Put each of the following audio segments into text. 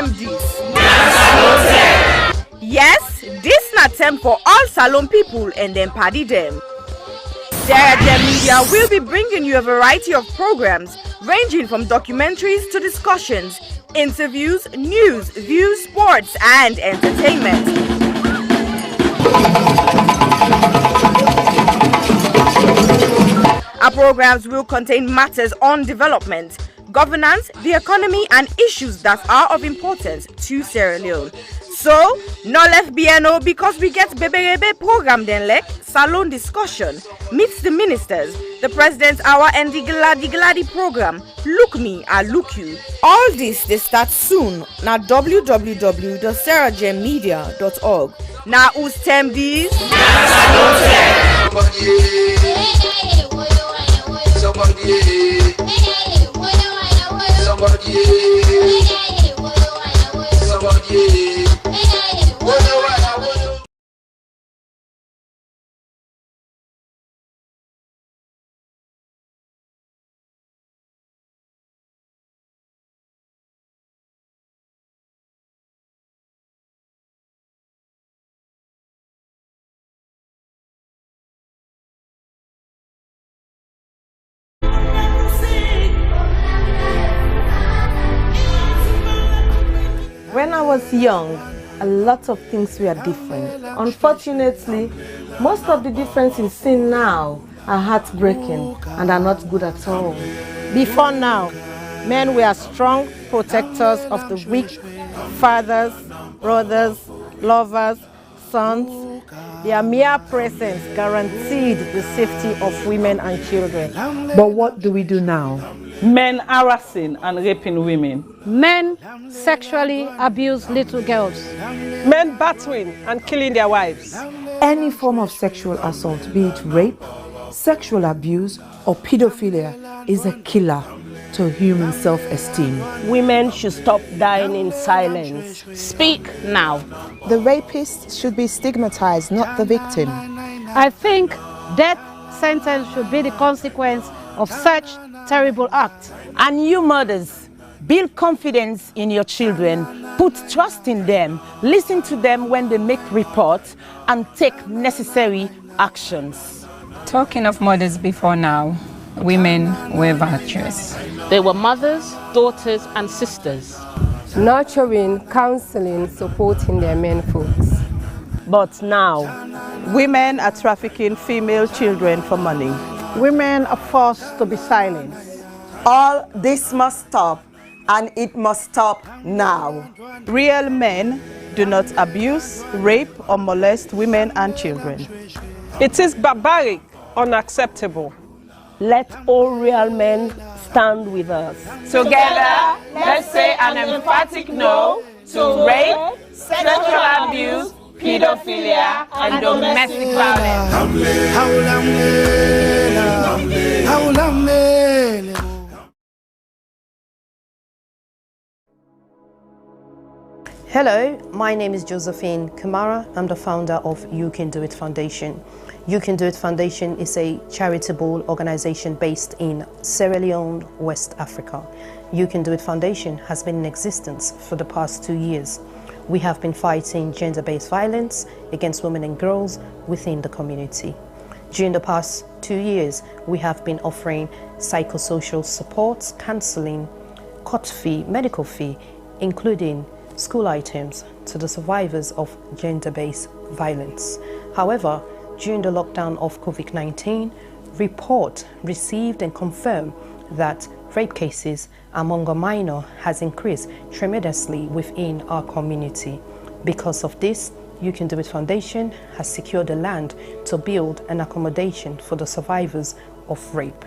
time this. Yes, this na time for all Salon people and them party them. Sarah Media will be bringing you a variety of programs ranging from documentaries to discussions, interviews, news, views, sports, and entertainment. Our programs will contain matters on development, governance, the economy, and issues that are of importance to Sierra Leone. So, no left BNO because we get Bebe program then like Salon discussion, meets the ministers, the President's Hour, and the Legality program. Look me, I look you. All this they start soon na www.sarahjmedia.org. Now who's term these? When I was young, a lot of things were different. Unfortunately, most of the differences seen now are heartbreaking and are not good at all. Before now, men were strong protectors of the weak, fathers, brothers, lovers, sons. Their mere presence guaranteed the safety of women and children. But what do we do now? Men harassing and raping women. Men sexually abuse little girls. Men battering and killing their wives. Any form of sexual assault, be it rape, sexual abuse, or pedophilia, is a killer to human self-esteem. Women should stop dying in silence. Speak now. The rapist should be stigmatized, not the victim. I think death sentence should be the consequence of such terrible act. And you mothers, build confidence in your children, put trust in them, listen to them when they make reports, and take necessary actions. Talking of mothers before now, women were virtuous. They were mothers, daughters, and sisters. Nurturing, counseling, supporting their men folks. But now, women are trafficking female children for money. Women are forced to be silent. All this must stop, and it must stop now. Real men do not abuse, rape, or molest women and children. It is barbaric, unacceptable. Let all real men stand with us. Together, let's say an emphatic no to rape, sexual abuse, pedophilia, and domestic violence. Hello, my name is Josephine Kamara. I'm the founder of You Can Do It Foundation. You Can Do It Foundation is a charitable organization based in Sierra Leone, West Africa. You Can Do It Foundation has been in existence for the past 2 years. We have been fighting gender-based violence against women and girls within the community. During the past 2 years, we have been offering psychosocial support, counseling, court fee, medical fee, including school items to the survivors of gender-based violence. However, during the lockdown of COVID-19, report received and confirmed that rape cases among a minor has increased tremendously within our community. Because of this, You Can Do It Foundation has secured the land to build an accommodation for the survivors of rape.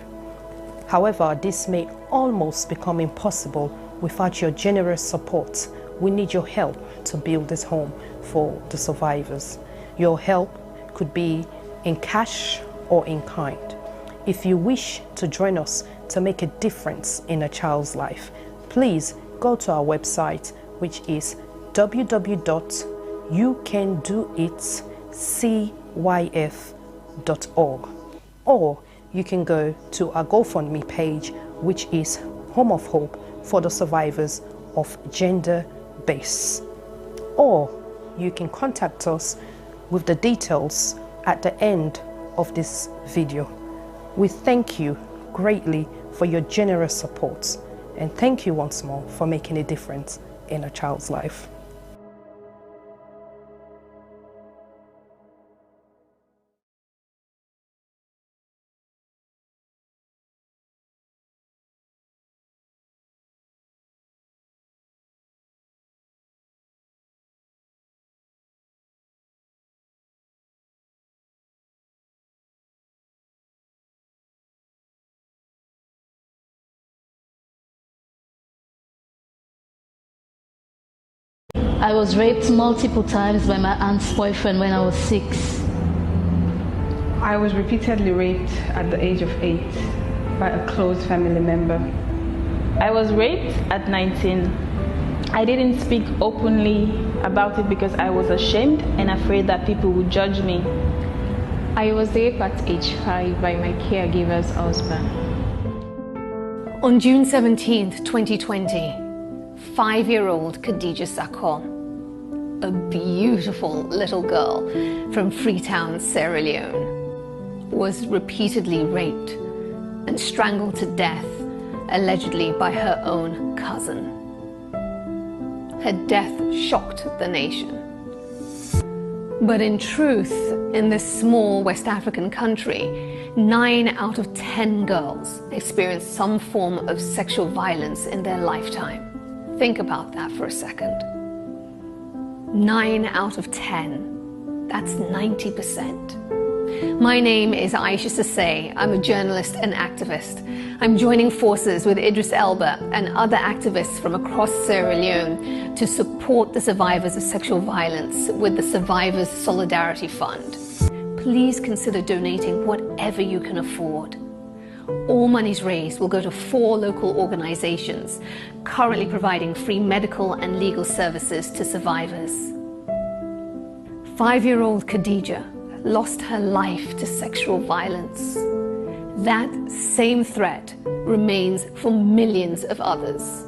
However, this may almost become impossible without your generous support. We need your help to build this home for the survivors. Your help could be in cash or in kind. If you wish to join us to make a difference in a child's life, please go to our website, which is www.youcandoitcyf.org, or you can go to our GoFundMe page, which is Home of Hope for the survivors of gender base. Or you can contact us with the details at the end of this video. We thank you greatly for your generous support, and thank you once more for making a difference in a child's life. I was raped multiple times by my aunt's boyfriend when I was 6. I was repeatedly raped at the age of 8 by a close family member. I was raped at 19. I didn't speak openly about it because I was ashamed and afraid that people would judge me. I was raped at age 5 by my caregiver's husband. On June 17th, 2020, 5-year-old Khadija Sakho, a beautiful little girl from Freetown, Sierra Leone, was repeatedly raped and strangled to death, allegedly by her own cousin. Her death shocked the nation. But in truth, in this small West African country, 9 out of 10 girls experience some form of sexual violence in their lifetime. Think about that for a second. 9 out of 10. That's 90%. My name is Aisha Sase. I'm a journalist and activist. I'm joining forces with Idris Elba and other activists from across Sierra Leone to support the survivors of sexual violence with the Survivors Solidarity Fund. Please consider donating whatever you can afford. All monies raised will go to 4 local organizations currently providing free medical and legal services to survivors. 5-year-old Khadija lost her life to sexual violence. That same threat remains for millions of others.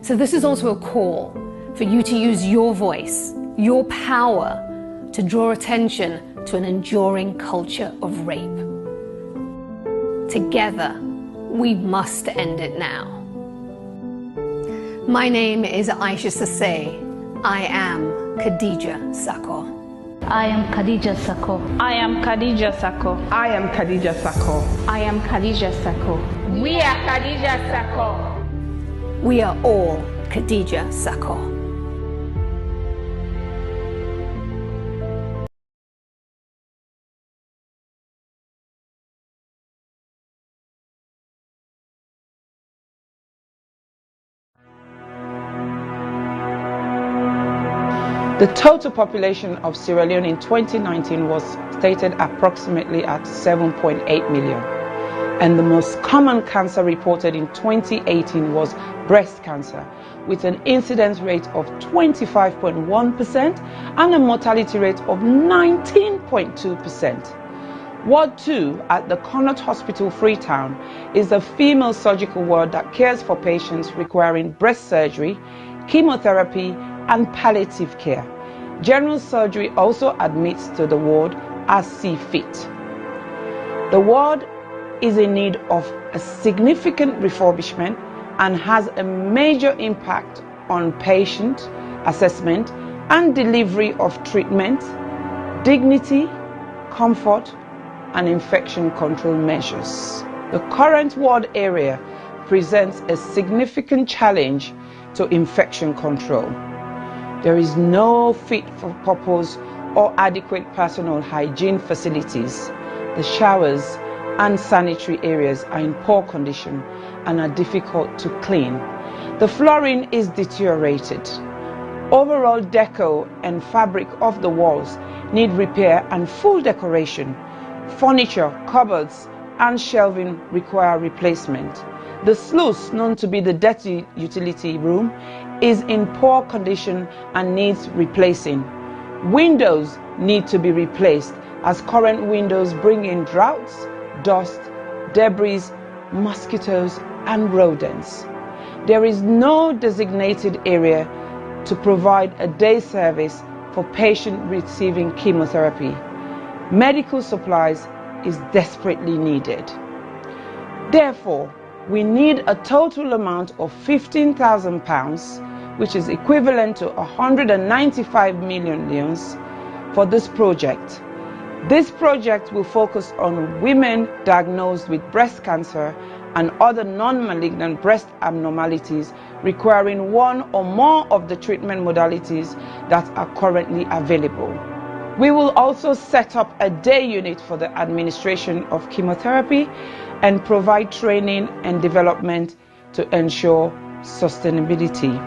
So this is also a call for you to use your voice, your power, to draw attention to an enduring culture of rape. Together, we must end it now. My name is Aisha Sase. I am Khadija Sakho. I am Khadija Sakho. I am Khadija Sakho. I am Khadija Sakho. I am Khadija Sakho. We are Khadija Sakho. We are all Khadija Sakho. The total population of Sierra Leone in 2019 was stated approximately at 7.8 million. And the most common cancer reported in 2018 was breast cancer, with an incidence rate of 25.1% and a mortality rate of 19.2%. Ward 2 at the Connaught Hospital, Freetown, is a female surgical ward that cares for patients requiring breast surgery, chemotherapy, and palliative care. General surgery also admits to the ward as see fit. The ward is in need of a significant refurbishment and has a major impact on patient assessment and delivery of treatment, dignity, comfort, and infection control measures. The current ward area presents a significant challenge to infection control. There is no fit-for-purpose or adequate personal hygiene facilities. The showers and sanitary areas are in poor condition and are difficult to clean. The flooring is deteriorated. Overall deco and fabric of the walls need repair and full decoration. Furniture, cupboards, and shelving require replacement. The sluice, known to be the dirty utility room, is in poor condition and needs replacing. Windows need to be replaced as current windows bring in draughts, dust, debris, mosquitoes, and rodents. There is no designated area to provide a day service for patients receiving chemotherapy. Medical supplies is desperately needed. Therefore, we need a total amount of £15,000, which is equivalent to 195 million pounds for this project. This project will focus on women diagnosed with breast cancer and other non-malignant breast abnormalities requiring one or more of the treatment modalities that are currently available. We will also set up a day unit for the administration of chemotherapy and provide training and development to ensure sustainability.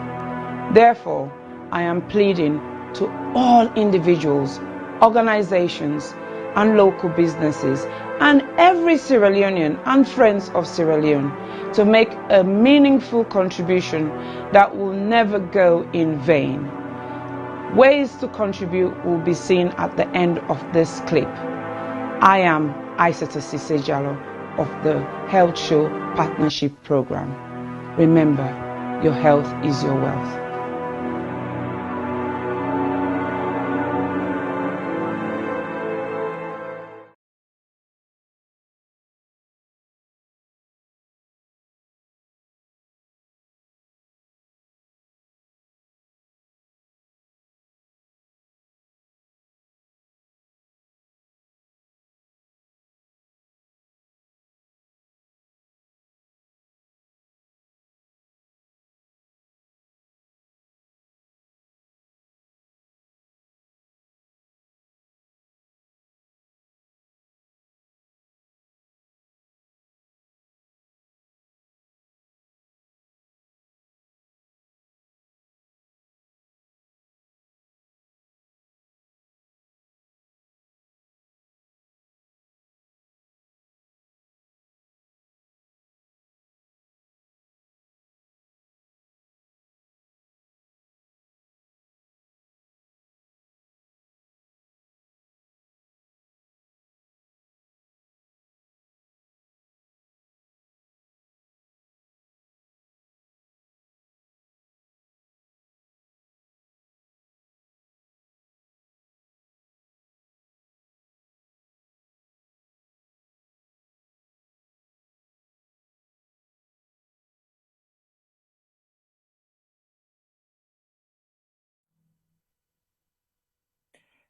Therefore, I am pleading to all individuals, organizations, and local businesses, and every Sierra Leonean and friends of Sierra Leone to make a meaningful contribution that will never go in vain. Ways to contribute will be seen at the end of this clip. I am Aissata Sisejalo of the Health Show Partnership Program. Remember, your health is your wealth.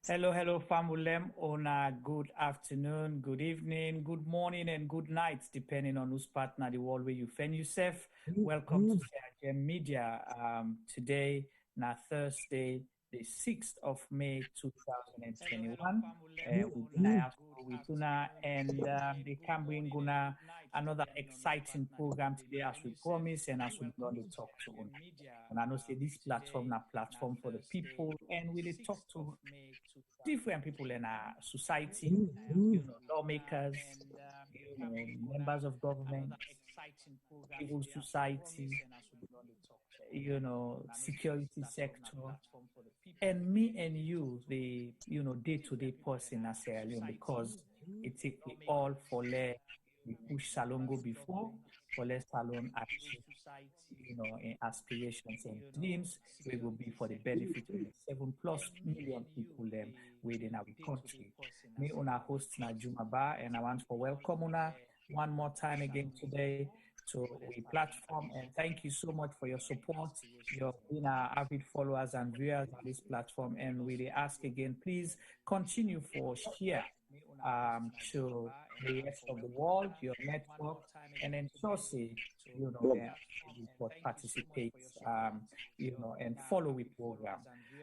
Hello, Famulem. On a good afternoon, good evening, good morning, and good night, depending on whose partner the world where you find yourself. Welcome to CRGM Media. Today, na Thursday, the 6th of May 2021. With Una, and they can bring Una another exciting program today, as we promised, and as we going to talk to Una. And I know say this platform na platform for the people, and we talk to different people in our society, lawmakers, members of government, civil society, security sector, and me and you, the day-to-day person as Sierra Leone, because it take we all for let we push Salongo before, for let Salon achieve in aspirations and dreams, we will be for the benefit of the 7+ million people within our country. Me una host na Jumaba, and I want to welcome una one more time again today to the platform, and thank you so much for your support. You've been our avid followers and viewers on this platform, and we ask again, please continue for share to the rest of the world, your network, and ensure say participate, and follow the program.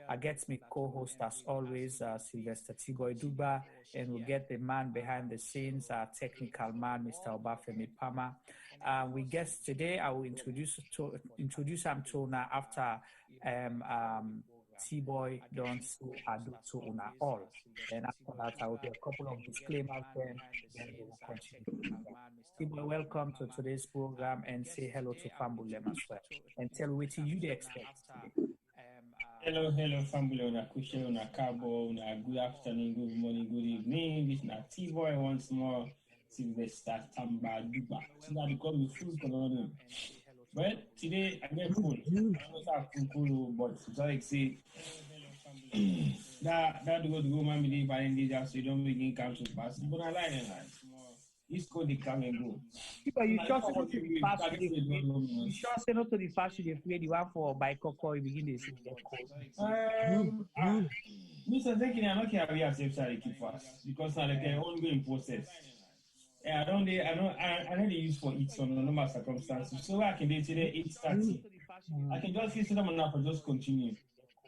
I get me co-host as always, Sylvester Tiboy Duba, and we'll get the man behind the scenes, our technical man, Mr. Obafemi Pama. We guess today I will introduce him to Una after T-Boy don't say ado to Una all. And after that, I will do a couple of disclaimers, then we will continue. T-Boy, welcome to today's program, and say hello to Fambulem as well, and tell what you expect today. Hello, Fambulem, Una Kushe, Una Kargbo, Una good afternoon, good morning, good evening. This is T-Boy once more. Sylvester Tamba Duba. So now they call me full colonel. But today I get full. I don't have full, but it's like say that the woman believe by the so you don't begin come to pass. But I lie and lie. It's called the come and go. But you sure say not to the fast you sure say not to the fast you afraid you want for by cocoa you begin to see Mr. Thinking I'm not carry yourself to keep fast because now like an ongoing process. I don't use for it on normal circumstances. So I can do today 8:30. I can just sit them on and just continue.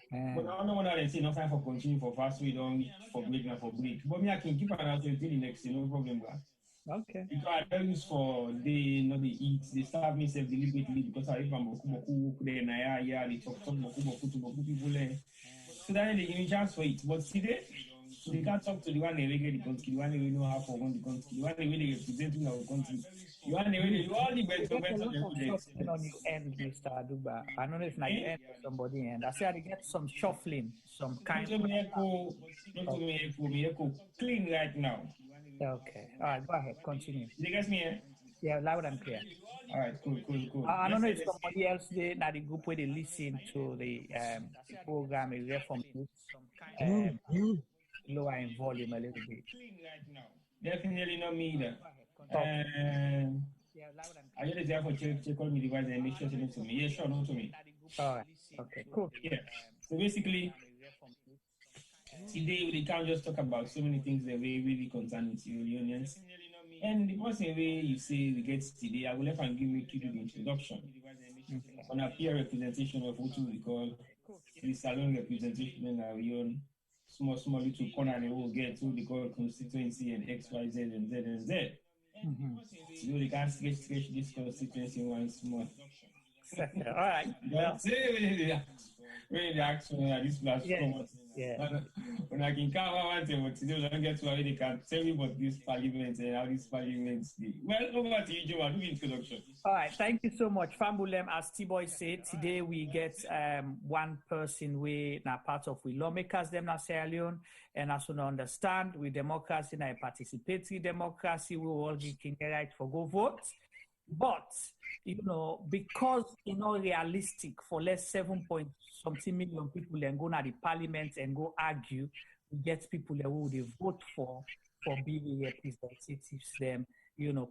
But I don't know what I say, no time for continue for fast, we don't for break now for break. But me, I can keep an answer until the next day, no problem. Okay. Because I don't use for they eat, they starve me self deliberately because I eat boku, then they talk boku to boku people there. So then they give me chance for it. But today, they can't talk to the one they regulate the country, the one they know how for run the country, the one they really representing our country, the one they really do all the better on you end, Mr. Aduba. I don't know if I end somebody and I say I get some shuffling, some kind of clean right now. Okay. All right, go ahead, continue. You guys me here? Yeah, loud and clear. All right, cool. I don't know if somebody else did, not the group where they listen to the program, is there from lower in volume a little bit. Definitely not me either. I just there for check all my device and make sure to to me. Yeah, sure, no to me. All right. Okay, cool. Yeah. So basically, today we can't just talk about so many things that we really concern with Sierra Leoneans. And the first way you say we get today, I will let and give me to do the introduction. On a peer representation of what we call the salon representation in our own small little corner they will get to the call constituency and X, Y, Z and Z and Z. So they can't stretch this constituency once more. All right. But really action at this platform. Yeah. When I can come out and today we don't get to how they can tell me about this parliament and how this parliament is. Well, over to you, Joe. Do the introduction. All right, thank you so much. Fambulem, as T-Boy said, today we get one person we now part of we lawmakers them na Sierra Leone, and as we understand, with democracy na a participatory democracy, we all get right for go vote. But because realistic for less 7-something million people and go to the parliament and go argue, we get people who they vote for being representatives them,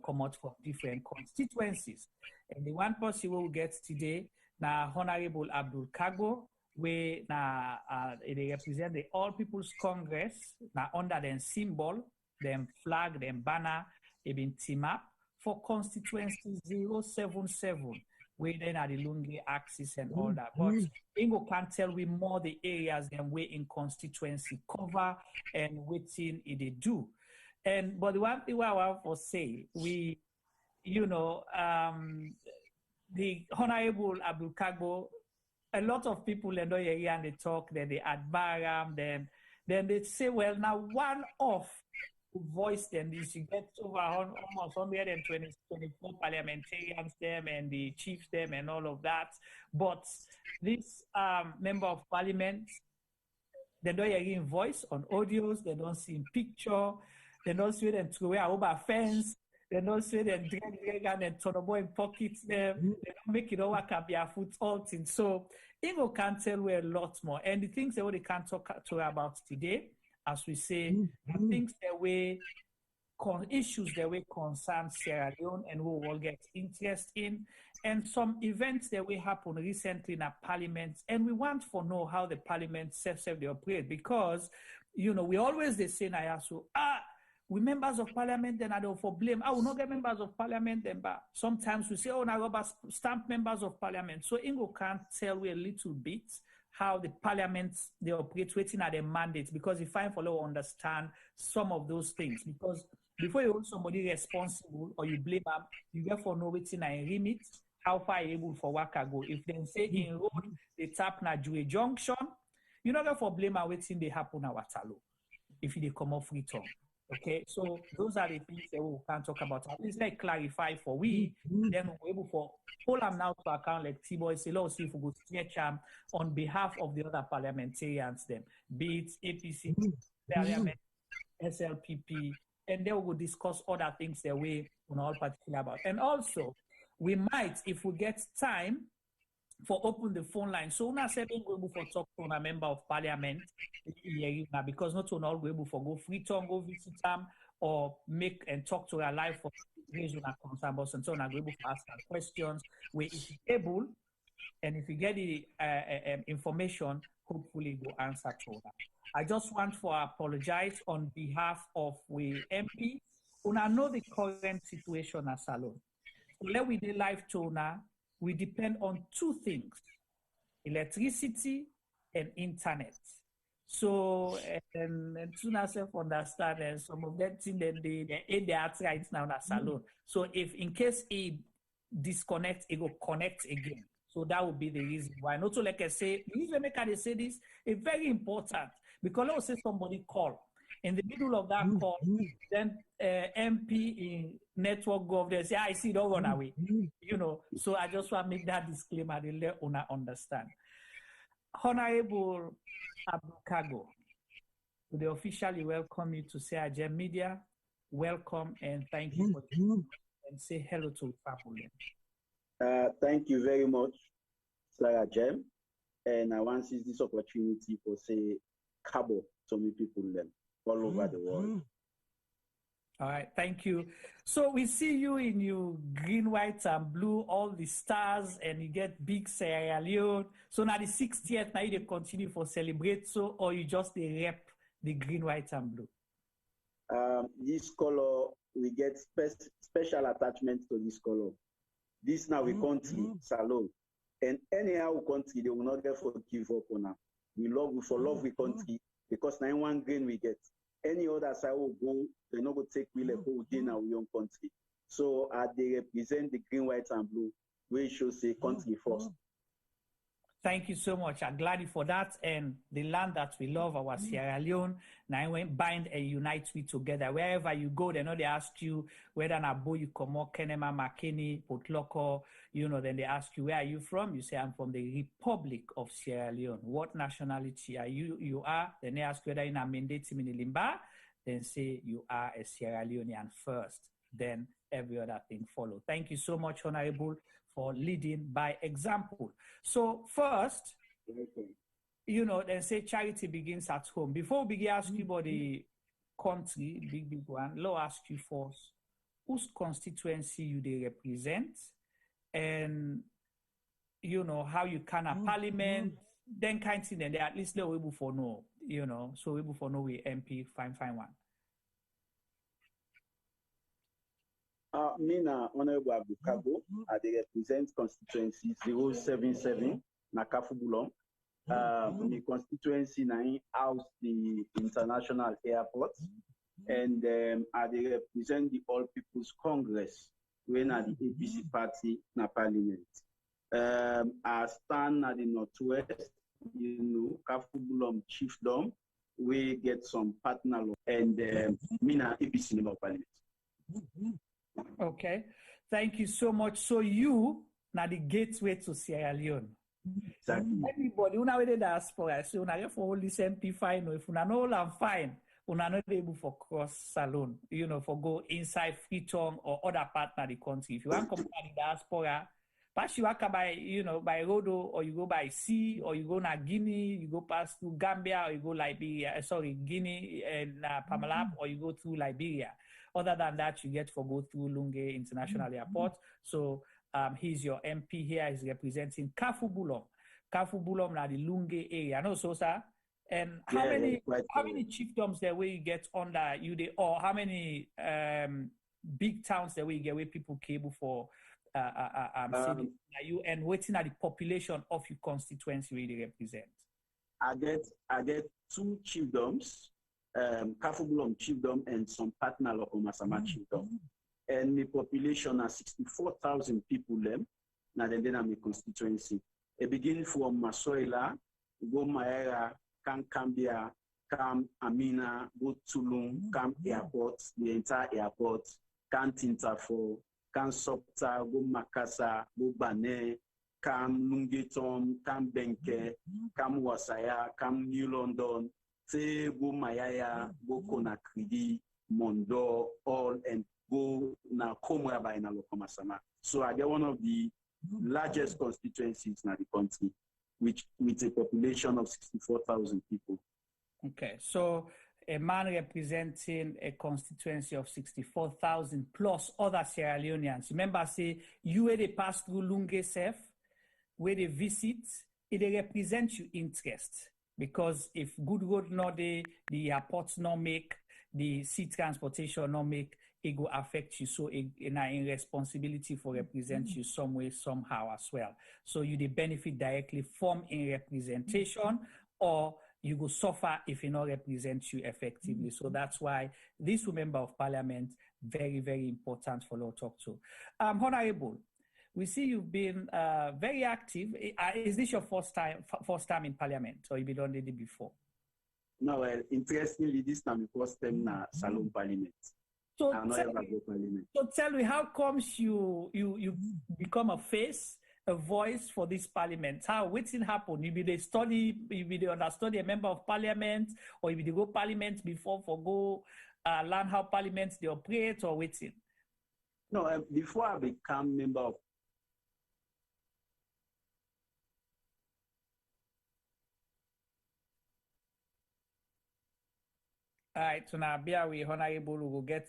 come out from different constituencies. And the one person we will get today, now Honorable Abdul Kargbo, where they represent the All People's Congress, now under them symbol, them flag, them banner, they been team up for constituency 077, where then are the Lungi axis and all that. But Ingo can't tell we more the areas than we in constituency cover and waiting they do. But the one thing I want to say, the Honorable Abdul Kargbo, a lot of people in the area and they talk, then they admire them, then they say, well, now one of voice them, you get over almost 124 parliamentarians them and the chiefs them and all of that. But this member of parliament, they don't hear in voice on audios, they don't see in picture, they don't see them throw over fence, they don't see them drag and turn in pockets them, they don't make it all work up their foot all things. So Ingo can tell we a lot more. And the things that we can talk to about today, as we say, things that we issues that we concern Sierra Leone and we will get interest in, and some events that we happen recently in our parliament, and we want to know how the parliament they operate, because we always they say we members of parliament then I don't for blame. I will not get members of parliament then, but sometimes we say now rubber stamp members of parliament. So Ingo can tell we a little bit how the parliaments they operate, waiting at their mandates, because if I follow understand some of those things, because before you hold somebody responsible or you blame them, you therefore know waiting and remit how far you're able for work go. If they say in road they tap na Jue Junction, you know therefore blame and waiting they happen at Waterloo if they come off return. Okay, so those are the things that we can talk about. At least like clarify for we, then we're able for hold them now to account like T-Boy say, let's see if we go stretch on behalf of the other parliamentarians, them, be it APC, Parliament, SLPP, and then we will discuss other things that we all particular about. And also, we might, if we get time, for open the phone line. So una say don't go able for talk to a member of parliament because not all go able for go free time, go visit them or make and talk to her live for raise una concern, but so on go able for ask her questions where if able and if you get the information, hopefully go answer to her. I just want to apologize on behalf of we MP. Una know the current situation at Salon. So let we do live to una. We depend on two things, electricity and internet. So, and soon as you understand, and some of that thing that they are right now in a salon. So if in case it disconnect, it will connect again. So that would be the reason why. Not so like I say, the reason I say this is very important because let's say somebody call. In the middle of that call, then MP in network go there say, I see, don't run away. You know, so I just want to make that disclaimer to let una understand. Honorable Abdul Kargbo, we officially welcome you to CIGM Media. Welcome and thank you for joining and say hello to family. Thank you very much, CIGM. And I want to use this opportunity to say Kargbo to many people all over the world. All right, thank you. So we see you in your green, white, and blue, all the stars, and you get big Sierra Leone. So now the 60th, now you continue for celebrate, so or you just rep the green, white, and blue? This color, we get special attachment to this color. This now we country, Salon. And anyhow country, they will not get for give up on us. We love we country. Because now one green we get. Any other side will go, they're not going to take really whole in our young country. So they represent the green, white, and blue. We should say country first. Thank you so much. I'm glad for that. And the land that we love, our Sierra Leone, now we bind and unite we together. Wherever you go, they know they ask you whether an abo you come out, Kenema, Makeni, Potloko, you know, then they ask you, where are you from? You say, I'm from the Republic of Sierra Leone. What nationality are you? You are. Then they ask whether in a mandate Limba, then say you are a Sierra Leonean first. Then every other thing follow. Thank you so much, Honorable, for leading by example. So first, you know, then say charity begins at home. Before we begin ask you about the country, big one, let ask you first, whose constituency you they represent, and you know how you can a parliament, then kind of thing, then they at least know able for know, you know, so able for know we MP fine one. Mina Honorable Abdul Kargbo, they represent constituency 077 Nakafubulong. The constituency now house the international airport, and they represent the All People's Congress when at the APC party na parliament. I stand at the northwest, you know, Kafubulong chiefdom. We get some partner and Mina APC member of parliament. Okay, thank you so much. So you now the gateway to Sierra Leone. Exactly. Everybody, una with the diaspora, so una for all this MP fine. If una know all I'm fine, una not able for cross Salon, you know, for go inside Freetown or other part of the country. If you want to come to the diaspora, pass you walk by, you know, by road or you go by sea or you go na Guinea, you go past through Gambia or you go Guinea and Pamalap or you go through Liberia. Other than that, you get to go through Lunge International Airport. So he's your MP here. He's representing Kafubulong. Kafubulong na the Lunge area. No, so sir. And how many chiefdoms there where you get under you they, or how many big towns there where you get where people cable for you and waiting at the population of your constituency where they represent? I get two chiefdoms. Kafubulong chiefdom and some partner of Omasama chiefdom. And the population are 64,000 people them. Now then I'm a constituency. It begins from Masoila, go Maera, Kam Kambia, Kam Amina, go Tulum, Kam Airport, the entire airport, Kam Tintafo, Kam Sopta, go Makasa, go Bane, Kam Lungetom, Kam Benke, Kam Wasaya, Kam New London, go Mayaya, go Konakridi, Mondo, all and go na Komraba in Alokomasama. So they're one of the largest constituencies in the country, with a population of 64,000 people. Okay, so a man representing a constituency of 64,000 plus other Sierra Leoneans. Remember, say, you where they pass through Lunge Sef, where they visit, it represents your interest. Because if good road not there, the airports not make, the sea transportation not make, it will affect you. So in responsibility for represent you some way, somehow as well. So you they benefit directly from in representation, or you go suffer if you not represent you effectively. So that's why this member of parliament, very, very important for law talk to. Honorable, we see you've been very active. Is this your first time in parliament, or you've been done it before? No, well, interestingly, this time the first time na Salon Parliament. So tell me, how comes you become a face, a voice for this parliament? How, what's it happen? You be the study, you be the understudy a member of parliament, or you be the go parliament before for go learn how parliaments they operate, or what's it? No, before I become member of All right, so now bear with Honorable who will get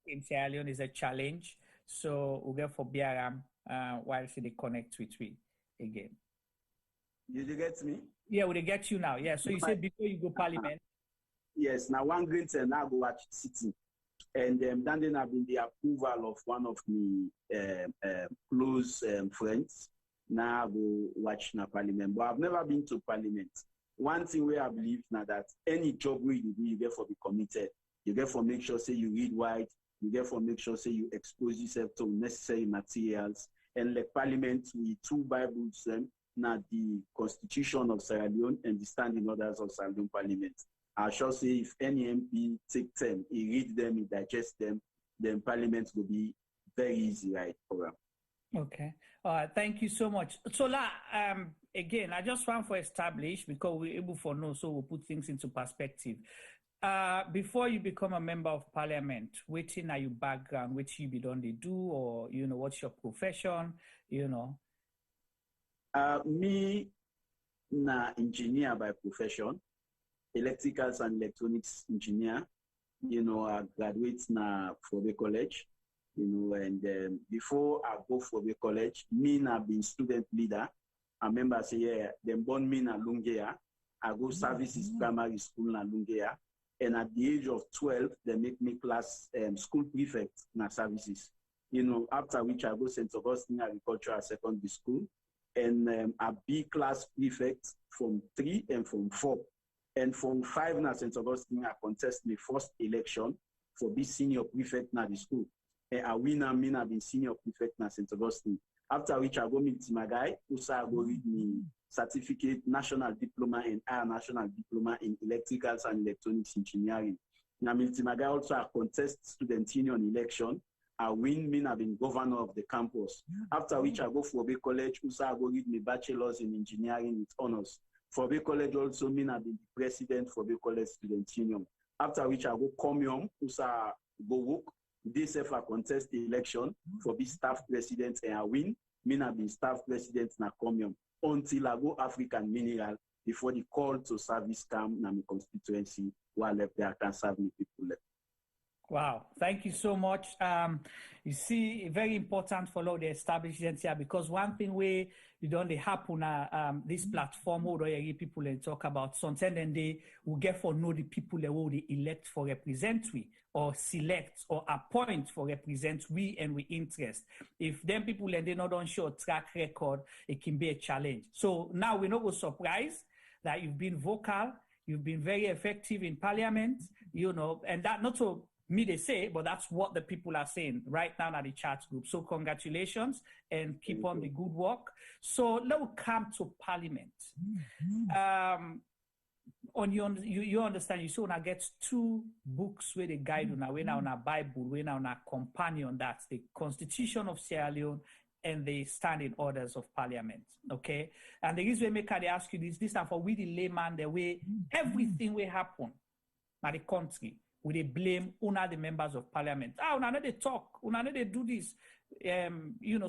in Sierra Leone is a challenge. So we'll get for BRM while they connect with me again. Did you get me? Yeah, will they get you now? Yeah. So you said before you go parliament. Yes, now one green and now go watch city. And then I've been the approval of one of my close friends. Now I go watch na parliament, but I've never been to parliament. One thing where I believe now that any job where you do, you get for be committed. You get for make sure say you read wide. You get for make sure say you expose yourself to necessary materials. And like parliament, we two Bibles now the Constitution of Sierra Leone and the standing orders of Sierra Leone Parliament. I shall say if any MP take them, he read them, he digest them, then parliament will be very easy, right? Program. Okay. Thank you so much. So, again, I just want to establish, because we're able to know, so we'll put things into perspective. Before you become a member of parliament, waiting are your background, which you be done they do, or, you know, what's your profession, you know? Me, na engineer by profession, electricals and electronics engineer. You know, I graduate na Fobe College. You know, and before I go for the college, me na been student leader. I remember say, yeah, them born me na Lungea. I go services primary school na Lungea. And at the age of 12, they make me class school prefect na services. You know, after which I go St. Augustine Agricultural Secondary School. And I be class prefect from 3 and from 4. And from 5 na St. Augustine, I contest my first election for be senior prefect na the school. And I win and mean I've been senior prefect na St. Augustine. After which I go meet my guy, also I go read me certificate, national diploma and higher national diploma in electricals and electronics engineering. Now meet my guy also I contest student union election. I win, mean I've been governor of the campus. After which I go for Fobe College, also I go read my bachelor's in engineering with honors. Fobe College also mean I've been the president for Fobe College student union. After which I go Comium, also I go work. This if I contest the election for be staff president and I win, mean I've been staff president na Comium until I go African Mineral before the call to service come na my constituency while left there I can serve me people left. Wow, thank you so much. You see, very important for law the establishment here, because one thing where you don't happen this platform where you people and talk about something, and they will get for know the people that will elect for represent we or select or appoint for represent we and we interest. If them people and they not on show track record, it can be a challenge. So now we're not surprised that you've been vocal, you've been very effective in parliament, you know, and that not so me they say, but that's what the people are saying right now at the chat group. So congratulations and keep on the good work. So let's come to parliament. On you understand, you so now get two books where they guide you now, when on a Bible, when on a companion, that's the Constitution of Sierra Leone and the standing orders of parliament. Okay. And the reason we they ask you this time for we the layman, the way everything will happen at the country. we they blame una the members of parliament. Una no they talk, una no they do this.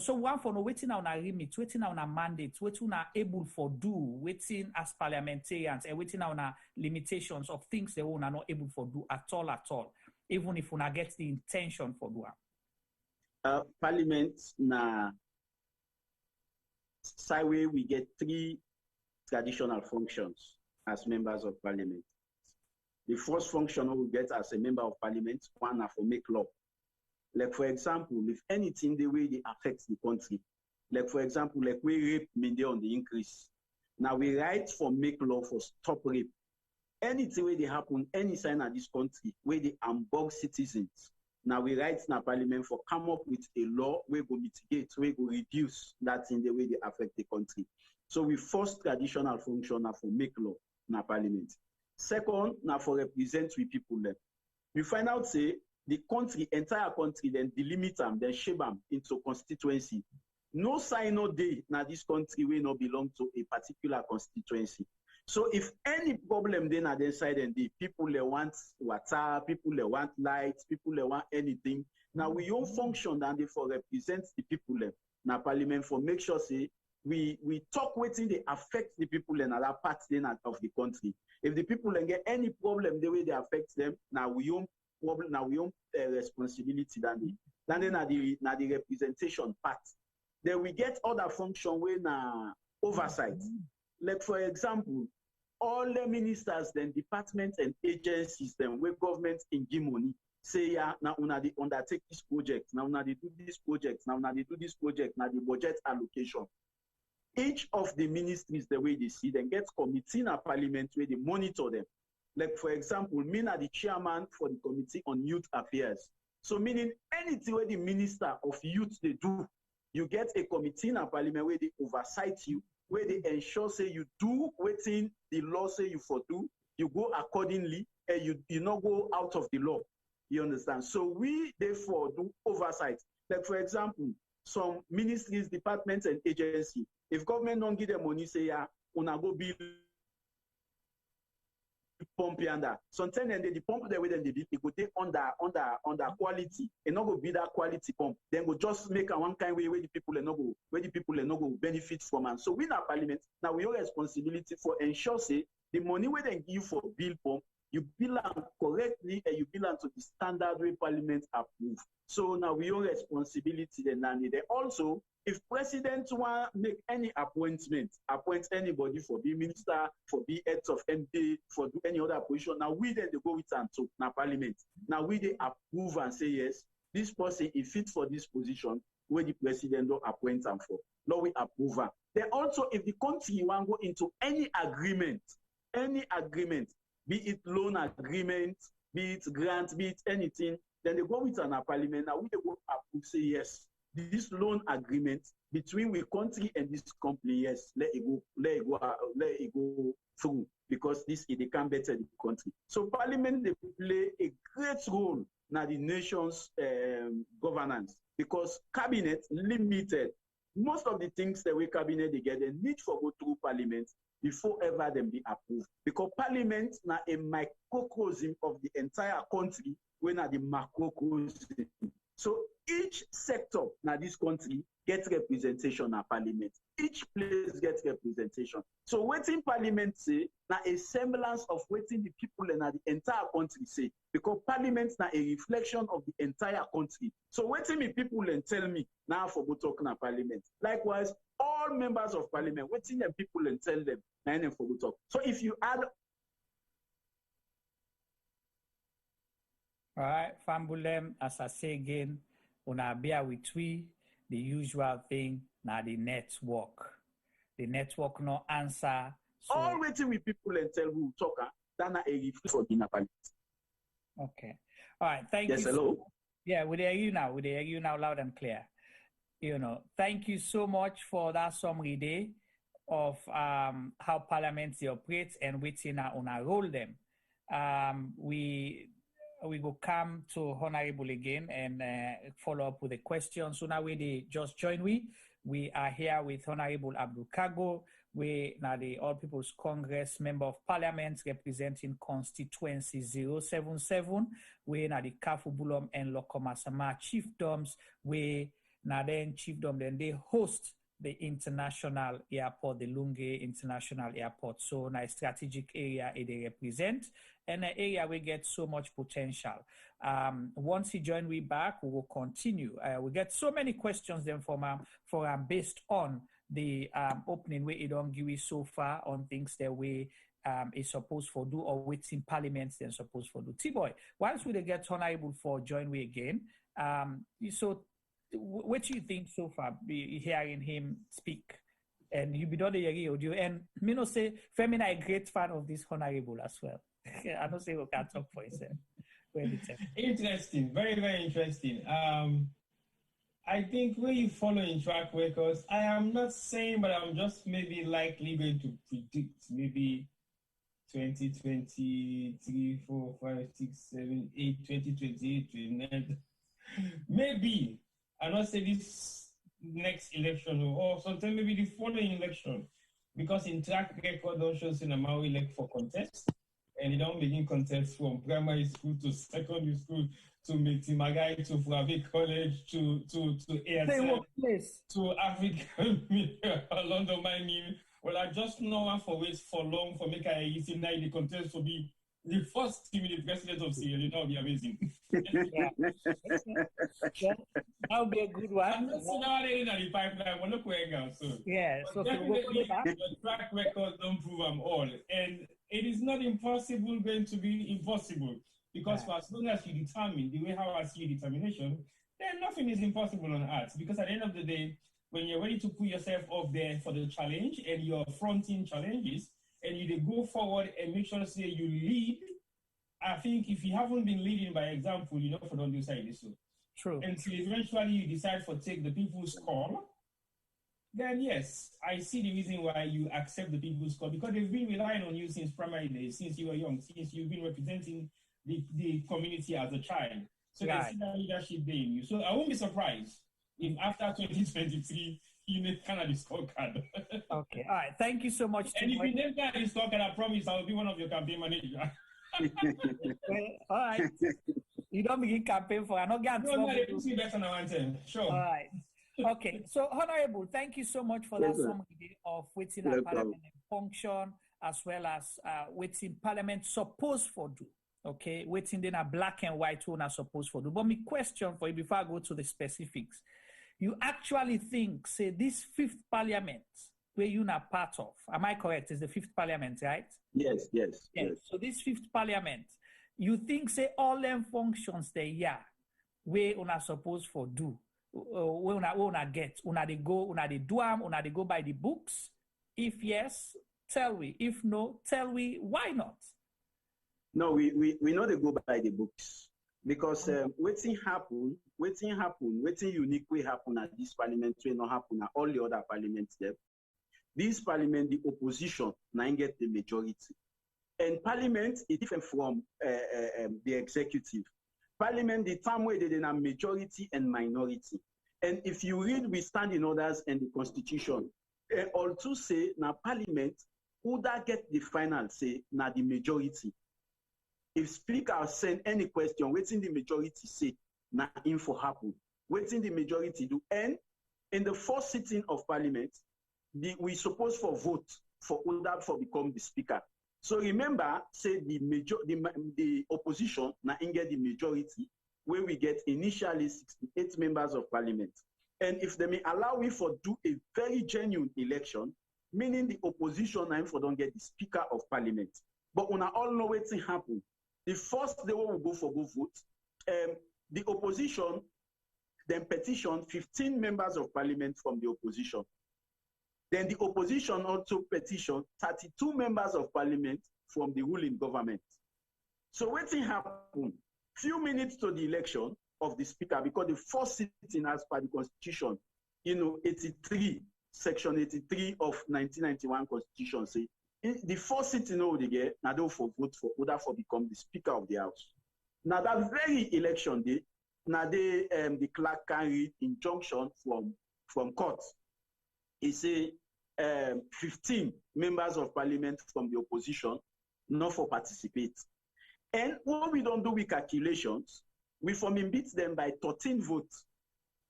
So one for no waiting on a remit, waiting on a mandate, waiting on able for do, waiting as parliamentarians, and waiting on a limitations of things they are not able for do at all. Even if una get the intention for do. Parliament na Sideway, we get 3 traditional functions as members of parliament. The first function we get as a member of parliament, one are for make law. Like for example, if anything the way they affect the country, like for example, like we rape media on the increase. Now we write for make law for stop rape. Anything where they happen, any sign of this country, where they unbug citizens. Now we write in our parliament for come up with a law where go mitigate, where go reduce that in the way they affect the country. So we first traditional function now for make law in our parliament. Second, now for represent we people then. We find out say the country, entire country, then delimit them, then shape them into constituency. No sign no day now this country will not belong to a particular constituency. So if any problem then at the side and the people they want water, people they want lights, people they want anything. Now we don't function and therefore represent the people now parliament for make sure say we talk waiting they affect the people in other parts then of the country. If the people then get any problem the way they affect them, now we don't problem now we don't responsibility than the representation part. Then we get other function when oversight. Like for example, all the ministers, then departments and agencies, then where government in give money, say yeah, now una they undertake this project, now una they do this project, now una they do this project, now the budget allocation. Each of the ministries, the way they see them, gets committee in a parliament where they monitor them. Like for example, me na the chairman for the committee on youth affairs. So meaning anything where the minister of youth they do, you get a committee in a parliament where they oversight you, where they ensure say you do within the law say you for do, you go accordingly, and you not go out of the law. You understand? So we therefore do oversight. Like for example, some ministries, departments, and agencies, if government don't give them money, say yeah, una go build pump under. Sometimes then the pump the way then they build, it go take under quality, and not go build that quality pump. Then go just make a one kind way where the people are not go benefit from. And so we in our parliament now we have responsibility for ensure say the money where they give for build pump, you bill them correctly and you bill them to the standard way parliament approve. So now we have responsibility then also. If president want make any appointment, appoint anybody for be minister, for be heads of MD, for do any other position, now we then they go with and to now parliament. Now we they approve and say yes, this person is fit for this position where the president don't appoint them for. Now we approve her. Then also if the country want go into any agreement, be it loan agreement, be it grant, be it anything, then they go with an parliament. Now we they go approve say yes. This loan agreement between we country and this company, yes, let it go through because this it can better the country. So parliament they play a great role in the nation's governance because cabinet limited. Most of the things that we cabinet they get, they need for go through parliament before ever them be approved. Because parliament now a microcosm of the entire country when are the macrocosm. So each sector now this country gets representation at parliament. Each place gets representation. So waiting parliament say now a semblance of waiting the people in the entire country say because parliament now a reflection of the entire country. So waiting me people and tell me now for go talking at parliament. Likewise, all members of parliament waiting them people and tell them now for go talk. So if you add all right, Fambulem, as I say again, una bear with we, the usual thing, now the network. The network no answer. So all waiting with people and tell who talk, then a reflection for the parliament. Okay. All right, thank yes, you. Yes, hello. So, yeah, we hear you now. We hear you now loud and clear. You know, thank you so much for that summary day of how parliaments operates and waiting on a role them. We will come to Honorable again and follow up with the questions. So now we just join we We are here with Honorable Abdul Kargbo, we now the All People's Congress Member of Parliament representing Constituency 077. We now the Kafubulum and Lokomasama chiefdoms. We now then chiefdom then they host the international airport, the Lunge International Airport. So now a strategic area they represent and an area we get so much potential. Once he join we back, we will continue. We get so many questions then for based on the opening way it don't give so far on things that we is supposed for do or within parliaments then supposed for do. T-Boy, once we get Honorable for join we again, so what do you think so far, be hearing him speak? And you be done the audio. And me no say, Femina a great fan of this Honorable as well. I don't say we can talk for himself. Interesting, very, very interesting. I think when you follow in track records, I am not saying, but I'm just maybe likely going to predict maybe 2023, 4, 5, 6, 7, 8, 2028, 29. Maybe. I not say this next election or sometime maybe the following election, because in track record don't show cinema we elect for contest, and you don't begin contest from primary school to secondary school to Mitimagai to Flavic College to ASL to African London mining. Well, I just know one for wait for long for make I easy now the contest to be the first team the president of Sierra Leone. That would be amazing. That would be a good one. I'm not seeing how they in the pipeline. We'll look where it goes. So, yeah, so definitely the track record don't prove them all. And it is not impossible going to be impossible. Because for as long as you determine the way how I see determination, then nothing is impossible on earth. Because at the end of the day, when you're ready to put yourself up there for the challenge and you're fronting challenges, and you go forward and make sure say you lead. I think if you haven't been leading by example, you know for don't do this. So true. Until eventually you decide for take the people's call, then yes, I see the reason why you accept the people's call, because they've been relying on you since primary days, since you were young, since you've been representing the community as a child. So they see that leadership there in you. So I won't be surprised if after 2023 you make kind of the scorecard. Okay. All right. Thank you so much. And if you name that the scorecard, I promise I will be one of your campaign managers. Well, all right. You don't begin campaign for another game. No, see better now and sure. All right. Okay. So, Honorable, thank you so much for that summary of waiting at Parliament function, as well as waiting Parliament supposed for do. Okay, waiting then a black and white one are supposed for do. But my question for you before I go to the specifics. You actually think, say, this fifth parliament where you're not part of, am I correct? Is the fifth parliament, right? Yes. So this fifth parliament, you think, say, all them functions they where una supposed for do, where una get, una they go, una they do them, una they go by the books? If yes, tell we. If no, tell we why not? No, we know they go by the books. Because waiting unique way happen at this parliamentary not happen at all the other parliaments there. This parliament, the opposition, now get the majority. And parliament is different from the executive. Parliament, the time where they are majority and minority. And if you read with standing orders and the constitution, also say now parliament, who that get the final say now the majority. If speaker send any question, waiting the majority say, na info happen. Waiting the majority do. And in the first sitting of parliament, we suppose for vote for Uda for become the speaker. So remember, say the opposition na get the majority, where we get initially 68 members of parliament. And if they may allow we for do a very genuine election, meaning the opposition na for don't get the speaker of parliament. But una all know what's happen. The first day we will go for vote, the opposition then petitioned 15 members of parliament from the opposition. Then the opposition also petitioned 32 members of parliament from the ruling government. So what happened? Few minutes to the election of the speaker, because the first sitting as per the constitution, 83, section 83 of 1991 constitution say, the first sitting over the year, now they for vote for order for become the speaker of the house. Now that very election day, now the clerk can read injunction from court he say 15 members of parliament from the opposition not for participate. And what we don't do with calculations, we from beat them by 13 votes.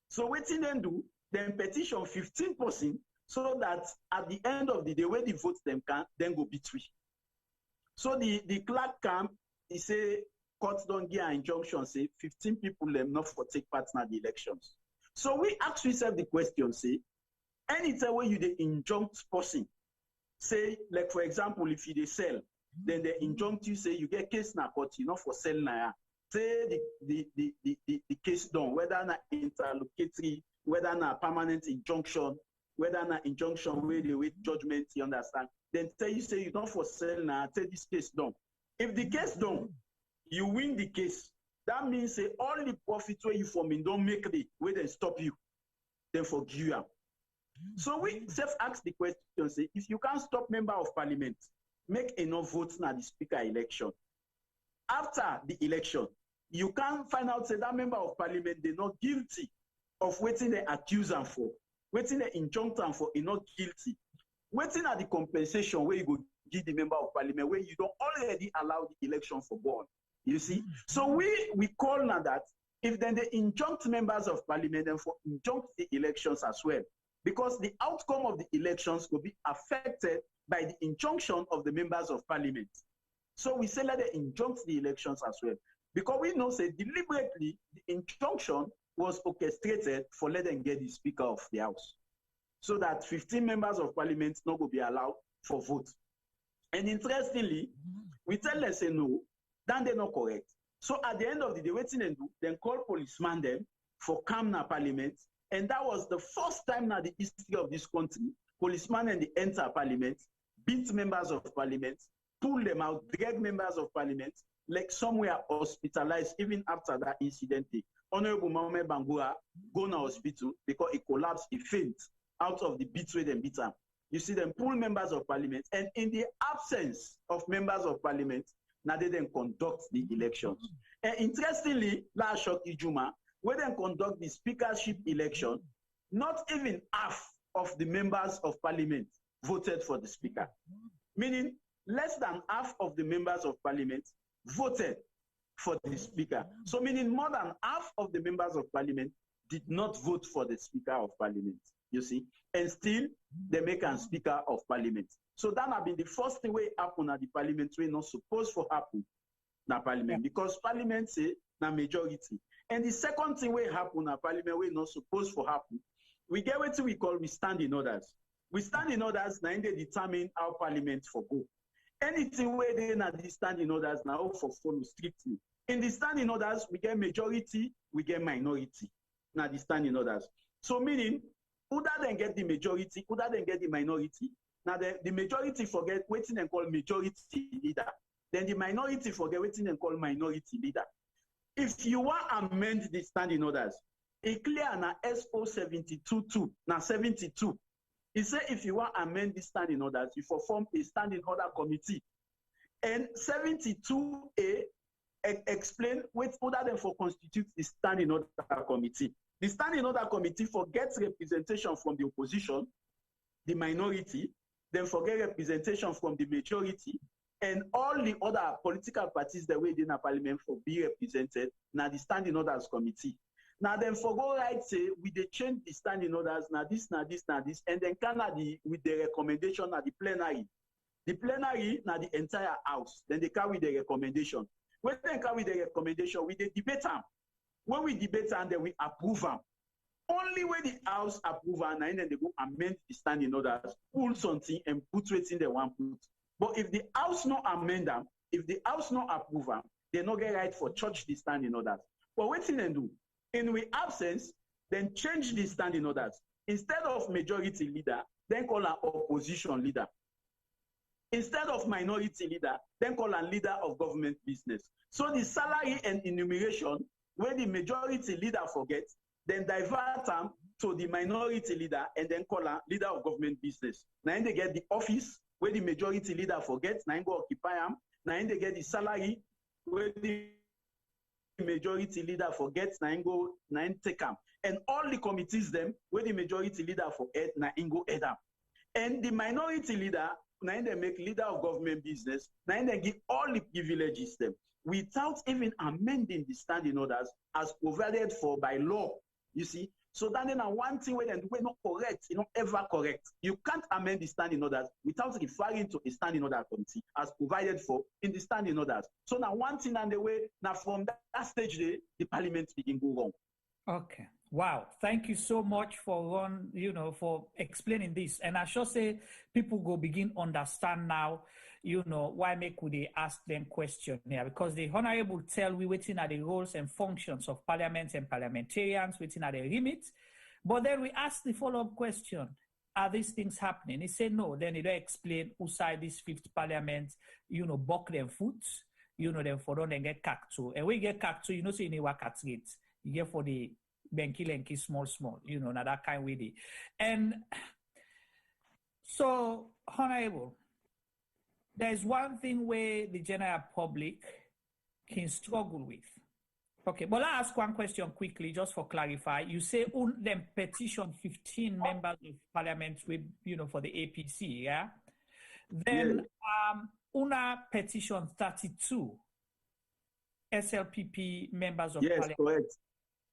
So what then do, then petition 15% so that at the end of the day, when the votes them can, then go be 3. So the clerk camp, he say, court don't give an injunction, say 15 people them not for take part in the elections. So we ask ourselves the question, say, anytime when you the injunct person, say, like for example, if you they sell, then they injunct you, say you get case na court, you know, for sell na. Say the case done, whether na interlocutory, whether na permanent injunction, whether na injunction where they wait judgment, you understand? Then tell you say you don't for sell na, say this case done. If the case done, you win the case. That means say all the profit where you from in don't make the where they stop you, then forgive you. So we self-ask the question, say, if you can't stop member of parliament, make enough votes na the speaker election. After the election, you can't find out, say, that member of parliament, they're not guilty of waiting they accuse them for, waiting they injunct them for, they're not guilty. Waiting at the compensation where you go give the member of parliament, where you don't already allow the election for born. You see? So we call now that if then they injunct members of parliament and for injunct the elections as well, because the outcome of the elections will be affected by the injunction of the members of parliament. So we say let them injunct the elections as well. Because we know, say, deliberately, the injunction was orchestrated for let them get the speaker of the house. So that 15 members of parliament not will be allowed for vote. And interestingly, we tell them, say no, then they're not correct. So at the end of the day, waiting and do, then call policeman them for come na parliament. And that was the first time in the history of this country, policemen and the enter parliament, beat members of parliament, pull them out, drag members of parliament, like some were hospitalized even after that incident. Honorable Mohamed Bangura go to hospital because he collapsed, he faint out of the beat where they beat him. You see them pull members of parliament, and in the absence of members of parliament, now they then conduct the elections. And interestingly, last shot Ijuma, when they conduct the speakership election, not even half of the members of parliament voted for the speaker. Meaning, less than half of the members of parliament voted for the speaker. So meaning more than half of the members of parliament did not vote for the speaker of parliament, you see. And still, they make a speaker of parliament. So that has been the first thing we happen at the parliament, we not supposed to happen na parliament, because parliament say na majority. And the second thing we happen at parliament, we not supposed to happen. We get what we call we stand in orders. We stand in orders now, and they determine how parliament for go. Anything where they na the standing orders now for follow strictly. In the standing orders, we get majority, we get minority. Now the standing orders. So meaning, other than get the majority, other than get the minority. Now the majority forget waiting and call majority leader. Then the minority forget waiting and call minority leader. If you want to amend the standing orders, it clear na SO 72-2, na 72. He said if you want to amend the standing orders, you form a standing order committee. And 72A explain what other than for constitute the standing order committee. The standing order committee forgets representation from the opposition, the minority, then forget representation from the majority, and all the other political parties that were in the parliament for be represented now the standing orders committee. Now then for go right say we they change the standing orders now this, and then can with the recommendation at the plenary. The plenary now the entire house, then they carry the recommendation. When they carry the recommendation, we they debate them. When we debate and then we approve them. Only when the house approve and then they go amend the standing orders, pull something and put it in the one put. But if the house not amend them, if the house not approve them, they not get right for church the standing orders. But what they do? In we absence, then change the standing orders. Instead of majority leader, then call an opposition leader. Instead of minority leader, then call a leader of government business. So the salary and enumeration, where the majority leader forgets, then divert them to the minority leader and then call a leader of government business. Now they get the office where the majority leader forgets, now go occupy them. Now they get the salary where the majority leader forgets, now go take them. And all the committees them, where the majority leader for head, na ingo head. And the minority leader, now they make leader of government business, now they give all the privileges them without even amending the standing orders as provided for by law. You see, so that then one thing where we're not correct, ever correct. You can't amend the standing orders without referring to a standing order committee as provided for in the standing orders. So now one thing and the way now from that stage there, the parliament begin go wrong. Okay. Wow. Thank you so much for for explaining this. And I should say people go begin understand now, why could they ask them question here? Because the Honorable tell we waiting at the roles and functions of parliament and parliamentarians, waiting at the remit. But then we ask the follow-up question, are these things happening? He said no. Then he don't explain who side this fifth parliament, buck them foot, them for don't get cacto. And we get cacto, so you work at rate. You get for the Benki small, now that kind of way. And so, Honorable, there's one thing where the general public can struggle with. Okay, but I'll ask one question quickly, just for clarify. You say them petition 15 members of parliament with, for the APC, yeah? Then una petition 32 SLPP members of parliament. Correct.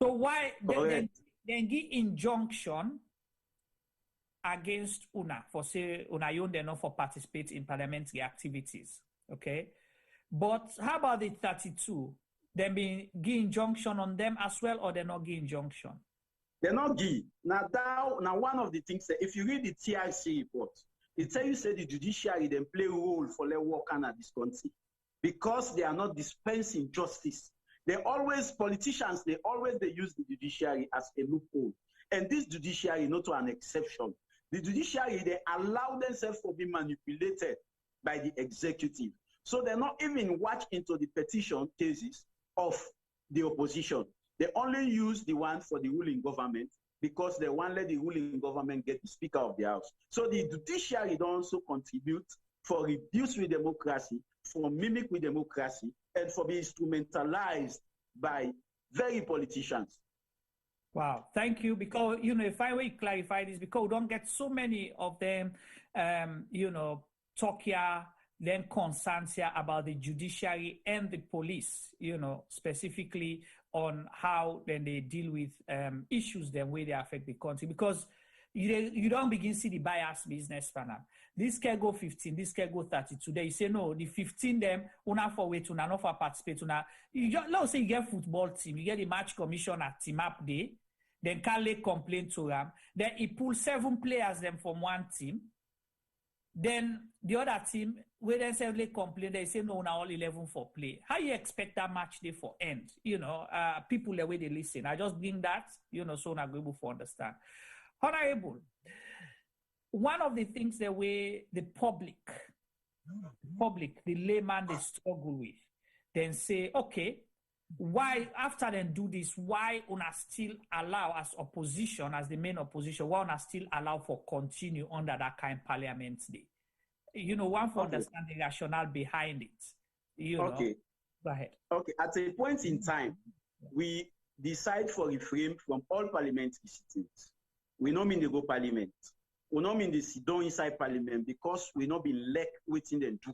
So why then give injunction against una for say una you they not for participate in parliamentary activities, okay? But how about the 32? Then be give injunction on them as well, or they not give injunction? They're not give. Now one of the things that if you read the TIC report, it tells you say the judiciary then play a role for their work in this country because they are not dispensing justice. Politicians they use the judiciary as a loophole. And this judiciary, not an exception. The judiciary, they allow themselves to be manipulated by the executive. So they're not even watch into the petition cases of the opposition. They only use the one for the ruling government because they want to let the ruling government get the Speaker of the House. So the judiciary don't also contribute for reduce with democracy, for mimic with democracy, and for being instrumentalized by very politicians. Wow, thank you. Because, if I will clarify this, because we don't get so many of them, talk here, then concerns here about the judiciary and the police, specifically on how then they deal with issues, the way they affect the country. Because you don't begin to see the bias business for now. This can go 15, this can go 30. Today you say no, the 15 them una for wait, una not for participate. Let's say you get football team, you get the match commissioner team up day, then can lay complaint to them. Then he pulls 7 players them from one team. Then the other team, where they say they complain, they say no, now all 11 for play. How you expect that match day for end? People the way they listen. I just bring that, so I'm able to understand. Honorable, one of the things the way the public, the layman, they struggle with, then say, okay, why, after they do this, why una still allow as opposition, as the main opposition, why una still allow for continue under that kind of parliament day? One for understand the rationale behind it. Okay. Go ahead. Okay, at a point in time, we decide for refrain from all parliamentary sittings. We not mean they go parliament. We not mean they sit down inside parliament because we not been let waiting and do.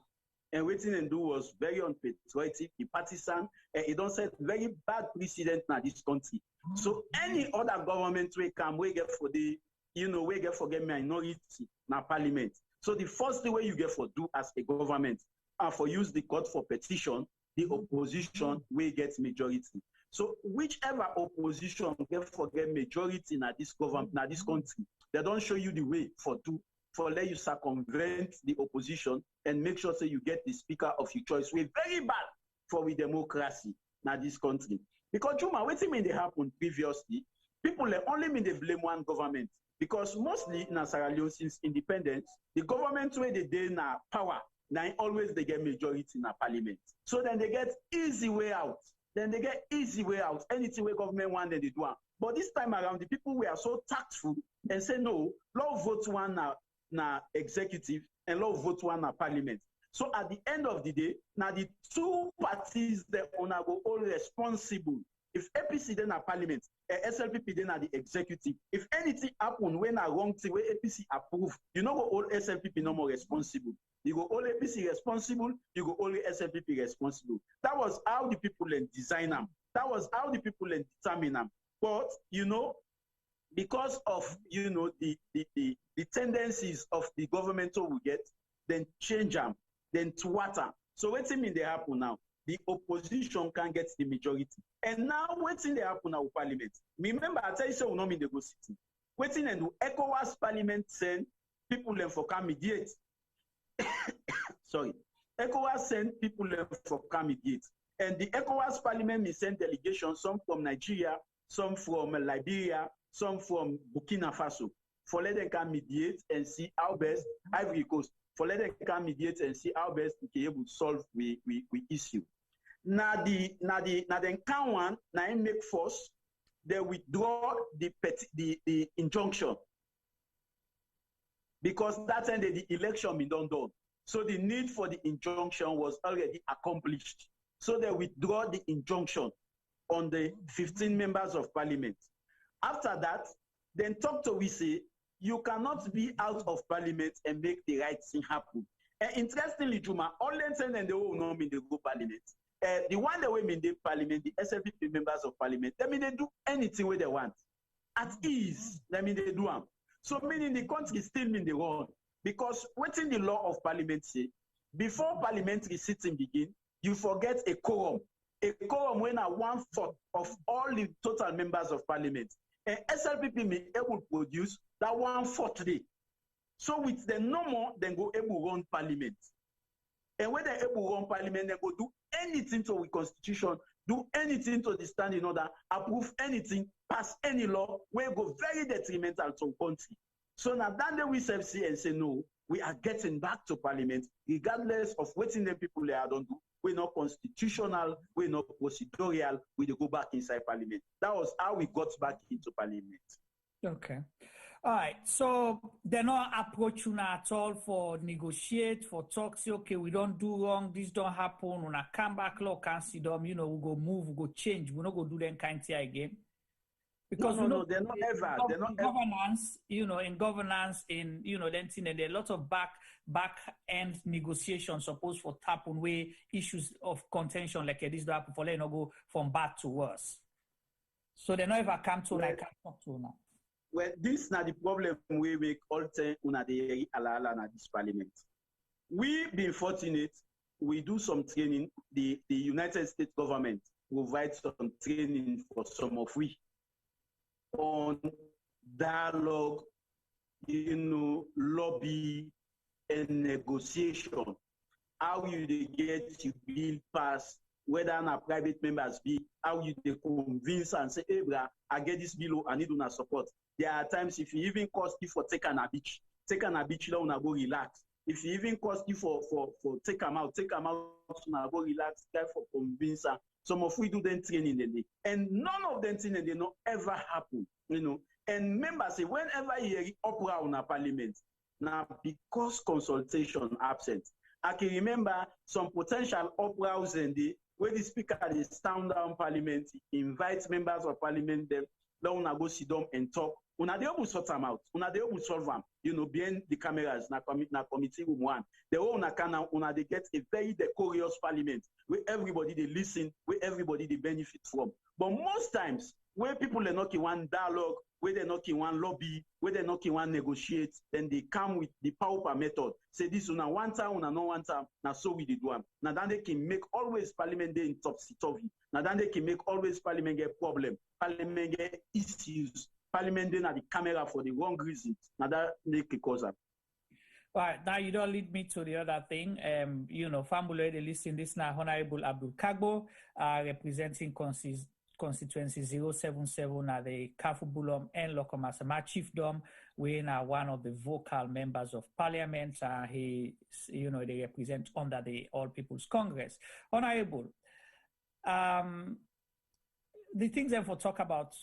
And waiting and do was very unpatriotic, partisan, and it don't set very bad precedent in this country. So any other government will come, we get for the, we get for get minority in parliament. So the first thing you get for do as a government, and for use the court for petition, the opposition will get majority. So whichever opposition get majority in this government, in this country, they don't show you the way for let you circumvent the opposition and make sure you get the speaker of your choice. We're very bad for the democracy in this country. Because Juma, what mean they happened previously? People only mean they blame one government. Because mostly in Sierra Leone since independence, the government where they in power, now always they get majority in a parliament. So then they get easy way out. Anything where government want, then they do. But this time around, the people were so tactful and say no, law vote one na executive and law vote one na parliament. So at the end of the day, now the two parties that are all responsible If APC then a parliament, SLPP then are the executive. If anything happen when a wrong thing where APC approve, you know go all SLPP no more responsible. You go all APC responsible, you go only SLPP responsible. That was how the people then design them. That was how the people then determine them. But you know, because of the tendencies of the governmental we get, then change them, then thwart. So what's mean they happen now? The opposition can get the majority. And now what's in the happen now with parliament? Remember, I tell you so we not mean they go sitting. Waiting and ECOWAS parliament send people them for come mediate. Sorry. ECOWAS send people them for come mediate. And the ECOWAS parliament may send delegations, some from Nigeria, some from Liberia, some from Burkina Faso, for let them come mediate and see how best Ivory Coast, for let them come mediate and see how best we can able to solve we issue. Now the count one, now make force, they withdraw the injunction. Because that ended the election been done. So the need for the injunction was already accomplished. So they withdraw the injunction on the 15 members of parliament. After that, then talk to we say, you cannot be out of parliament and make the right thing happen. And interestingly, Juma, all them and they will not mean they go parliament. The one that we mean the parliament, the SLPP members of parliament, they mean they do anything where they want. At ease, they mean they do them. So meaning the country still mean they run. Because what's in the law of parliament say, before parliamentary sitting begin, you forget a quorum. A quorum when a 1/4 of all the total members of parliament. And SLPP may able produce that 1/4 day. So with the no more, then go able run parliament. And when they able run parliament, they go do anything to the constitution, do anything to the standing order, approve anything, pass any law, where go very detrimental to the country. So now that we see and say, no, we are getting back to parliament, regardless of what the people they don't do. We're not constitutional, we're not procedural, we go back inside parliament. That was how we got back into parliament. Okay. All right. So they're not approaching at all for negotiate, for talk, say, okay, we don't do wrong, this don't happen, when I come back, law can see them, we go move, we go change, we're not go do them kind of thing again. Because no, they're not ever. They're not governance, in governance, then there are a lot of back end negotiations supposed for tap on way issues of contention like this do happen for let not go from bad to worse. So they never come to like talk to now. Well, this is not the problem we make all time una the ala na this parliament. We been fortunate, we do some training. The United States government provides some training for some of we on dialogue, lobby and negotiation. How you get to bill pass, whether na private members be, how you they convince and say, hey, bra, I get this bill, I need una support. There are times if you even cost you for take an a beach, now una go relax. If you even cost you for take them out, una go relax, try for convince. Some of we do them training the day. And none of them things they not ever happen, And members say whenever you hear uproar on a parliament, now because consultation absent. I can remember some potential uproars in the where the speaker is stand down parliament, invites members of parliament them, let una go sit down and talk. Una they able sort them out, una they able solve them, behind the cameras, na committee room one. The una they get a very decorous parliament where everybody they listen, where everybody they benefit from. But most times, where people are not in one dialogue, where they're not in one lobby, where they're not in one negotiate, then they come with the power method. Say this una one time, una no one time, now so we did one. Now then they can make always parliament day in topsy-turvy. Now then they can make always parliament get problem, parliament get issues, parliament then at the camera for the wrong reasons. Now that make a cause up. All right, now you don't lead me to the other thing. Family they listen this now, Honorable Abdul Kargbo, representing Constituency 077 at the Kafubulum and Lokomasama Chiefdom. We are one of the vocal members of parliament. They represent under the All People's Congress. Honorable, the things that for talk about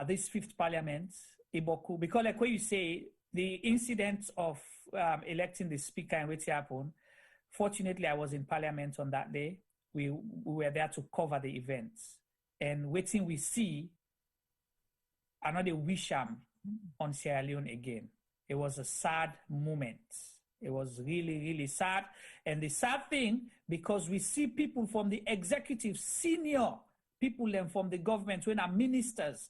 this fifth parliament, Iboku, because like what you say, the incident of electing the speaker and what happened, fortunately I was in parliament on that day. We were there to cover the events. and waiting we see another wisham on Sierra Leone again. It was a sad moment. It was really, really sad. And the sad thing, because we see people from the executive, senior people and from the government, when are ministers,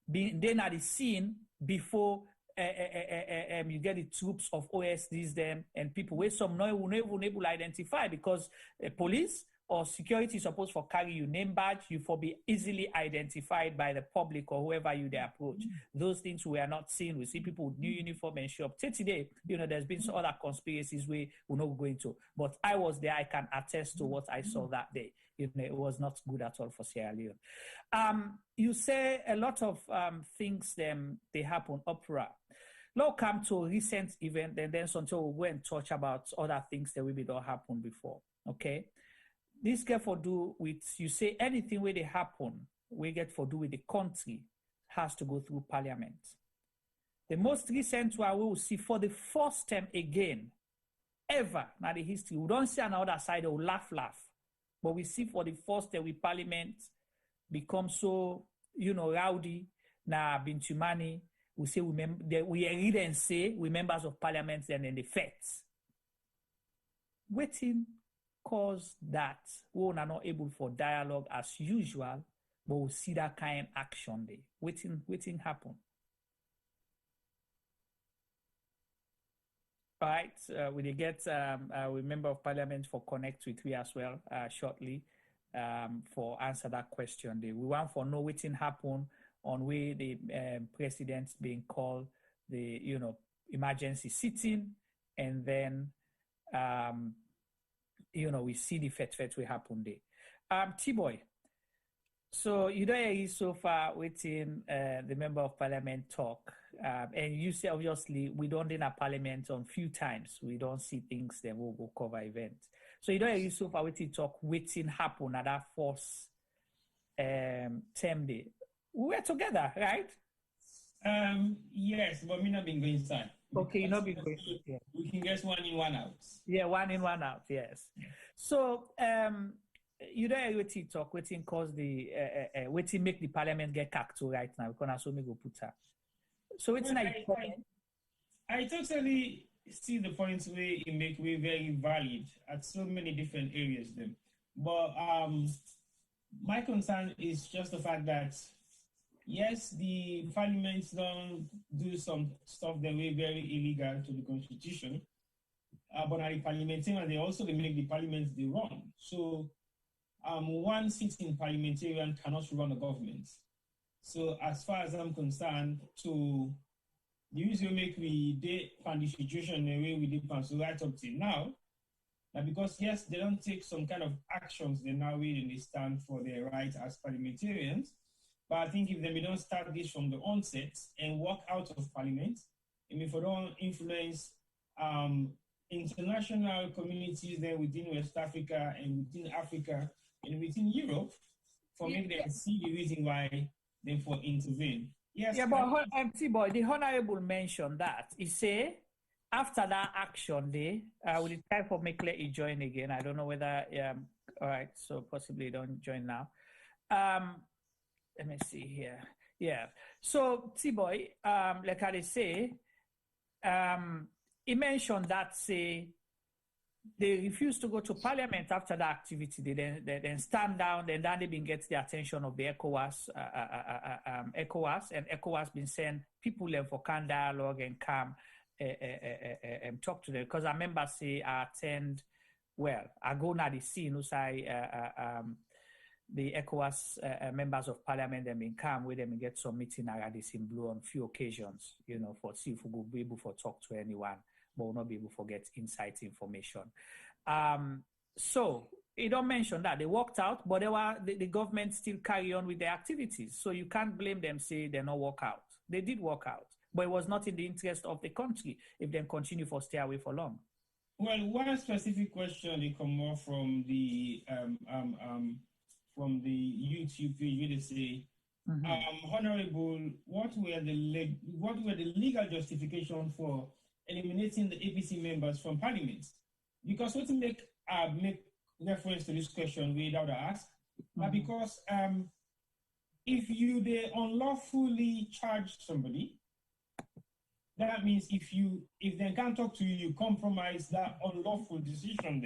being then at the scene before you get the troops of OSDs them and people where some no able to identify, because police or security is supposed to carry your name badge, you for be easily identified by the public or whoever you they approach. Those things we are not seeing. We see people with new uniform and show up. Today, there's been some other conspiracies we're not going to. But I was there, I can attest to what I saw that day. It was not good at all for Sierra Leone. You say a lot of things they happen, uproar. Now come to a recent event, and then we'll go and touch about other things that maybe don't happen before. Okay? This get for do with, you say anything where they happen, we get for do with the country has to go through parliament. The most recent one we will see for the first time again, ever in the history, we don't see on the other side, they will laugh. But we see for the first time with parliament become so, rowdy, na bintumani, we say we read and say we members of parliament and then the facts. Waiting cause that we are not able for dialogue as usual, but we see that kind of action there. Waiting happen. All right, we get we member of parliament for connect with we as well shortly for answer that question there. We want for know waiting happen on where the president being called the emergency sitting, and then we see the fet will happen there. T-Boy, so you don't hear so far waiting the member of parliament talk, and you say obviously we don't in a parliament on few times, we don't see things that will go cover events. So you don't hear so far waiting talk, waiting happen at that first term day. We were together, right? Yes, but me not been going inside. Okay, you not been going. Yeah. We can get 1 in, 1 out. Yeah, 1 in, 1 out. Yes. So you don't waiting talk, waiting cause the waiting make the parliament get cacto right now. Because so me go put her. So waiting I totally see the points where it make way very valid at so many different areas then. But my concern is just the fact that yes, the parliaments don't do some stuff that way very illegal to the constitution, but at the parliamentarian, they also make the parliaments they run. So one sitting parliamentarian cannot run a government. So as far as I'm concerned, to the usual make we did find the situation the way we did so right up till now, because yes, they don't take some kind of actions, they now really they stand for their rights as parliamentarians. But I think if we don't start this from the onset and walk out of parliament, and if we don't influence international communities there within West Africa and within Africa and within Europe, for me they see the reason why they for intervene. Yes. Yeah, but T-Boy, the Honorable mentioned that. He say after that action day, with the type of make let you join again. I don't know whether all right, so possibly don't join now. Let me see here. Yeah. So T-Boy, like I say, he mentioned that say they refused to go to parliament after the activity. They then stand down, then they been get the attention of the ECOWAS, and ECOWAS been sent people there for can dialogue and come and talk to them. Because I remember say I attend, I go now the scene, the ECOWAS members of parliament them in come with them and get some meeting already in blue on few occasions, for see if we will be able to talk to anyone, but we'll not be able to get insight information. So you don't mention that they walked out, but the government still carry on with their activities. So you can't blame them, say they not walk out. They did walk out, but it was not in the interest of the country if they continue for stay away for long. Well, one specific question they come more from the YouTube page where they say, Honorable, what were the legal justification for eliminating the APC members from Parliament? Because what to make reference to this question without ask, because if they unlawfully charge somebody, that means if they can't talk to you, you compromise that unlawful decision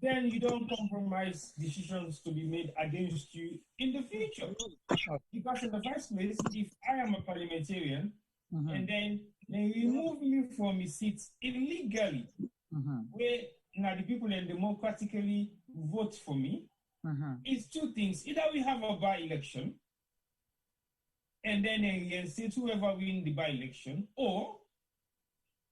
then you don't compromise decisions to be made against you in the future. Because in the first place, if I am a parliamentarian and then they remove me from my seat illegally, where now the people then democratically vote for me, it's two things. Either we have a by-election and then they say whoever win the by-election, or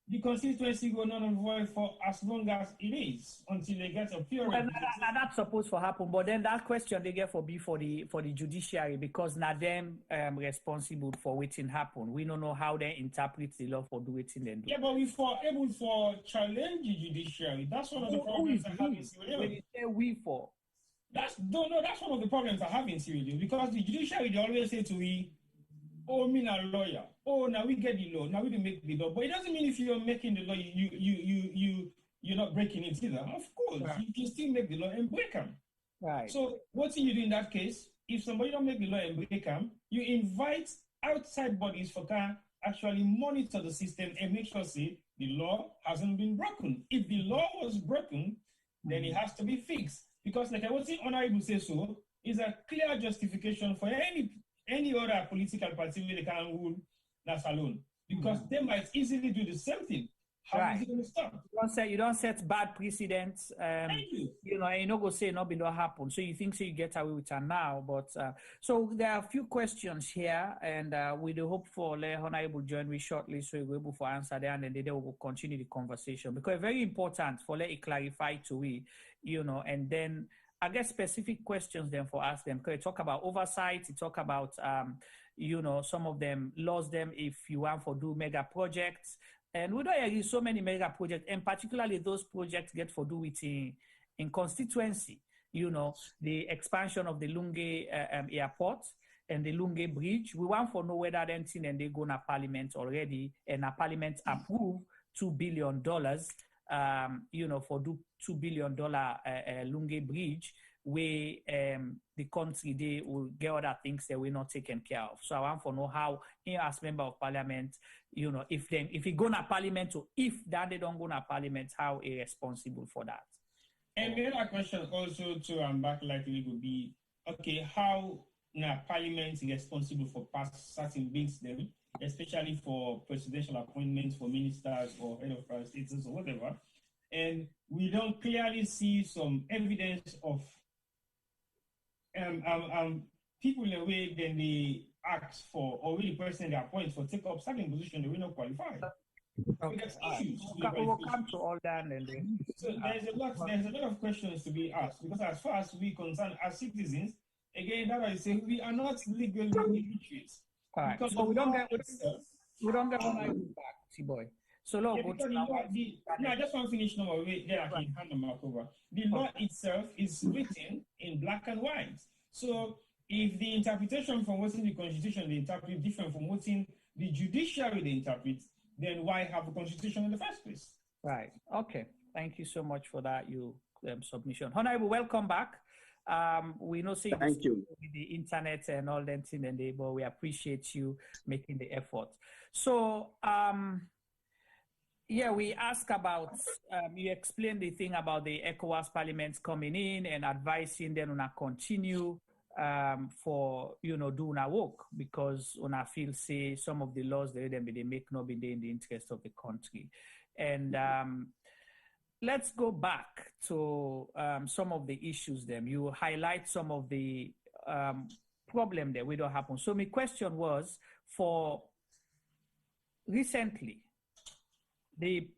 the constituency go non and void for as long as it is until they get a pure. Well, that's supposed to happen, but then that question they get for the judiciary, because now them responsible for waiting happen. We don't know how they interpret the law for doing it. Yeah, but we for able for challenge the judiciary. That's one of the problems I have in Sierra Leone. When you say we for, that's one of the problems I have in Sierra Leone, because the judiciary they always say to me, "Oh, me not a lawyer. Oh, now we get the law. Now we make the law." But it doesn't mean if you're making the law, you're not breaking it either. Of course, you can still make the law and break them. Right. So what you do in that case? If somebody don't make the law and break them, you invite outside bodies for can actually monitor the system and make sure say the law hasn't been broken. If the law was broken, then it has to be fixed. Because like I was saying, Honorable say so, is a clear justification for any other political party where they can rule that's alone, because they might easily do the same thing. How is it going to stop? You don't set bad precedents. You know, you not go say nothing will happen. So you think so you get away with it now, but so there are a few questions here, and we do hope for Honorable join me shortly, so we're able to answer them, and then they will continue the conversation, because it's very important for let it clarify to we, you know, and then I guess specific questions then for ask them. Because you talk about oversight, you talk about you know, some of them lost them if you want to do mega projects. And we don't agree so many mega projects, and particularly those projects get for do it in constituency, you know, the expansion of the Lunge airport and the Lunge bridge. We want to know whether them thing and they go to parliament already, and a parliament approve $2 billion, you know, for do $2 billion Lunge bridge, where the country they will get other things that we're not taken care of. So I want to know how, as member of parliament, you know, if he go to parliament, or if that they don't go to parliament, how are responsible for that? And the other question also to back likely would be, okay, how parliament is responsible for pass certain bills then, especially for presidential appointments for ministers or head of private states or whatever. And we don't clearly see some evidence of people in a way then they ask for, or really person they appoint for take up certain position they will not qualify. Okay. We'll come to all that, and then so there's a lot of questions to be asked, because as far as we concern as citizens, again, that I say we are not legally illiterate. Right. So we don't get one back, T-boy. So yeah, I just want to finish now. Then I can hand them back over. The law itself is written in black and white. So if the interpretation from what's in the Constitution they interpret different from what's in the judiciary they interpret, then why have a Constitution in the first place? Right. Okay. Thank you so much for that submission. Honorable, welcome back. We know say thank you with the internet and all that thing, and but we appreciate you making the effort. So yeah, we ask about, you explained the thing about the ECOWAS parliaments coming in and advising them on a continue for, you know, doing our work, because on a feel say some of the laws they make not be in the interest of the country. And let's go back to some of the issues then. You highlight some of the problem that we don't happen. So my question was, for recently, the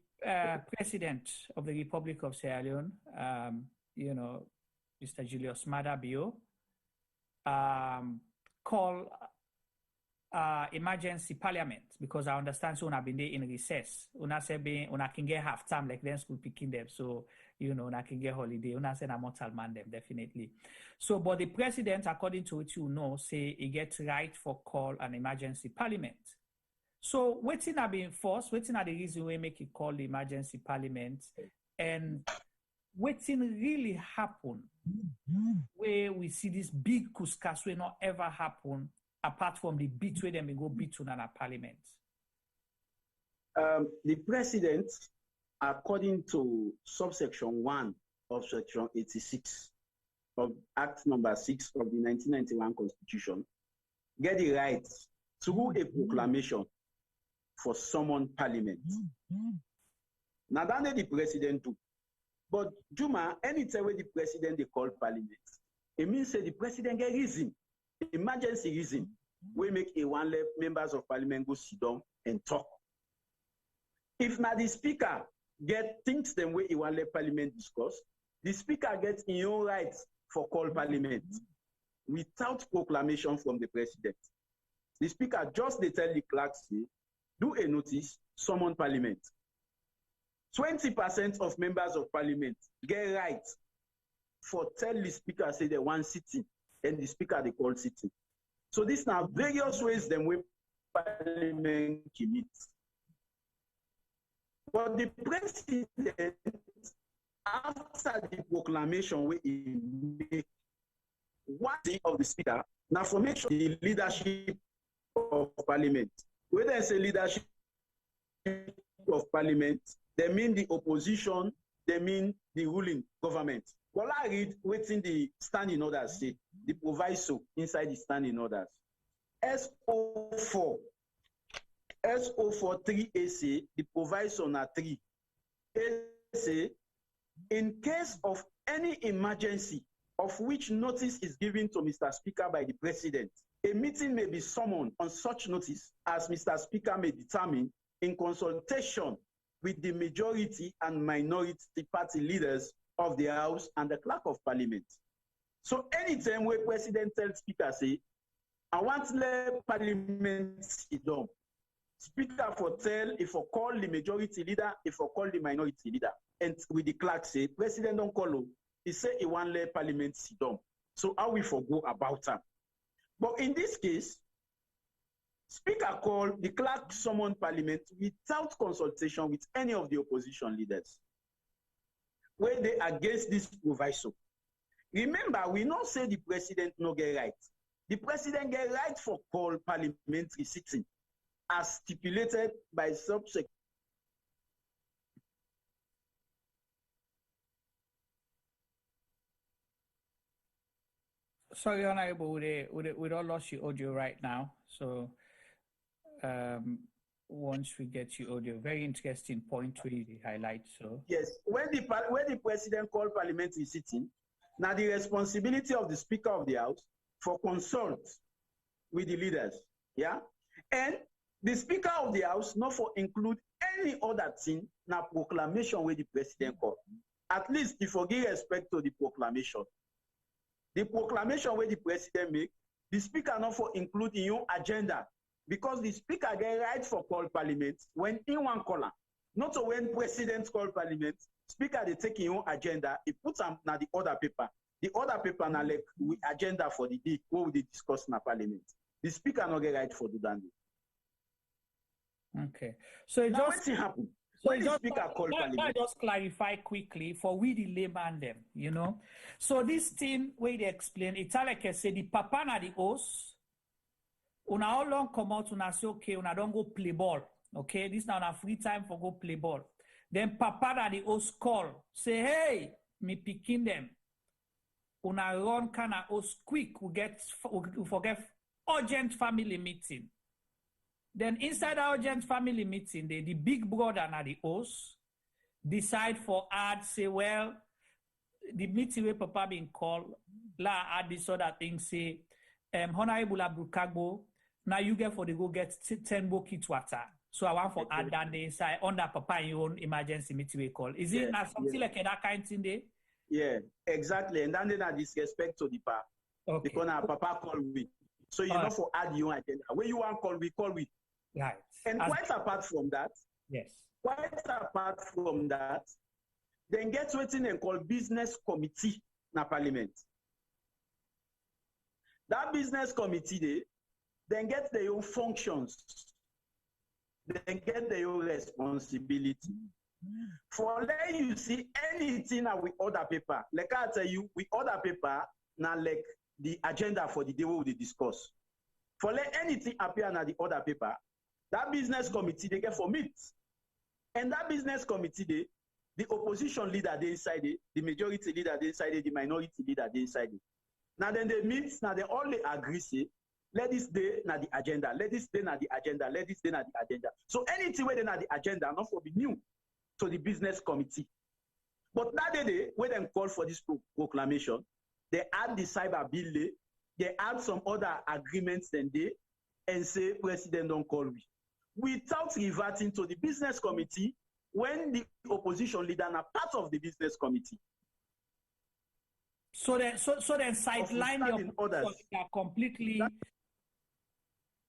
President of the Republic of Sierra Leone, you know, Mr. Julius Maada Bio, call emergency parliament, because I understand so una been there in recess. Una say una can get half time like them school picking them, so you know una can get holiday. Una say na mortal man them definitely. So, but the president, according to what you know, say he gets right for call an emergency parliament. So, waiting are being forced, waiting are the reason we make it call the emergency parliament, and waiting really happen where we see this big couscous will not ever happen apart from the beat where they go beat on our parliament? The president, according to subsection 1 of section 86 of Act number 6 of the 1991 Constitution, get the right through a proclamation for summon parliament. Now that the president do. But Juma, anytime when the president they call parliament, it means that the president get reason, emergency reason. We make a one members of parliament go sit down and talk. If now the speaker get things the way he want let parliament discuss, the speaker gets in own rights for call parliament without proclamation from the president. The speaker just they tell the clerk say, do a notice, summon parliament. 20% of members of parliament get right for tell the speaker say they want sitting, and the speaker they call sitting. So these now various ways them way parliament commit. But the president, after the proclamation where he make one thing of the speaker, now for make sure the leadership of parliament, whether it's a leadership of parliament, they mean the opposition, they mean the ruling government. Well, I read waiting the standing orders say, the proviso inside the standing orders. SO4 3AC, the proviso na 3. AC, in case of any emergency of which notice is given to Mr. Speaker by the President, a meeting may be summoned on such notice as Mr. Speaker may determine in consultation with the majority and minority party leaders of the House and the Clerk of Parliament. So anytime where President tells Speaker say, I want to let Parliament sit down, Speaker for tell if I call the majority leader, if I call the minority leader, and with the clerk say, President don't call him, he say he want let Parliament sit down. So how we forgo about that? But in this case, Speaker called, the clerk summoned Parliament without consultation with any of the opposition leaders, where they against this proviso. Remember, we not say the President no get right. The President get right for call parliamentary sitting, as stipulated by subsection. Sorry, Honorable, we don't lost your audio right now. So once we get your audio, very interesting point we highlight. So yes, when the President called parliamentary sitting, now the responsibility of the Speaker of the House for consult with the leaders, yeah, and the Speaker of the House not for include any other thing na proclamation where the President called. At least if you give respect to the proclamation. The proclamation where the President make, the Speaker not for include in your agenda, because the Speaker get right for call parliament when in one caller. Not so when President call parliament, Speaker they take in your agenda, he puts them na the other paper. The other paper na like with agenda for the day what we discuss in parliament. The Speaker not get right for do that. Okay. So it now just happen. So when the Speaker call parliament. I just clarify quickly for we the layman them, you know. So this thing where they explain, it's like I say the papa na the host. Una how long come out, una say okay, una don't go play ball. Okay, this now a free time for go play ball. Then papa na the host call, say, hey, me picking them. Una run kind of host quick, we forget urgent family meeting. Then inside the urgent family meeting, the big brother and the host decide for add, say, well, the meeting where papa being called, la add this other thing, say, Honorable Abdul Kargbo, now you get for the go get 10 buckets water. So I want for add that inside under papa in your own emergency meeting we call. Is it not something like that kind of thing there? Yeah, exactly. And then they are disrespect to the papa. Okay. Because now papa call we. So you know for add your agenda. When you want call we. Right. And quite apart from that, yes. Quite apart from that, then get waiting and call business committee na parliament. That business committee then get their own functions, then get their own responsibility. For let you see anything that we order paper, like I tell you, we order paper now like the agenda for the day we will discuss. For let anything appear na the order paper, that business committee they get for meet. And that business committee, the opposition leader they inside it, the majority leader they inside it, the minority leader they inside it. Now then they meet, now they all agree say, let this day na the agenda, let this day na the agenda, let this day na the agenda. So anything where they na the agenda, not for be new to the business committee. But that day, when they call for this proclamation, they add the cyber bill, they add some other agreements then they, and say, President don't call me. Without reverting to the business committee, when the opposition leader are part of the business committee. So then sideline the orders completely.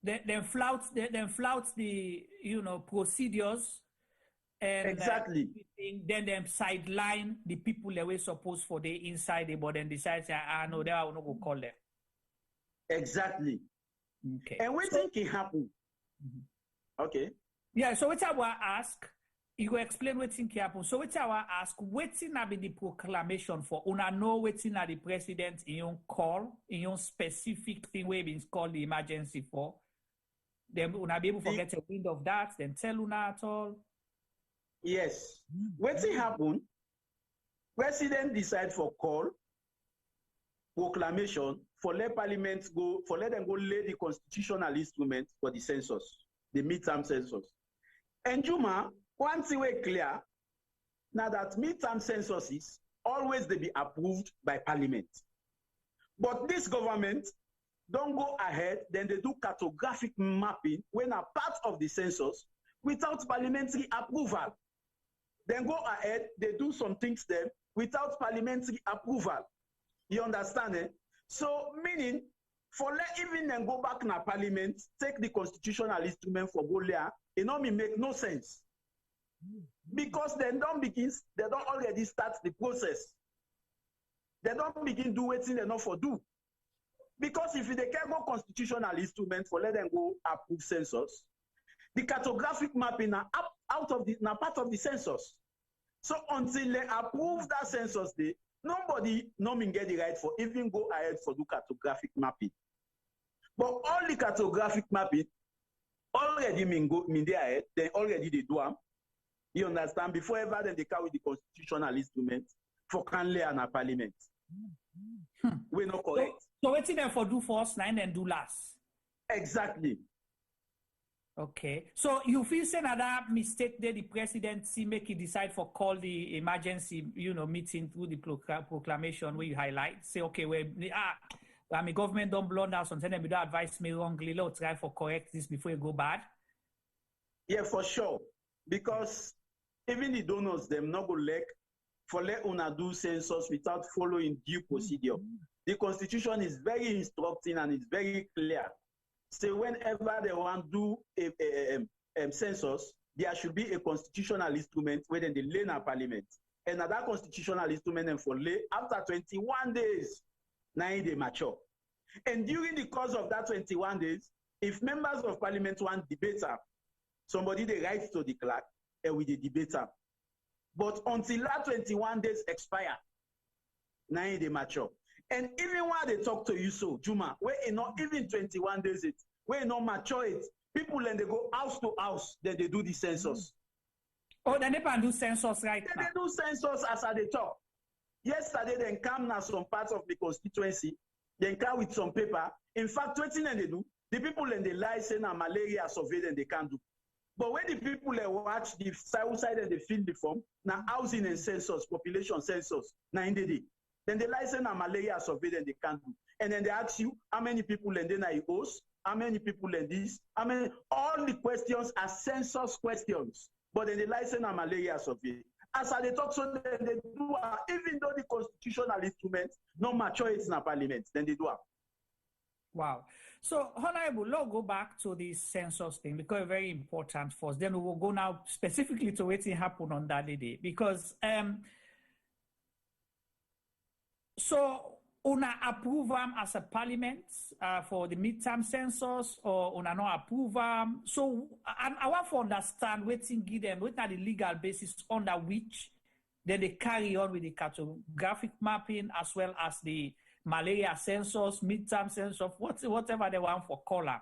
Then flout the procedures. And exactly. Then them sideline the people that were supposed for the inside the but then decide no, they are not go call them. Exactly. Okay. And what think can happen? Okay. Yeah, so what I will ask, you go explain what think can happen. So what I will ask, waiting be the proclamation for una know waiting at the president in your call, in your specific thing where it's called the emergency for. Then una be able to get a wind of that, then tell una at all. Yes. What's happen? President decide for call, proclamation, for let parliament go, for let them go lay the constitutional instrument for the census, the midterm census. And Juma, one thing way clear, now that midterm censuses always they be approved by parliament. But this government don't go ahead, then they do cartographic mapping when a part of the census without parliamentary approval. Then go ahead, they do some things there without parliamentary approval. You understand, eh? So, meaning, for let even then go back na parliament, take the constitutional instrument for go there, it not make no sense. Because they don't already start the process. They don't begin do what they not for do. Because if they can go constitutional instrument for let them go approve census, the cartographic mapping are out of the part of the census. So until they approve that census day, nobody get the right for even go ahead for do cartographic mapping. But all the cartographic mapping already mean they ahead, then already they do them. You understand? Before ever then they carry the constitutional instrument for can lay and parliament. We're not correct. So what's them for do first, and then do last? Exactly. Okay. So you feel say that mistake that the presidency make it decide for call the emergency, meeting through the proclamation where you highlight, say, okay, my government don't blunder something, they don't advise me wrongly, let's try for correct this before you go bad. Yeah, for sure. Because even the donors, them not go for let una do census without following due procedure. The Constitution is very instructing and it's very clear. So whenever they want to do a census, there should be a constitutional instrument where then they lay in a parliament. And that constitutional instrument and for lay after 21 days, now they mature. And during the course of that 21 days, if members of parliament want debater, somebody they write to the clerk and we the debater. But until that 21 days expire, now they mature. And even while they talk to you, so Juma, where not even 21 days it, where not mature it, people then they go house to house, then they do the census. Oh, then they can do census right now. They do census as they talk. Yesterday, they come now some parts of the constituency, they come with some paper. In fact, 20 they do, the people then they lie saying malaria survey then they can't do. But when the people they watch the south side and they fill the form, now housing and census, population census, now in the day. Then they license a malaria survey then they can't do. And then they ask you how many people and then I host, how many people and this, how many, all the questions are census questions. But then they license a malaria survey. As they talk, so then they do, even though the constitutional instruments no mature it's in a parliament, then they do. Wow. So, Honorable, let's go back to the census thing because it's very important for us. Then we will go now specifically to what happened on that day. Because, so una approve as a parliament for the midterm census, or una no approve so I want to understand wetin give them, what are the legal basis under which then they carry on with the cartographic mapping as well as the malaria census, midterm census, whatever they want for color.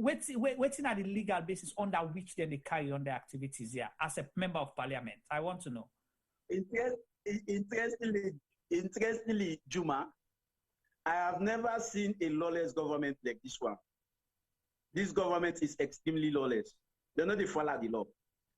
Wetin are the legal basis under which then they carry on their activities here as a member of parliament? I want to know. Interestingly, Juma, I have never seen a lawless government like this one. This government is extremely lawless. They know they follow the law.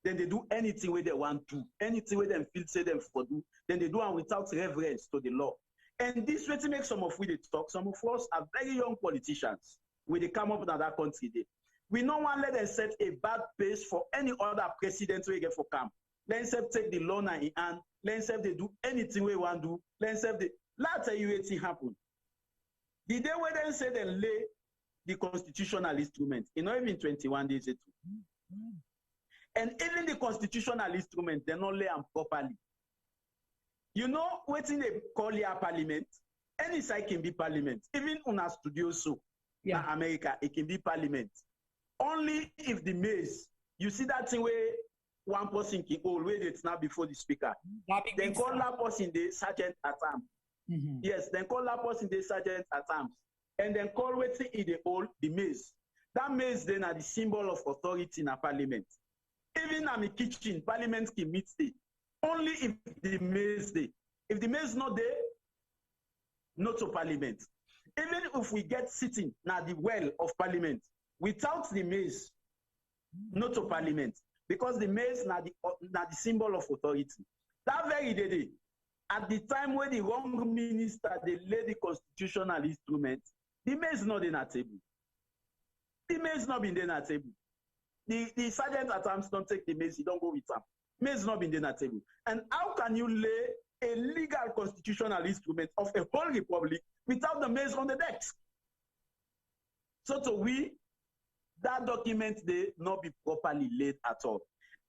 Then they do anything where they want to, anything where them feel say them for do. Then they do it without reverence to the law. And this way to make some of we they talk. Some of us are very young politicians when they come up in that country. We don't want to let them set a bad pace for any other president we get for camp. Let them take the law in hand. Let them they do anything we want to do. Let them let's tell you what happen. The day when they say they lay the constitutional instrument, you know, even 21 days ago. And even the constitutional instrument, they don't lay them properly. You know what in they call here parliament? Any side can be parliament. Even on a studio so in America, it can be parliament. Only if the maze, you see that thing where one person can always it's now before the speaker. Then call that person the sergeant at arms. Yes, then call that person the sergeant at arms. And then call waiting in the old the maze. That maze then are the symbol of authority in a parliament. Even in the kitchen, parliament can meet there. Only if the maze there. If the maze not there, not to parliament. Even if we get sitting now the well of parliament, without the maze, not to parliament. Because the maze now the symbol of authority. That very day, at the time when the wrong minister they lay the constitutional instrument, the maze not in a table. The maze not been in a table. The sergeant at arms don't take the maze, he don't go with them. Maze not been in a table. And how can you lay a legal constitutional instrument of a whole republic without the maze on the decks? So to we, that document they not be properly laid at all.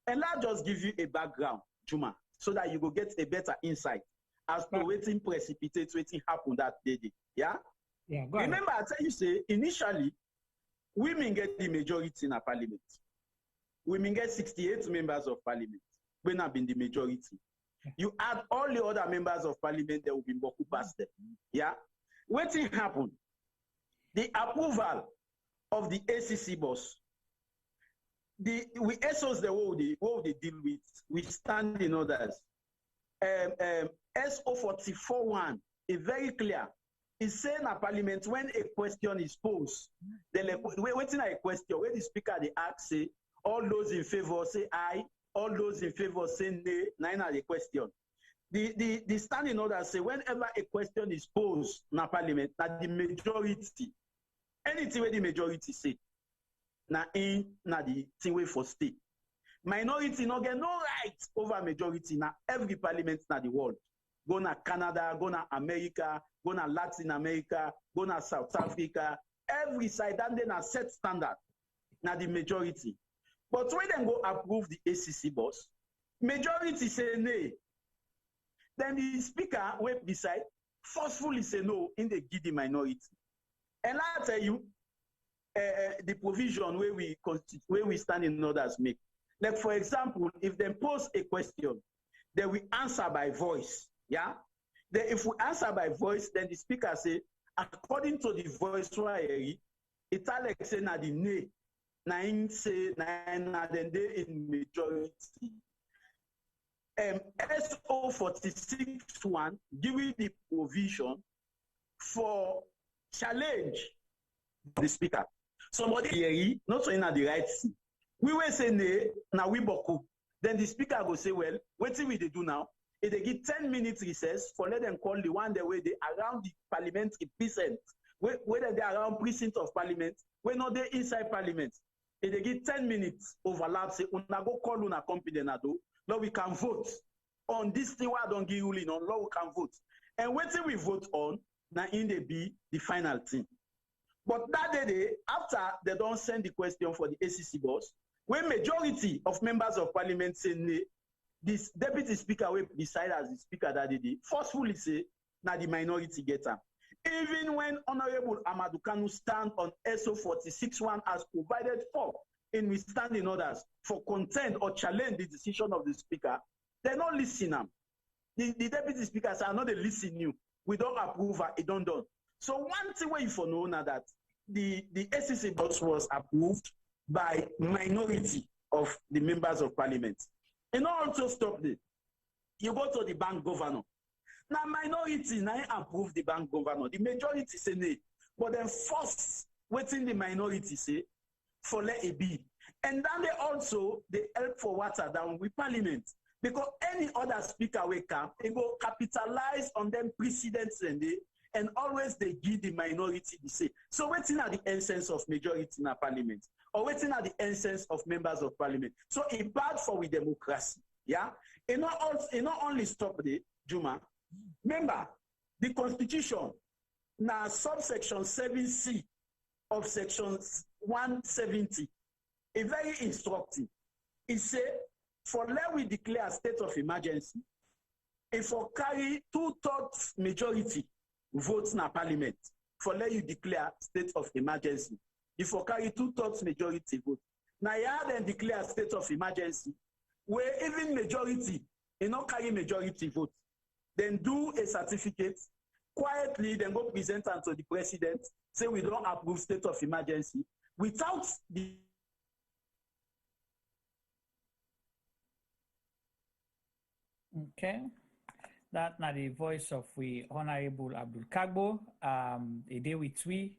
And I'll just give you a background, Juma, so that you go get a better insight as to waiting precipitate, waiting happen that day. Yeah? Yeah, go ahead. Remember, I tell you, say, initially, women get the majority in a parliament. Women get 68 members of parliament. We not been the majority. You add all the other members of parliament, there will be Boku past them. Yeah? Waiting happen. The approval of the ACC boss. We SOs the what they deal with. We stand in others. SO 44.1 is very clear. It's saying a parliament when a question is posed, then waiting a question where the speaker they ask say all those in favor say aye, all those in favor say nay. Nine are the question. The standing order say whenever a question is posed in a parliament, that the majority, anything where the majority say, na the thing way for state. Minority no get no right over majority na every parliament na the world. Go na Canada, go na America, go na Latin America, go na South Africa. Every side and then a set standard na the majority. But when they go approve the ACC boss, majority say nay. Then the speaker will decide forcefully say no in the give the minority. And I tell you, the provision where we stand in others make. Like for example, if they pose a question, then we answer by voice. Yeah. Then if we answer by voice, then the speaker say, according to the voice, it's like say na the nay, nine say nine then they in majority. SO 46.1 giving the provision for challenge the speaker. Somebody here, not so in the right thing. We will say nay, now we boku. Then the speaker will say, well, what will they do now? If they give 10 minutes recess for let them call the one the way they around the parliamentary precinct, whether they are around precinct of parliament, when not they inside parliament. If they give 10 minutes overlap, say, una go call una company na do. Now we can vote on this thing. Why don't give ruling on law? We can vote, and what we vote on now in the be the final thing. But that day, after they don't send the question for the ACC boss, when majority of members of parliament say nay, this deputy speaker will decide as the speaker that day forcefully say now the minority get them. Even when Honorable Amadou Kanu stand on SO 46.1 as provided for in withstanding orders for contend or challenge the decision of the speaker, they not listen them. The deputy speaker say, I know they listen you. We don't approve it don't done. So one thing where you for know now that the ACC box was approved by minority of the members of parliament. And not also stop there. You go to the bank governor. Now minority now approve the bank governor. The majority say no. But then first waiting the minority say for let it be. And then they help for water down with parliament. Because any other speaker will come, they go capitalize on them precedents and always they give the minority the say. So waiting at the essence of majority in a parliament, or waiting at the essence of members of parliament. So it's bad for we democracy. Yeah? It not only stop the Juma. Remember, the Constitution, now subsection 7C of section 170, is very instructive. It says, for let we declare a state of emergency, if for carry 2/3 majority votes in a parliament, for let you declare state of emergency. If for carry 2/3 majority vote. Now you then declare state of emergency, where even majority, you not carry majority vote. Then do a certificate, quietly, then go present it to the president, say we don't approve state of emergency, without the Okay, that's not the voice of we Honorable Abdul Kargbo. A day with we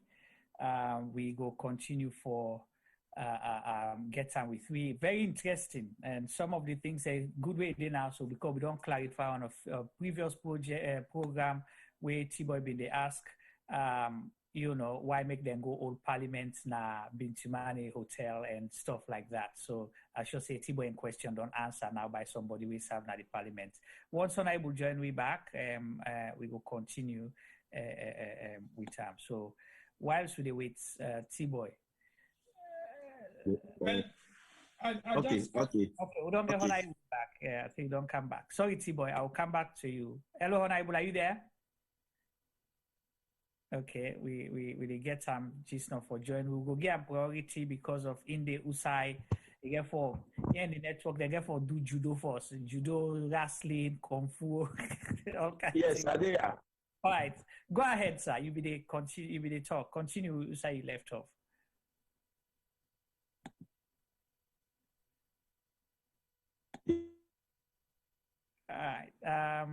go continue for get on with we. Very interesting, and some of the things a good way there now. So because we don't clarify on a previous program where T-Boy been they ask, you know, why make them go old parliament na Bintimani hotel and stuff like that. So I should say T-Boy in question don't answer now by somebody we serve na the parliament. Once Honorable join we back, we will continue with him. So whilst we wait, T-Boy. Well, Okay. We don't be Honorable back. Yeah, I think don't come back. Sorry, T-Boy, I'll come back to you. Hello, Honorable, are you there? Okay, we get some just now for join. We will get a priority because of Inde Usai. They get for in the network. They get for do judo first, judo, wrestling, kung fu. All kinds yes, of things. are. All right, go ahead, sir. You be the continue. You be the talk. Continue. Usai you left off. All right.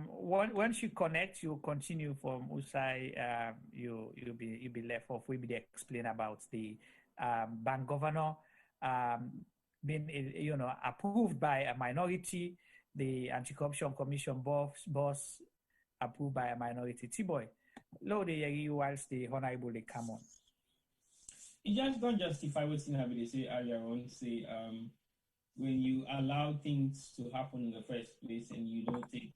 Once you connect, you continue from Usai. You'll be left off. We'll be explain about the bank governor being approved by a minority. The Anti-Corruption Commission boss approved by a minority. T-Boy, low the you whilst the honorable they come on. It just don't justify what they say earlier on. Say when you allow things to happen in the first place and you don't take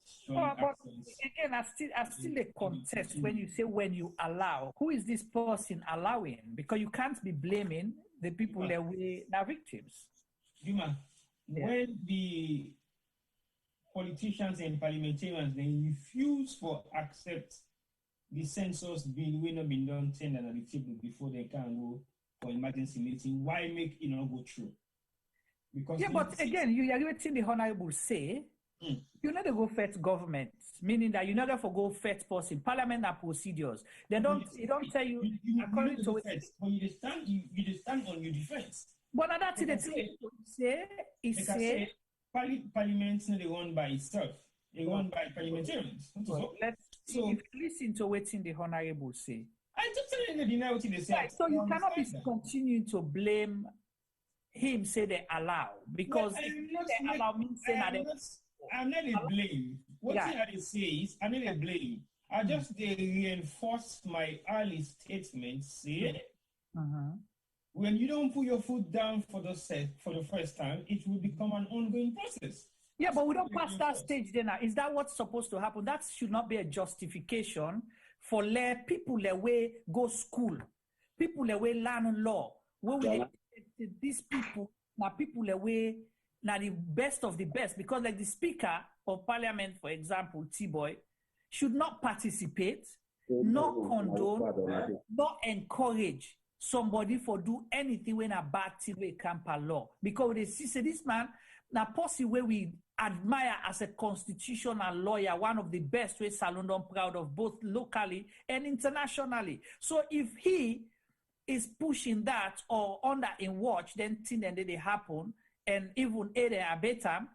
strong actions. Again, I still a contest when you say when you allow. Who is this person allowing? Because you can't be blaming the people that are victims. Juma, when the politicians and parliamentarians they refuse for accept the census bill will not be done tender at the table before they can go for emergency meeting, why make it not go through? Because but again, you are waiting the honorable say, you never go first government, meaning that you never go first person. Parliament are procedures. They don't tell you according to it. When you stand on your defense. But that's the thing. Say Parliament's not run by itself. They run by parliamentarians. So if you listen to what the honorable say. I just tell deny what they say. Right, so you cannot be continuing to blame him say they allow because allow means say I'm not a blame. What I say is I'm not a blame. I just reinforce my early statement. Say when you don't put your foot down for the first time, it will become an ongoing process. Yeah, but we don't pass that stage then. Is that what's supposed to happen? That should not be a justification for let people away go school, people away learn law. Where these people now people away now the best of the best because like the Speaker of Parliament, for example, T-Boy, should not participate, not condone, not encourage somebody for do anything when a bad thing we camp a law. Because they see, say this man, now possibly where we admire as a constitutional lawyer, one of the best ways Salondon proud of both locally and internationally. So if he is pushing that or under in watch, then things then they happen and even aid and abet them,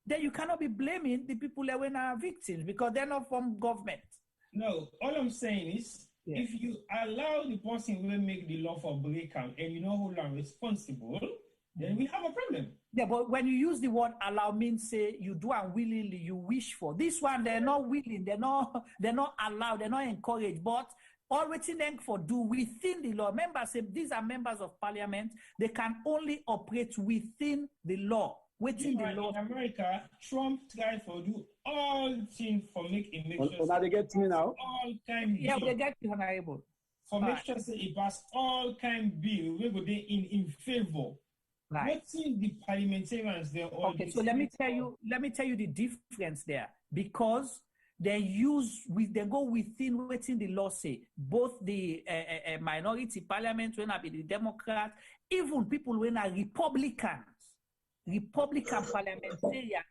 then you cannot be blaming the people that were victims because they're not from government. No, all I'm saying is, if you allow the person who will make the law for breakout and you know hold them responsible, then we have a problem. Yeah, but when you use the word allow means say you do unwillingly, you wish for. This one, they're not willing, they're not allowed, they're not encouraged, but all waiting them for do within the law. Members say these are members of parliament, they can only operate within the law. Within the law. In America, Trump tried to do all things for make elections. Now they get me now. All kind yeah, bill. they get you honorable. For make sure say it pass all kind bill we go there in favor. Right. What's in the parliamentarians there? Okay, so let me tell you the difference there, because they go within within the law say both the minority parliament when I be the Democrat, even people when are Republican parliamentarians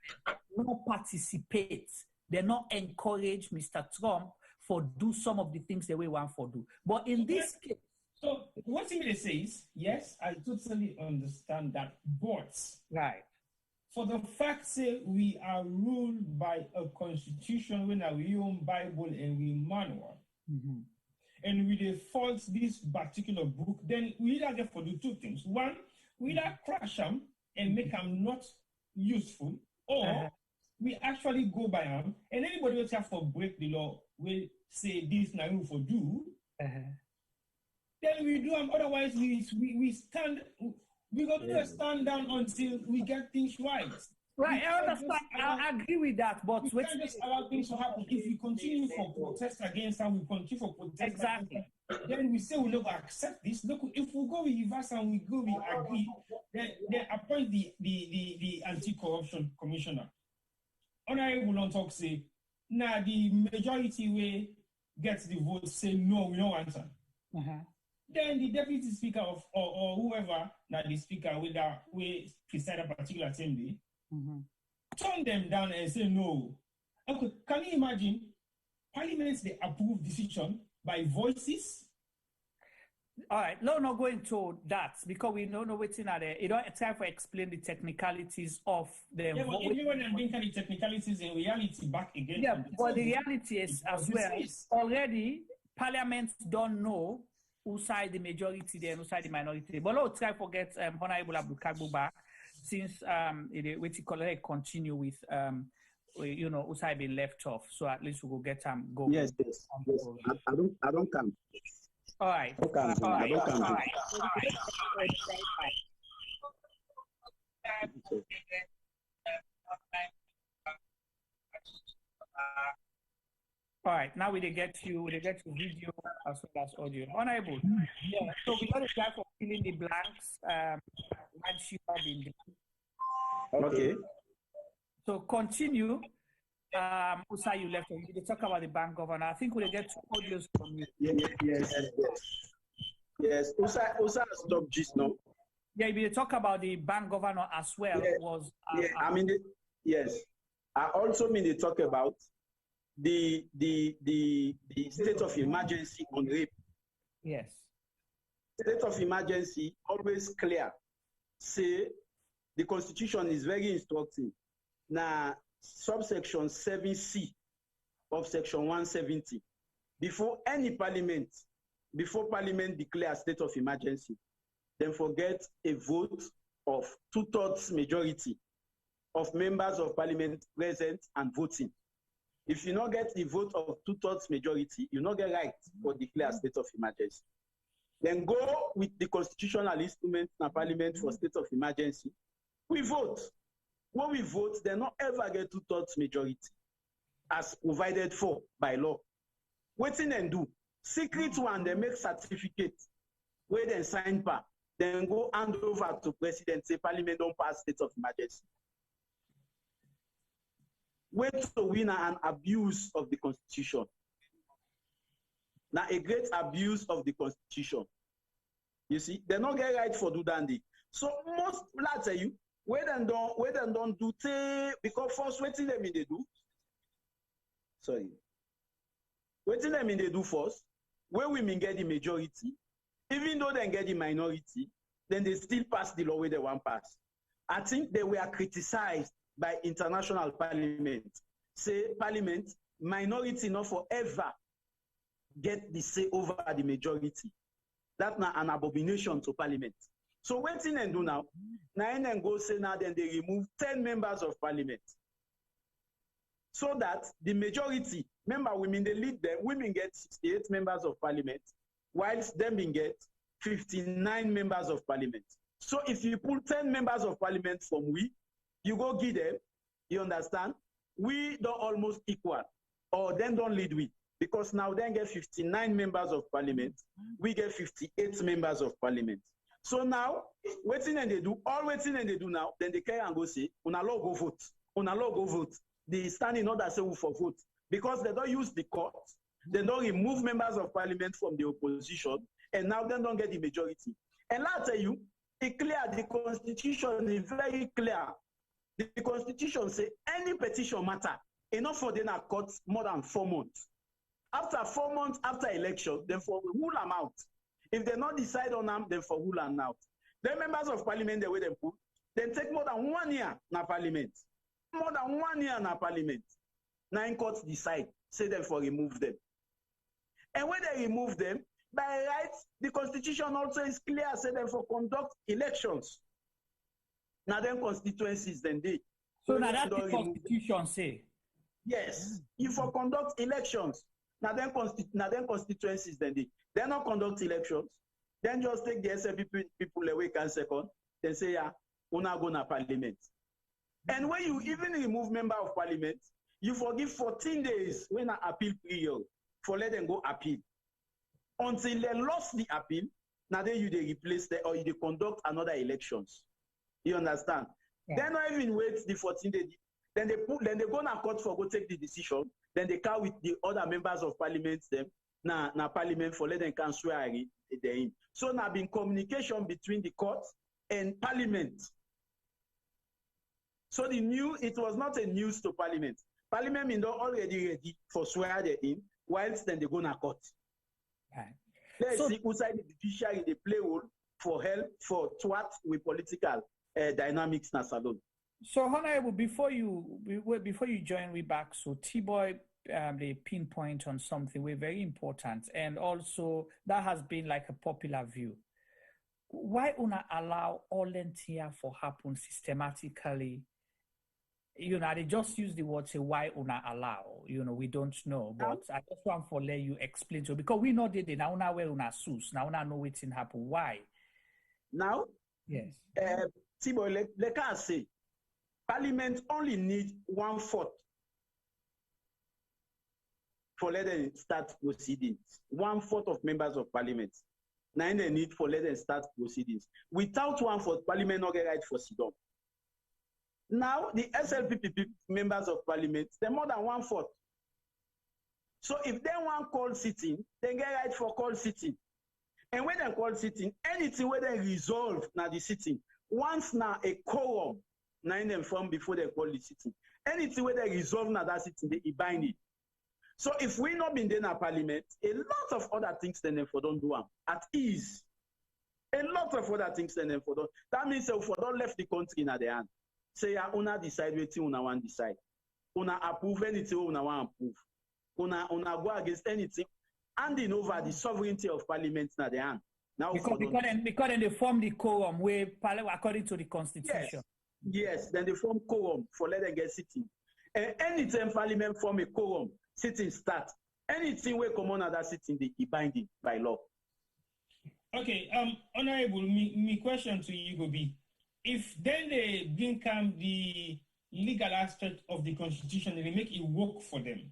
don't participate. They not encourage Mr. Trump for do some of the things that we want for do. But in this case, so what he says, yes, I totally understand that, but right. For the fact that we are ruled by a constitution when we own Bible and we manual, and we default this particular book, then we either get for do two things. One, we either crash them and make them not useful, or we actually go by them, and anybody who have to break the law will say this now for do. Then we do them. Otherwise, we stand. We got to stand down until we get things right. Right, I understand. I agree with that, but we can't just allow things to happen. If we continue for protest against them, we continue for protest. Exactly. Then we say we never accept this. Look, if we go with reverse and we agree, then they appoint the anti-corruption commissioner. Honorable don't talk say, now the majority way gets the vote say no, we don't answer. Then the deputy speaker or whoever, now the speaker will preside a particular assembly, turn them down and say no. Okay, can you imagine? Parliaments they approve decision by voices. All right, no, not going to that because we don't know what's in there. You don't have time for explain the technicalities of the. Yeah, but everyone and being kind of technicalities in reality back again. Yeah, but the reality is as well. Already, parliaments don't know who side the majority there and who side the minority. But let's try to forget Honorable Abdul Kargbo back since we continue with who side been left off. So at least we will get go. Yes. I don't come. All right. All right, now we get to video as well as audio. Honorable, yeah. So we got to try for filling the blanks. Once you have been done. Okay. So continue. Usa, you left. We talk about the bank governor. I think we'll get two audios from you. Yes. Usa stopped just now. Yeah, we talk about the bank governor as well. Yes. I also mean they talk about the state of emergency on rape. Yes. State of emergency always clear. Say the constitution is very instructive. Now subsection 7C of section 170. Before parliament declares state of emergency, then forget a vote of 2/3 majority of members of parliament present and voting. If you not get the vote of 2/3 majority, you not get right for declare state of emergency. Then go with the constitutional instrument in parliament for state of emergency. We vote. When we vote, they not ever get 2/3 majority as provided for by law. Waiting and do. Secret one, they make certificate where they sign pa, then go hand over to president, say parliament don't pass state of emergency. wait to win an abuse of the Constitution. Now, a great abuse of the Constitution. You see, they not get right for do dandy. So most, let's tell you, where they don't do because first waiting them in they do. Sorry. Waiting them in they do first, where women get the majority, even though they get the minority, then they still pass the law where they want pass. I think they were criticized by international parliament. Say parliament, minority not forever get the say over the majority. That's not an abomination to parliament. So what thing they do now, then go say now, then they remove 10 members of parliament. So that the majority, remember women, they lead them, women get 68 members of parliament, whilst them being get 59 members of parliament. So if you pull 10 members of parliament from we, you go give them, you understand? We don't almost equal, or then don't lead we. Because now then get 59 members of parliament, we get 58 members of parliament. So now, waiting and they do, all waiting and they do now, then they carry and go say, una law go vote, una law go vote. They stand in order say for vote. Because they don't use the court, they don't remove members of parliament from the opposition, and now they don't get the majority. And I'll tell you, it's clear, the Constitution is very clear. The Constitution says any petition matter, enough for them are court more than 4 months. After 4 months after election, then for rule them out. If they not decide on them, then for rule them out. The members of parliament, the way they put, then take more than 1 year na parliament. More than 1 year na parliament. 9 courts decide, say them for remove them. And when they remove them, by right, the Constitution also is clear, say them for conduct elections. Now then constituencies then they. So now that's the Constitution say? Yes, if for conduct elections, now then constituencies then they not conduct elections, then just take the SLP people away can second, then say, yeah, una go na parliament. And when you even remove member of parliament, you forgive 14 days when an appeal period for let them go appeal. Until they lost the appeal, now then you they replace them or you they conduct another elections. You understand? Yeah. Then not even wait the 14 days. Then they go na court for go take the decision. Then they come with the other members of parliament them na parliament for let them can swear in. So now been communication between the court and parliament. So it was not a news to parliament. Parliament mean already ready for swear they in, whilst then they go na court. Right. Let's see outside the judiciary they play role for help for thwart with political dynamics na salon. So Honorable, before you join we back, so T-Boy they pinpoint on something we're very important, and also that has been like a popular view. Why una allow all lentia for happen systematically? You know, they just use the word say why una allow. You know, we don't know, but I just want to let you explain to because we know they now una where una sus now una know what's in happen. Why? Now, yes. T-Boy, let us say. Parliament only need 1/4 for let them start proceedings. 1/4 of members of parliament. Now they need for let them start proceedings. Without 1/4, parliament not get right for sit down. Now the SLPP members of parliament, they're more than 1/4. So if they want call sitting, they get right for call sitting. And when they call sitting, anything where they resolve now the sitting, once now a quorum. 9 them from before they call the sitting. Anything where they resolve now that sitting, they bind it. So if we not been there in parliament, a lot of other things then for don't do them at ease. A lot of other things then for don't. That means if for don't left the country in the hand. Say una decide what una want decide. Una approve anything una want approve. Una go against anything, handing over the sovereignty of parliament in the hand. Now because they form the quorum where according to the Constitution. Yes. Yes, then they form quorum for let them get sitting. And anytime parliament form a quorum, sitting start. Anything we come on that sitting, they binding by law. Okay, Honorable, my question to you will be, if then they bring come the legal aspect of the Constitution, they make it work for them,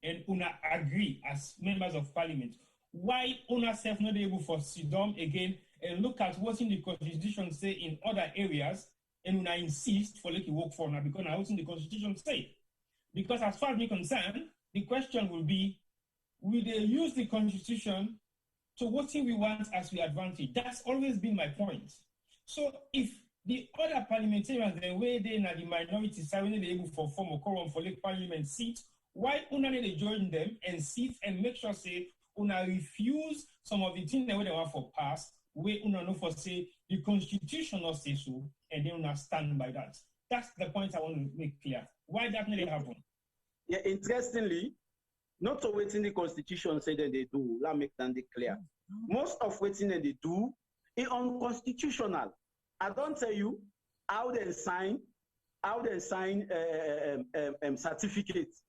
and una agree as members of parliament, why una self not able for sit down again and look at what's in the Constitution say in other areas, and when I insist for like it work for now because now what's in the Constitution say. Because as far as we're concerned, the question will be, will they use the Constitution to what we want as we advantage? That's always been my point. So if the other parliamentarians, the way they are the minority, so when they're able to form a quorum for the parliament seat, why una they join them and sit and make sure say una refuse some of the things that they want for pass, where una know for say the Constitution not say so, and then una stand by that. That's the point I want to make clear. Why that not happen? Yeah, interestingly, not always in the Constitution say that they do. Let me make that clear. Most of what they do is unconstitutional. I don't tell you how they sign certificates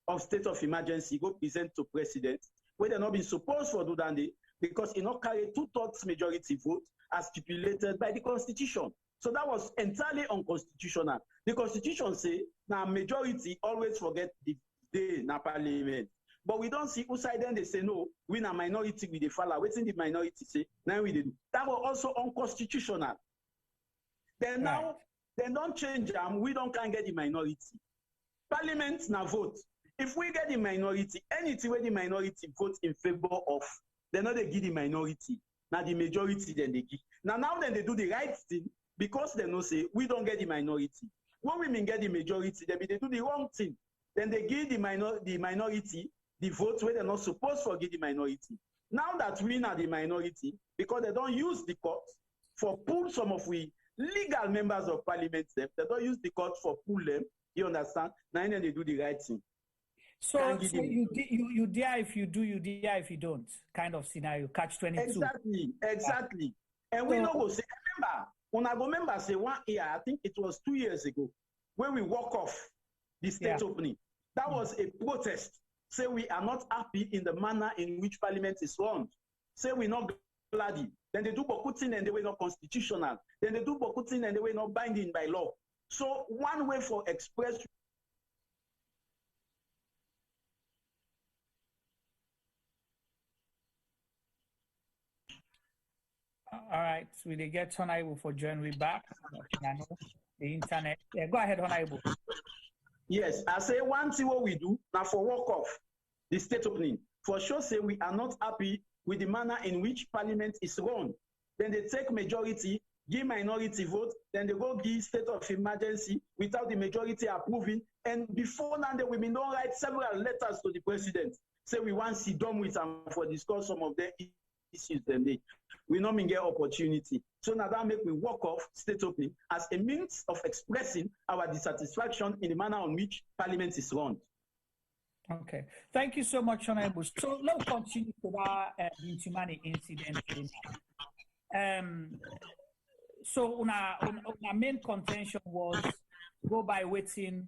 of state of emergency, go present to president, where they're not being supposed to do that, because it not carry 2/3 majority vote as stipulated by the Constitution. So that was entirely unconstitutional. The Constitution say now majority always forget the day in parliament. But we don't see who side then they say no, we na minority with the follow. Waiting the minority say, now we do. That was also unconstitutional. Then now, they don't change them, we don't can get the minority. Parliament now vote. If we get the minority, anything where the minority votes in favor of, then not they give the minority. Now the majority then they give. Now then they do the right thing because they know say we don't get the minority. When women get the majority, they do the wrong thing. Then they give the minority the vote where they're not supposed to give the minority. Now that we are the minority, because they don't use the court for pull some of we legal members of parliament, they don't use the court for pull them, you understand? Now then they do the right thing. So you dare if you do, you dare if you don't, kind of scenario, catch-22. Exactly. And we know, say, remember, say 1 year, I think it was 2 years ago, when we walk off the state opening. That was a protest. Say we are not happy in the manner in which parliament is run. Say we're not glad. Then they do bokutin and they were not constitutional. Then they do bokutin and they were not binding by law. So one way for express. All right, we will get Honorable for joining me back. The internet. Yeah, go ahead, Honorable. Yes, I say one thing what we do now for walk off the state opening. For sure, say we are not happy with the manner in which parliament is run. Then they take majority, give minority vote, then they go give state of emergency without the majority approving. And before now, they will be not write several letters to the president. Say we want to sit down with them for discuss some of their issues. Then we not get opportunity. So now that make we walk off state opening as a means of expressing our dissatisfaction in the manner on which parliament is run. Okay, thank you so much, Honorable. So let's continue to that Intimani incident. So our main contention was go by waiting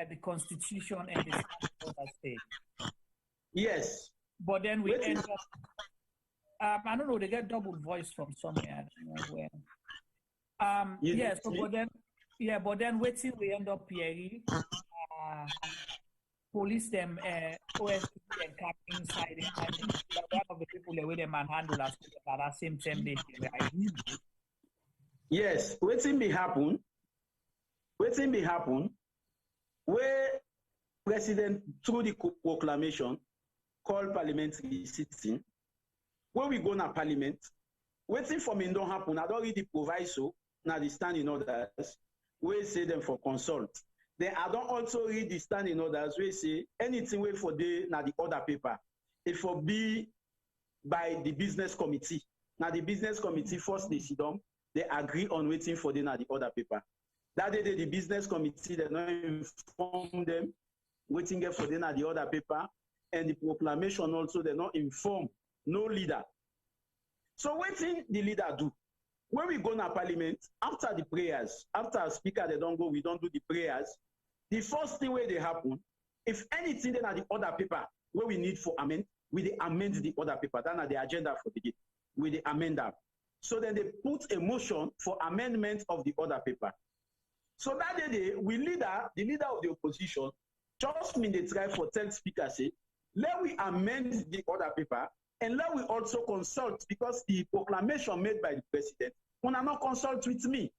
the Constitution and the statute of the state. Yes. But then we end up. I don't know, they get double voice from somewhere. I don't know where. Yes, so, but then waiting, we end up here. Police them, OSP and cap inside it. I think that one of the people the way they manhandle us at that same time they Yes, waiting be happen. Where President through the proclamation called parliamentary sitting. When we go na parliament, waiting for me don't happen. I don't read the proviso, now the standing orders, we say them for consult. Then I don't also read the standing orders, we say anything wait for the na the order paper. It will be by the business committee. Now the business committee first they sit down, they agree on waiting for the na the order paper. That day the business committee they not inform them, waiting for the na the order paper, and the proclamation also they not inform. No leader. So what thing the leader do? When we go to parliament, after the prayers, after a speaker they don't go, we don't do the prayers. The first thing where they happen, if anything then at the order paper where we need for amend, we amend the order paper. That's at the agenda for the day. We amend that. So then they put a motion for amendment of the order paper. So that day, the leader of the opposition, just mean they try for tell speaker say, let we amend the order paper. And let we also consult, because the proclamation made by the president, when I not consult with me.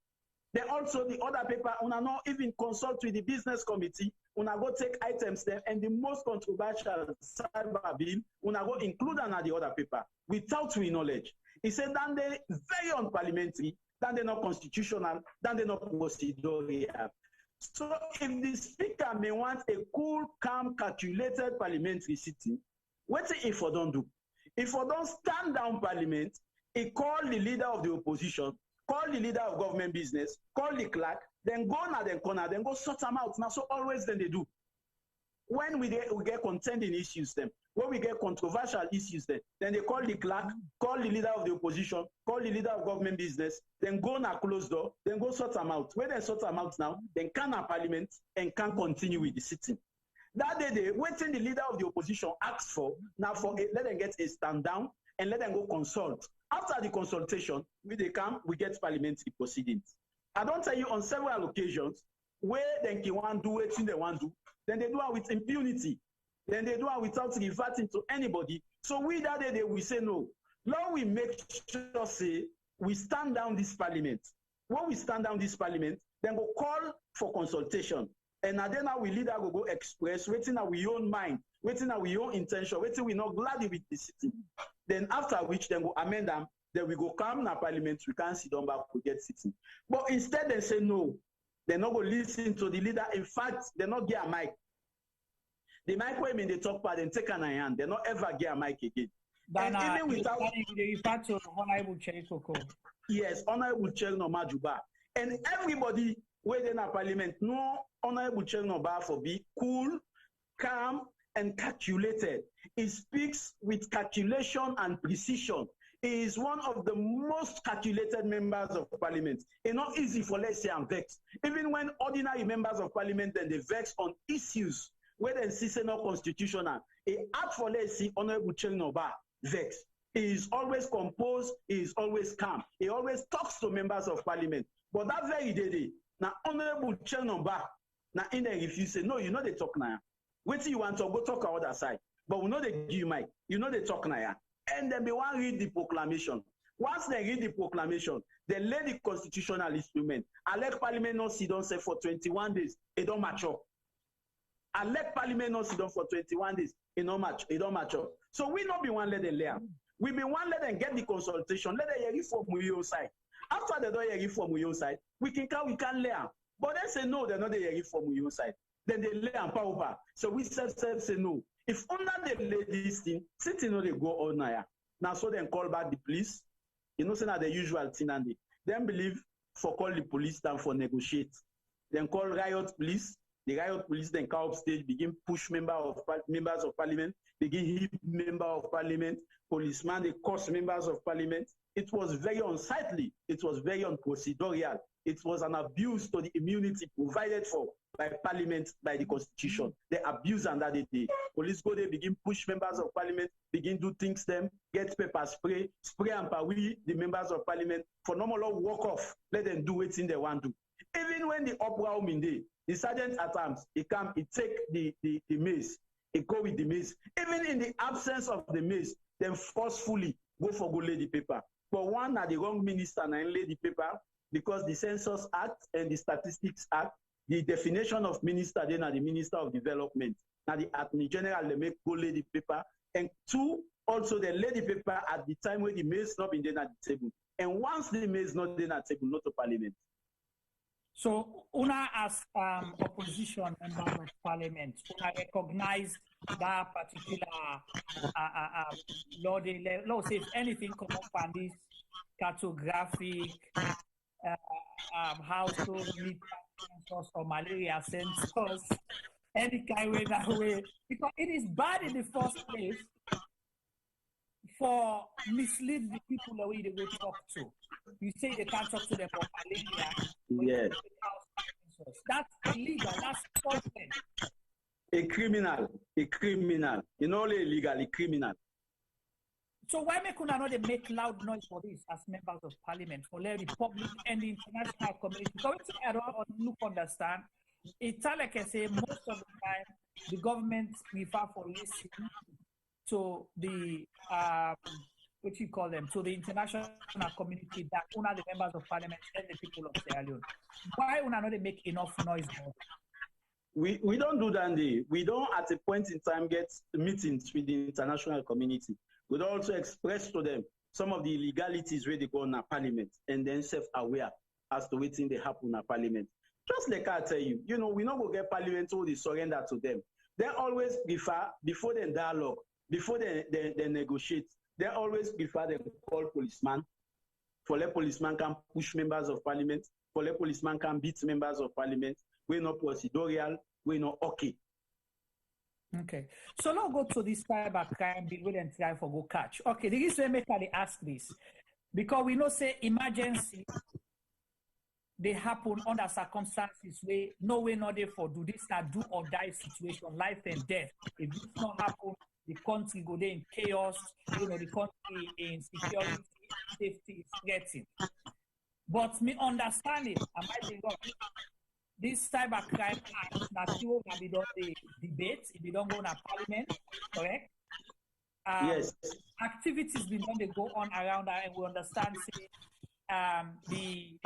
Then also the other paper, una not even consult with the business committee, una go take items there, and the most controversial cyber bill, una go include on the other paper without we knowledge. He said that they very unparliamentary, that they not constitutional, that they not procedural. So if the speaker may want a cool, calm, calculated parliamentary sitting, what if I don't do? If I don't stand down parliament, he call the leader of the opposition, call the leader of government business, call the clerk, then go na then corner, then go sort them out. Now, so always then they do. When we get contending issues, when we get controversial issues, then they call the clerk, call the leader of the opposition, call the leader of government business, then go na closed door, then go sort them out. When they sort them out now, then can a parliament and can continue with the sitting. That day, waiting the leader of the opposition asks for, now let them get a stand down and let them go consult. After the consultation, when they come, we get parliamentary proceedings. I don't tell you on several occasions where they can do it, they want to do, then they do it with impunity. Then they do it without reverting to anybody. So we that day, we say no. Now we make sure, say, we stand down this parliament. When we stand down this parliament, then go call for consultation. And then now we leader go express, waiting our own mind, waiting our own intention, waiting we not glad with the city. Then after which then go amend them, then we go come na parliament, we can't sit down back to get sitting. But instead they say no, they're not going to listen to the leader. In fact, they're not get a mic. The mic when in the top part and take an hand, they're not ever get a mic again. And even without they refer to Honorable Cherry Coco. Yes, Honorable Cherry Majuba. And everybody within a parliament, no Honorable Cherry Noba for be cool, calm, and calculated. He speaks with calculation and precision. He is one of the most calculated members of parliament. It's not easy for, let's say, I'm vexed. Even when ordinary members of parliament then they vex on issues where they see not constitutional, he act for, let's see, Honorable Chernoba vex. He is always composed, he is always calm. He always talks to members of parliament. But that very day, now Honorable Chernoba, now in the refuse say, no, you know they talk now. Wait till you want to go talk on the other side. But we know they give you mic. You know they talk now. And then they want to read the proclamation. Once they read the proclamation, they lay the constitutional instrument. Elect parliament not sit down say for 21 days. It don't match up. Elect parliament not sit down for 21 days. It don't match. It don't match up. So we not be one let them layer. We be one let them get the consultation. Let them hear from your side. After they don't hear from your side, we can layer. But they say no, they're not hearing from your side. Then they lay and power. So we say no. If under they lay this thing, sitting on they go on now. Now so then call back the police. You know, say now the usual thing and they then believe for call the police than for negotiate. Then call riot police. The riot police then come up stage, begin push members of parliament, begin hit member of parliament, policeman, they curse members of parliament. It was very unsightly. It was very unprocedurial. It was an abuse to the immunity provided for by parliament, by the constitution. They abuse under the day. Police go there, begin push members of parliament, begin do things them, get pepper spray and we, the members of parliament, for normal law walk off, let them do what they want to do. Even when the uproar in day, the sergeant at arms, he come, he take the mace, he go with the mace. Even in the absence of the mace, then forcefully go lay the paper. But one at the wrong minister and lay the paper, because the Census Act and the Statistics Act, the definition of minister then are the Minister of Development. Now the Attorney General, they make go lay the paper. And two, also they lay the paper at the time when the mace not been then at the table. And once the mace not then at the table, not to parliament. So una as opposition member of parliament, una recognize that particular law says anything come up on this cartographic household need census or malaria census, any kind way that way, because it is bad in the first place for mislead the people that we talk to. You say they can't talk to them for malaria. Yes. That's illegal. That's fraudulent. A criminal. You know, illegal, a criminal. So why make una not make loud noise for this as members of parliament, for the public and the international community? Because I don't understand. It's like I say, most of the time, the government prefer for listening to the what you call them, to the international community that una the members of parliament and the people of Sierra Leone. Why una not make enough noise about it? We don't do that. We don't at a point in time get meetings with the international community. We don't also express to them some of the illegalities where they go in a parliament and then self-aware as to what's in the happen in parliament. Just like I tell you, we not go get parliament so they surrender to them. They always prefer, before they dialogue, before they negotiate, they always prefer they call policeman. For the policeman can push members of parliament, for the policeman can beat members of parliament. We're not procedural, we're not okay. Okay, so now go to this cybercrime bill and try for go catch. Okay, the reason I ask this, because we know say emergency, they happen under circumstances where no way not there for do this not do or die situation, life and death. If this not happen, the country go there in chaos, the country in security, safety is threatened. But me understand it, am I being wrong? This cybercrime act, not sure that we don't debate, if we don't go to parliament, correct? Yes. Activities been done, they go on around that, and we understand, say, the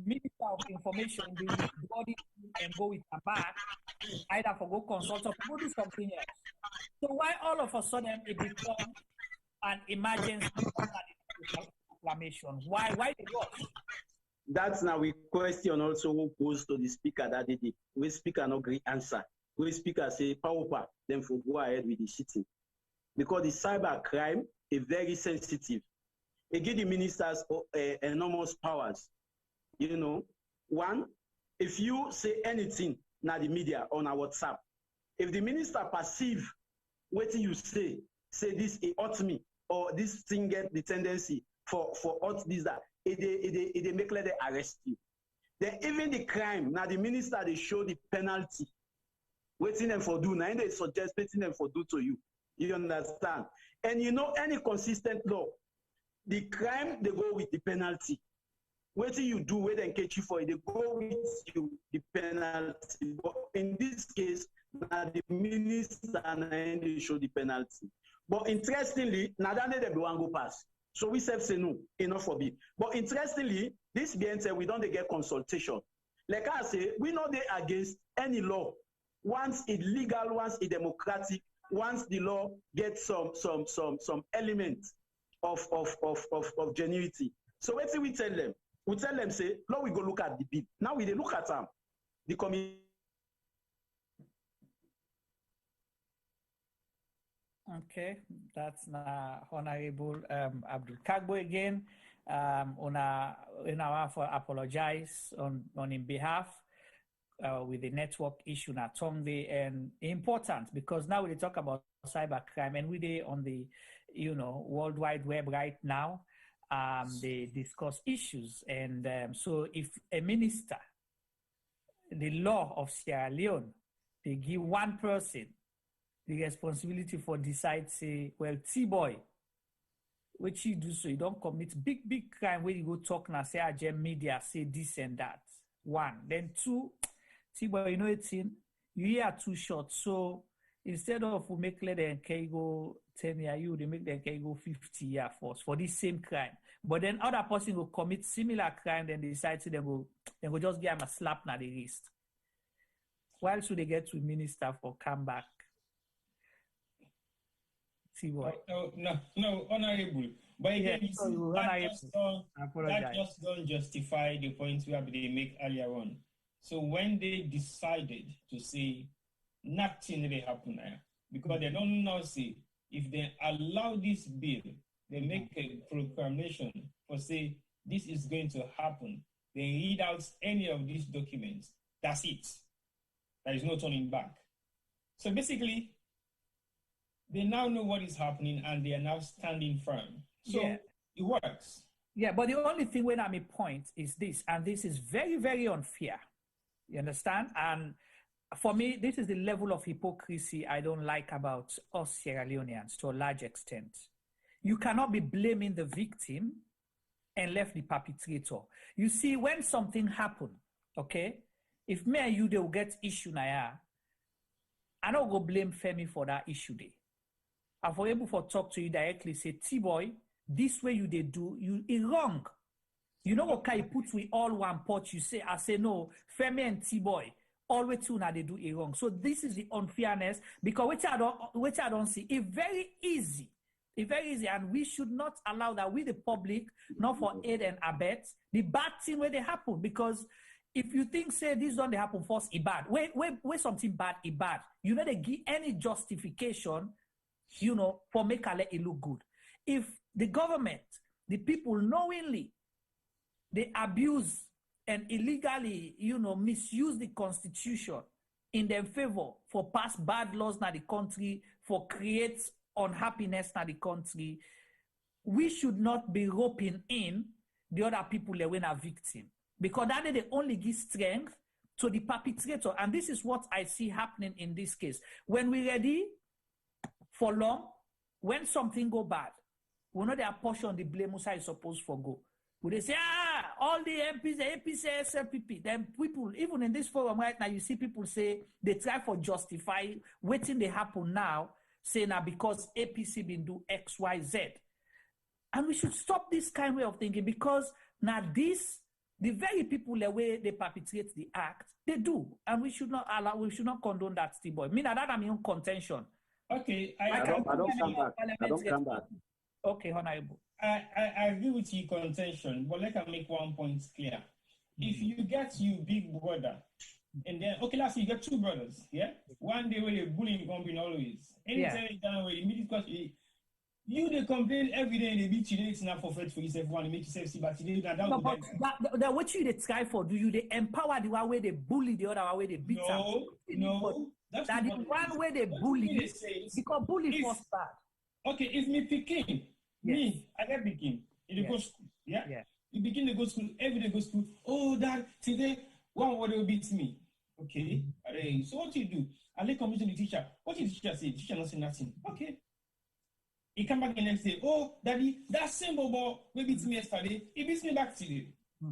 Minister of Information will body and go with a back, either for go consult or go do something else. So why all of a sudden it become an emergency proclamation? Why the rush? That's now we question also who goes to the speaker that day. We speaker no great answer. We speaker say power, then for go ahead with the sitting. Because the cyber crime is very sensitive. It gives the ministers enormous powers. One, if you say anything now the media on our WhatsApp, if the minister perceive what you say this it hurt me, or this thing get the tendency for hurt this that, it make let they arrest you. Then even the crime, now the minister they show the penalty. Waiting them for do, now they suggest waiting them for do to you. You understand? And any consistent law, the crime they go with the penalty. Waiting you do, wait and catch you for it, they go with you the penalty. But in this case, now the minister and they show the penalty. But interestingly, now that they go and go pass. So we say no, enough for me. But interestingly, this being said, we don't get consultation. Like I say, we know they against any law. Once it's legal, once it's democratic, once the law gets some element of genuity. So what do we tell them? We tell them, say, now we go look at the bill. Now we look at them. The committee. Okay, that's Honorable Abdul Kargbo again. For apologize on in behalf with the network issue na Tongue and important because now we talk about cybercrime and we on the World Wide Web right now. They discuss issues and so if a minister, the law of Sierra Leone, they give one person the responsibility for decide, say, well, T-boy, what you do so you don't commit big crime where you go talk now, say, agent media, say this and that. One. Then two, T-boy, it's in, you hear too short. So instead of we make let them go 10 years, they make them go 50 years for this same crime. But then other person will commit similar crime, then they decide to go just give them a slap na the wrist. Why should they get to minister for comeback? No, honorable. But again, that just don't justify the points we they make earlier on. So when they decided to say nothing really happen now, because they don't now say if they allow this bill, they make a proclamation for say this is going to happen. They read out any of these documents. That's it. There is no turning back. So basically, they now know what is happening and they are now standing firm. So it works. Yeah, but the only thing when I'm a point is this, and this is very, very unfair. You understand? And for me, this is the level of hypocrisy I don't like about us Sierra Leoneans to a large extent. You cannot be blaming the victim and left the perpetrator. You see, when something happens, okay, if me and you, they will get issue now, I don't go blame Femi for that issue day. I'm able to talk to you directly, say, T-boy, this way you they do, you wrong. You know what kind of put we all one pot, you say, I say no, Femi and T-Boy, always two now they do it wrong. So this is the unfairness, because which I don't see, it's very easy, and we should not allow that we the public, not for aid and abet, the bad thing where they happen, because if you think, say, this don't happen first, it bad. Where something bad, it bad. You know, they give any justification, you know, for make a let it look good. If the government, the people knowingly, they abuse and illegally, you know, misuse the Constitution in their favor for pass bad laws in the country, for create unhappiness in the country, we should not be roping in the other people that were a victim. Because that they only give strength to the perpetrator. And this is what I see happening in this case. When we're ready for long, when something go bad, we know they apportion the blame who is supposed to go. Would they say, all the MPs, the APC, SLPP, then people, even in this forum right now, you see people say they try for justify waiting they happen now, saying that because APC been do X, Y, Z. And we should stop this kind of way of thinking, because now this, the very people the way they perpetrate the act, they do. And we should not allow, we should not condone that, Steve Boy. I mean, that I'm in contention. Okay, I don't come back. Okay, Honorable. I agree with your contention, but let me make one point clear. If you get you big brother, and then, okay, let's say you get two brothers, yeah? One day where they bullying company always. Anytime you down where immediately you they complain every day and they beat you, it's not for faith for yourself, want to make yourself see, but today that that what you they try for, do you they empower the one way they bully the other way they beat them? No. That the one way they bully, because bully first bad. Okay, if me picking, me, I get picking, it go school, yeah? You begin to go school, every day go school, oh, Dad, today, one word will beat me. Okay, so what you do? I let come to the teacher. What did the teacher say? The teacher not say nothing. Okay. He come back the next day. Oh, Daddy, that same bobo we beat me yesterday. He beats me back today.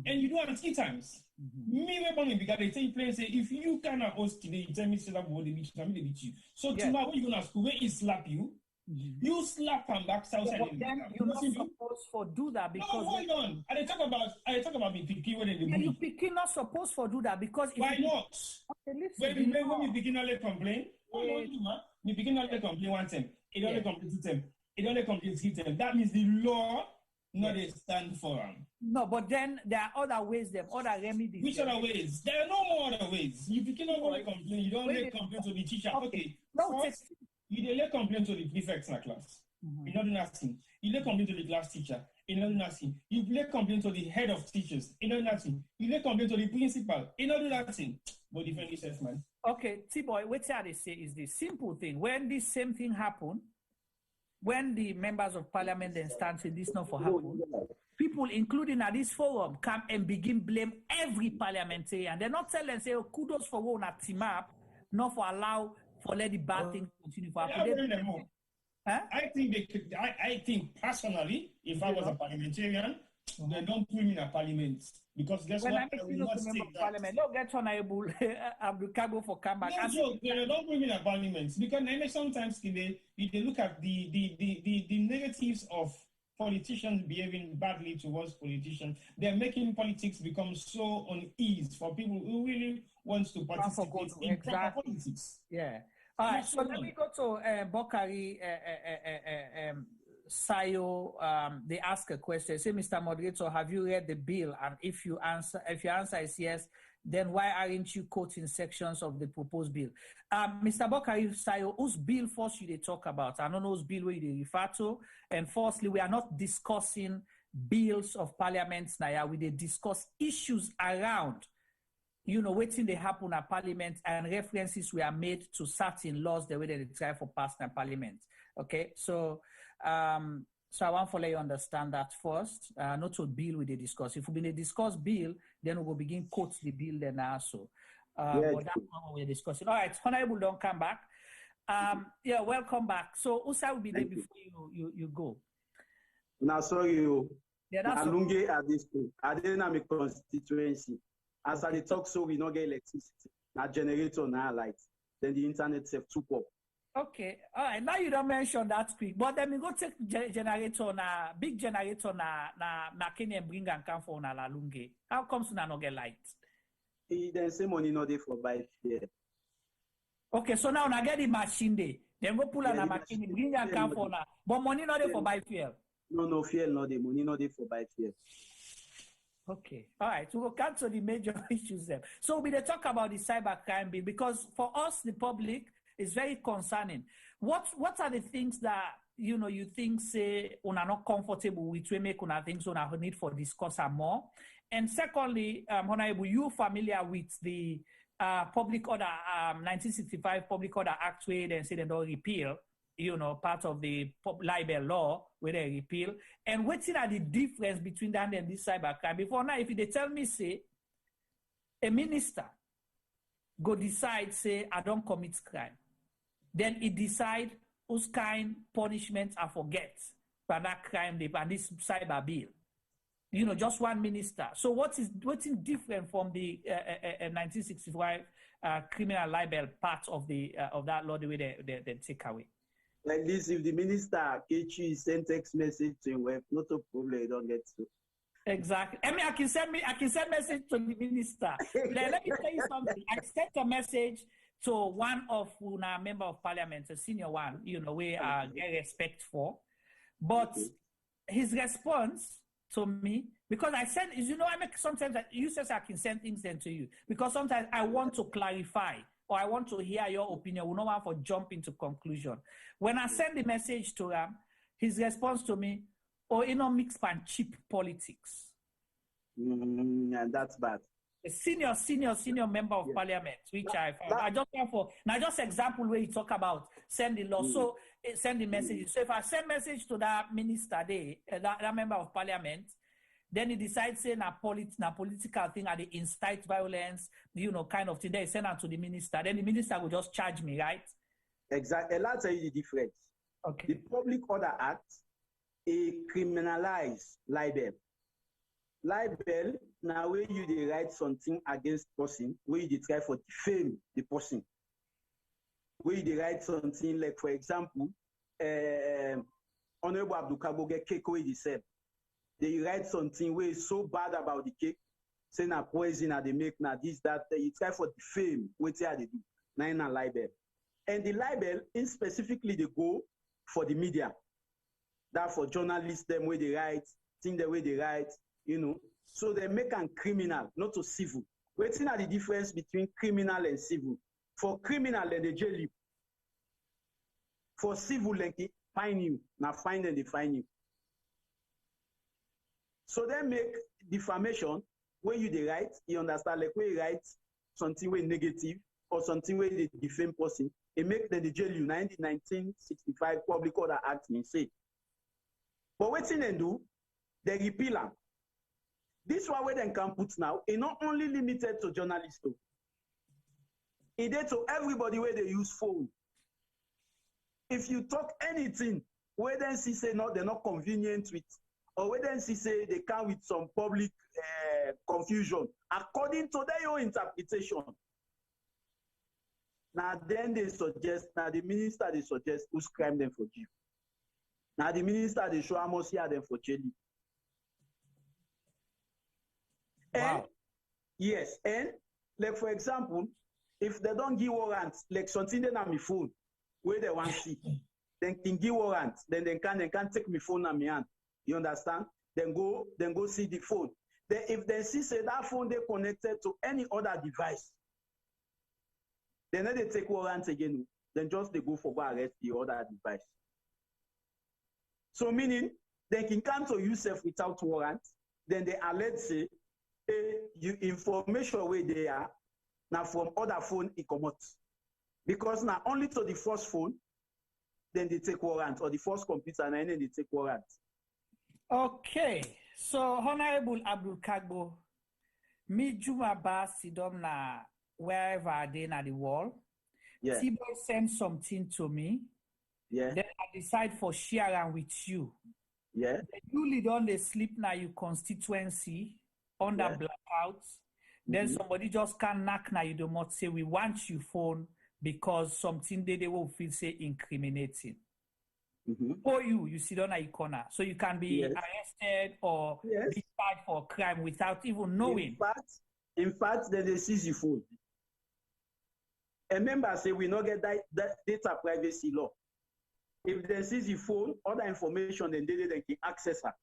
And you do it 3 times. Me, when because they tell you plain say, if you cannot host today, you tell me say that boy they beat you, they beat you. So tomorrow when you go to school, where he slap you, you slap him back outside. Then you're not supposed to do that because. No, hold on. I talk about me picking when they bully. You picking not supposed to do that because. Why not? Okay, listen. When you begin only complain, me begin only complain 1 time. It only complain 2 times. It only complain 3 times. That means the law not a stand for them. No, but then there are other ways, other remedies. Which other ways? There are no more other ways. You begin only complain. You don't only complain to the teacher. Okay. No, you don't complain to the prefects in the class. You don't do nothing. You don't complain to the class teacher. You don't do nothing. You don't complain to the head of teachers. You don't do nothing. You don't complain to the principal. You don't do nothing. But defend yourself, man. Okay, T-Boy, what they say is the simple thing. When this same thing happen, when the members of parliament then stand saying this not for happen, people, including at this forum, come and begin blame every parliamentarian. They're not telling, say, oh, kudos for one at team up, not for allow for let the bad thing continue for happen. I think personally, if I was a parliamentarian, they don't put me in a parliament. Because guess what? I will not take that. Parliament. Don't get Honorable Abdul Kargbo for comeback. No, they don't put me in a parliament. Because sometimes they look at the negatives of politicians behaving badly towards politicians. They're making politics become so uneasy for people who really wants to participate in proper politics. Yeah. All right, so let me go to Bokari Sayo. They ask a question. Say, Mr. Moderator, have you read the bill? And if your answer is yes, then why aren't you quoting sections of the proposed bill? Mr. Bokari Sayo, whose bill first you they talk about? I don't know whose bill where you refer to. And firstly, we are not discussing bills of parliament now. We they discuss issues around, waiting they happen at parliament, and references were made to certain laws the way they try for passing parliament. Okay, so I want to let you understand that first. Not to bill we they discuss. If we been discuss bill, then we will begin quote the bill then also. But that's not what we're discussing. All right, Honorable, don't come back. Welcome back. So Usa will be there before you go. Now, sorry, Alunge at this point. I didn't have a constituency. As I talk, so we not get electricity. Now generator now lights. Then the internet self took up. Okay, all right. Now you don't mention that quick, but then we go take generator na big generator na Kenya bring and come for na Lalunge. How comes na no get light? Then say money no dey for buy fuel. Okay, so now na get the machine dey. Then go pull on a machine, bring and come for na. But money no dey for buy fuel. No fuel no dey. Money no dey for buy fuel. Okay, all right. So we'll come to the major issues there. So we talk about the cybercrime bill because for us, the public, it's very concerning. What are the things that you think say una not comfortable with? We make una things una need for discuss more. And secondly, Honorable, you familiar with the Public Order 1965 Public Order Act where they say they don't repeal, part of the libel law where they repeal. And what's the difference between that and this cybercrime? Before now, if they tell me say a minister go decide say I don't commit crime. Then it decide whose kind punishments I forget for that crime, and this cyber bill. Just one minister. So what's different from the 1965 criminal libel part of that law the way they take away? Like this, if the minister send text message to him, well, not a problem, you don't get to. Exactly. I mean, I can send message to the minister. Let me tell you something. I sent a message to one of our member of parliament, a senior one, we get respect for. But his response to me, because I send, I make sometimes you say I can send things then to you because sometimes I want to clarify or I want to hear your opinion. We don't want to jump into conclusion. When I send the message to him, his response to me, mix and cheap politics. That's bad. A senior member of parliament, which I just want for now, just example where you talk about send the law. So send the message. So if I send message to that minister there, that member of parliament, then he decides say na political thing and they incite violence, kind of thing. They send out to the minister. Then the minister will just charge me, right? Exactly. And I'll tell you the difference. Okay. The Public Order Act criminalize libel. Libel, now where you they write something against person, where you try for defame the person. Where you they write something like, for example, Honorable Abdul Kargbo get cake where he said. They write something where is so bad about the cake, say na poison they make na this, that, you try for defame, what they do, na libel. And the libel, in specifically they go for the media. That for journalists, them where they write, think the way they write, So they make a criminal, not to civil. What's the difference between criminal and civil? For criminal, they jail you. For civil, they fine you. Now fine and they fine you. So they make defamation where you they write, you understand, like where you write something way negative or something where they defame person, it make them the jail you. 1965 Public Order Act, say. But what they do, they repeal them. This one where they can put now is not only limited to journalists, though. It is to everybody where they use phone. If you talk anything, where then see say no, they're not convenient with, or where then see say they come with some public confusion, according to their own interpretation. Now then they suggest, now the minister they suggest who's crime them for jail. Now the minister they show how much here them for jail. Wow. And yes, and like for example, if they don't give warrants, like something then on my phone, where they want to see, then can give warrants, then they can take my phone on my hand. You understand? Then go see the phone. Then if they see say that phone they connected to any other device, then they take warrants again. Then just they go for go arrest the other device. So meaning they can come to yourself without warrants. Then they alert say, you information where they are now from other phone it come out. Because now only to the first phone, then they take warrant, or the first computer, and then they take warrant. Okay, so Honorable Abdul Kargbo, me Juma ba sidom na wherever they na the wall. Yeah. Tibo send something to me. Yeah. Then I decide for sharing with you. Yeah. You lead on the sleep now your constituency under blackouts. Then somebody just can knock now you do not say we want you phone because something they will feel say incriminating. For you sit on a corner, so you can be arrested or be charged for crime without even knowing. In fact, then they seize your phone. A member say we not get that data privacy law. If they seize your phone, other information then they can access her.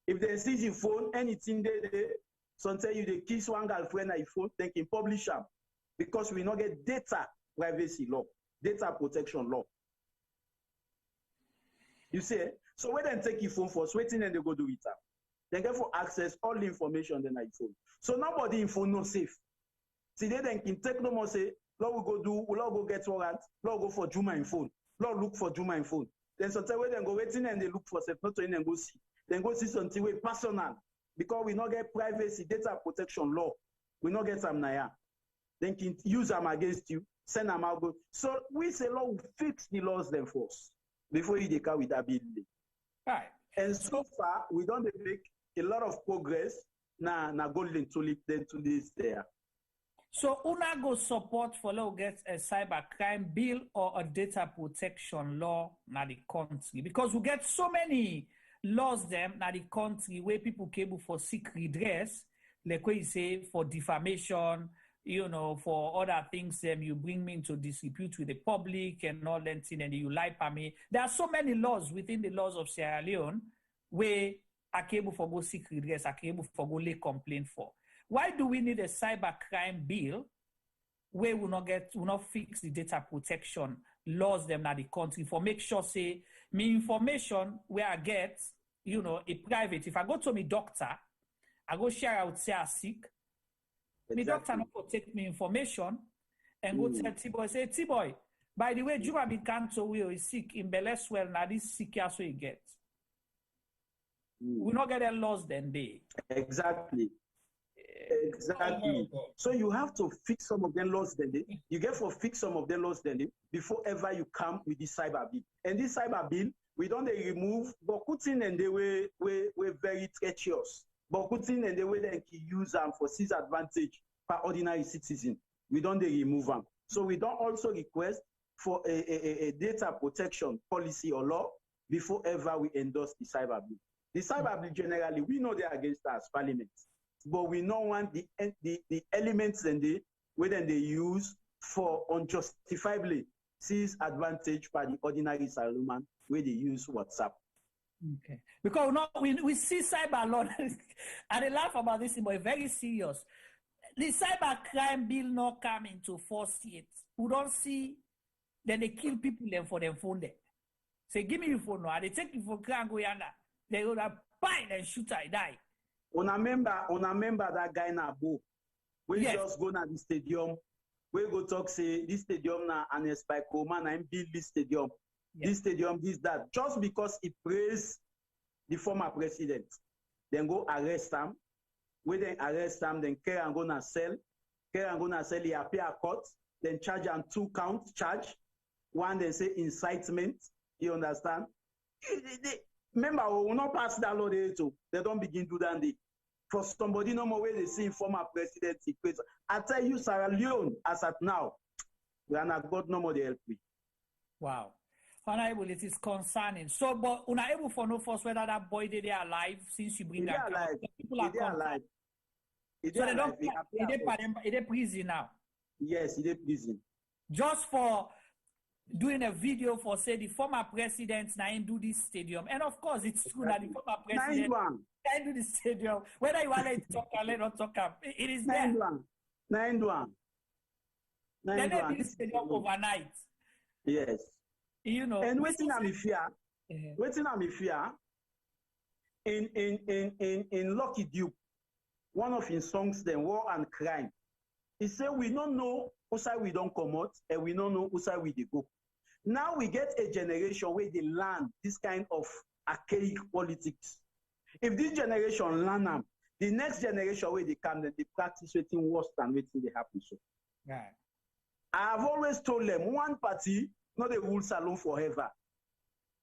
If they seize your phone, anything they sometimes you they kiss one girlfriend on your phone, they can publish them because we not get data privacy law, data protection law. You see, so when they take your phone for waiting and they go do it. They get for access all the information then on your phone. So nobody in phone no safe. Today they can take no more say, Lord will go do, Lord go get warrant, Lord go for Juma in phone, Lord look for Juma in phone. Then sometimes when they go waiting and they look for self, not to and go see. Then go see something way personal because we not get privacy data protection law. We not get them now. Then can use them against you, send them out. So we say law will fix the laws then first before you declare with that bill. Right. And so far we don't make a lot of progress na golden to this there. So una go support for law get a cybercrime bill or a data protection law na the country because we get so many laws them na the country where people capable for seek redress, like what you say for defamation, you know, for other things you bring me into disrepute with the public and all that thing and you lie for me. There are so many laws within the laws of Sierra Leone where are capable for go seek redress, are capable for go lay complaint for. Why do we need a cybercrime bill where we not fix the data protection laws them na the country for make sure say me information where I get, you know, a private. If I go to me doctor, I go share out say I sick. Me doctor not protect me information and go tell T-boy, say T-boy, by the way, Juma be cancer we is sick in Beleswell now this sick so you get. We not get a loss then day. Exactly. Exactly. So you have to fix some of them laws then day. You get for fix some of them laws then day before ever you come with this cyber bill. And this cyber bill, we don't remove but putting and they were very treacherous. But putting and the way they can use them for seize advantage for ordinary citizen. We don't remove them. So we don't also request for a data protection policy or law before ever we endorse the cyber bill. The cyber bill generally, we know they're against us, Parliament. But we don't want the elements and the way then they use for unjustifiably seize advantage by the ordinary Salomon where they use WhatsApp. Okay. Because we see cyber law and they laugh about this, but very serious. The cybercrime bill not come into force yet. We don't see then they kill people then for their phone there. Say, give me your phone now. They take you for crime go yonder. They go to buy and shoot I die. Una member that guy na Bo. We just go na the stadium. We go talk say this stadium na an Espiko man and build this stadium. This stadium, this, that. Just because he praised the former president. Then go arrest him. We then arrest him, then care and gonna sell. Care and gonna sell, he appear a court. Then charge on 2 counts charge. One they say incitement. You understand? Remember, we will not pass that law there too. They don't begin to do that. For somebody no more way they see former president. I tell you, Sierra Leone, as at now, we are not got no more to help me. Wow. Honorable, it is concerning. So, but una able for no force whether that boy they are alive since you bring that alive. People are alive. So they don't. Is it prison now? Yes, it is prison. Just for doing a video for say the former president now do this stadium, and of course it's true that the former president can do the stadium. Whether you want to talk or let not talk up, it is there. 9-1. Then they build the stadium overnight. Yes. You know, and waiting on me fear. In Lucky Duke, one of his songs, then War and Crime. He said, we don't know who side we don't come out, and we don't know who side we go. Now we get a generation where they learn this kind of archaic politics. If this generation learn them, the next generation where they come, then they practice waiting worse than waiting they happen. So, right. I've always told them one party, not the rule salon forever.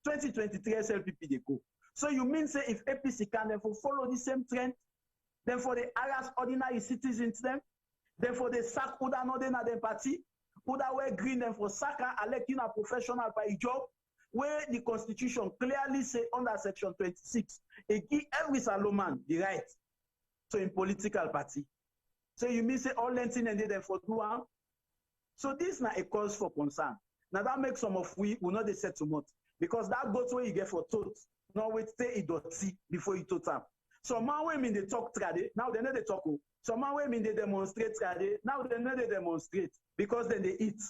2023 SLPP they go. So you mean say if APC can therefore follow the same trend, then for the harass ordinary citizens them, then for the sack Uda no then at the party, Put away green them for Saka electing a professional by job, where the Constitution clearly say under Section 26, it give every Salomon the right to a political party. So you mean say all lentin and them for do one? So this is not a cause for concern. Now that makes some of we will not they set too much. Because that goes where you get for tote. Now wait stay it dirty before you tote up. Some man women they talk trade, now they know they talk. Some man women they demonstrate trade, now they know they demonstrate. Because then they eat.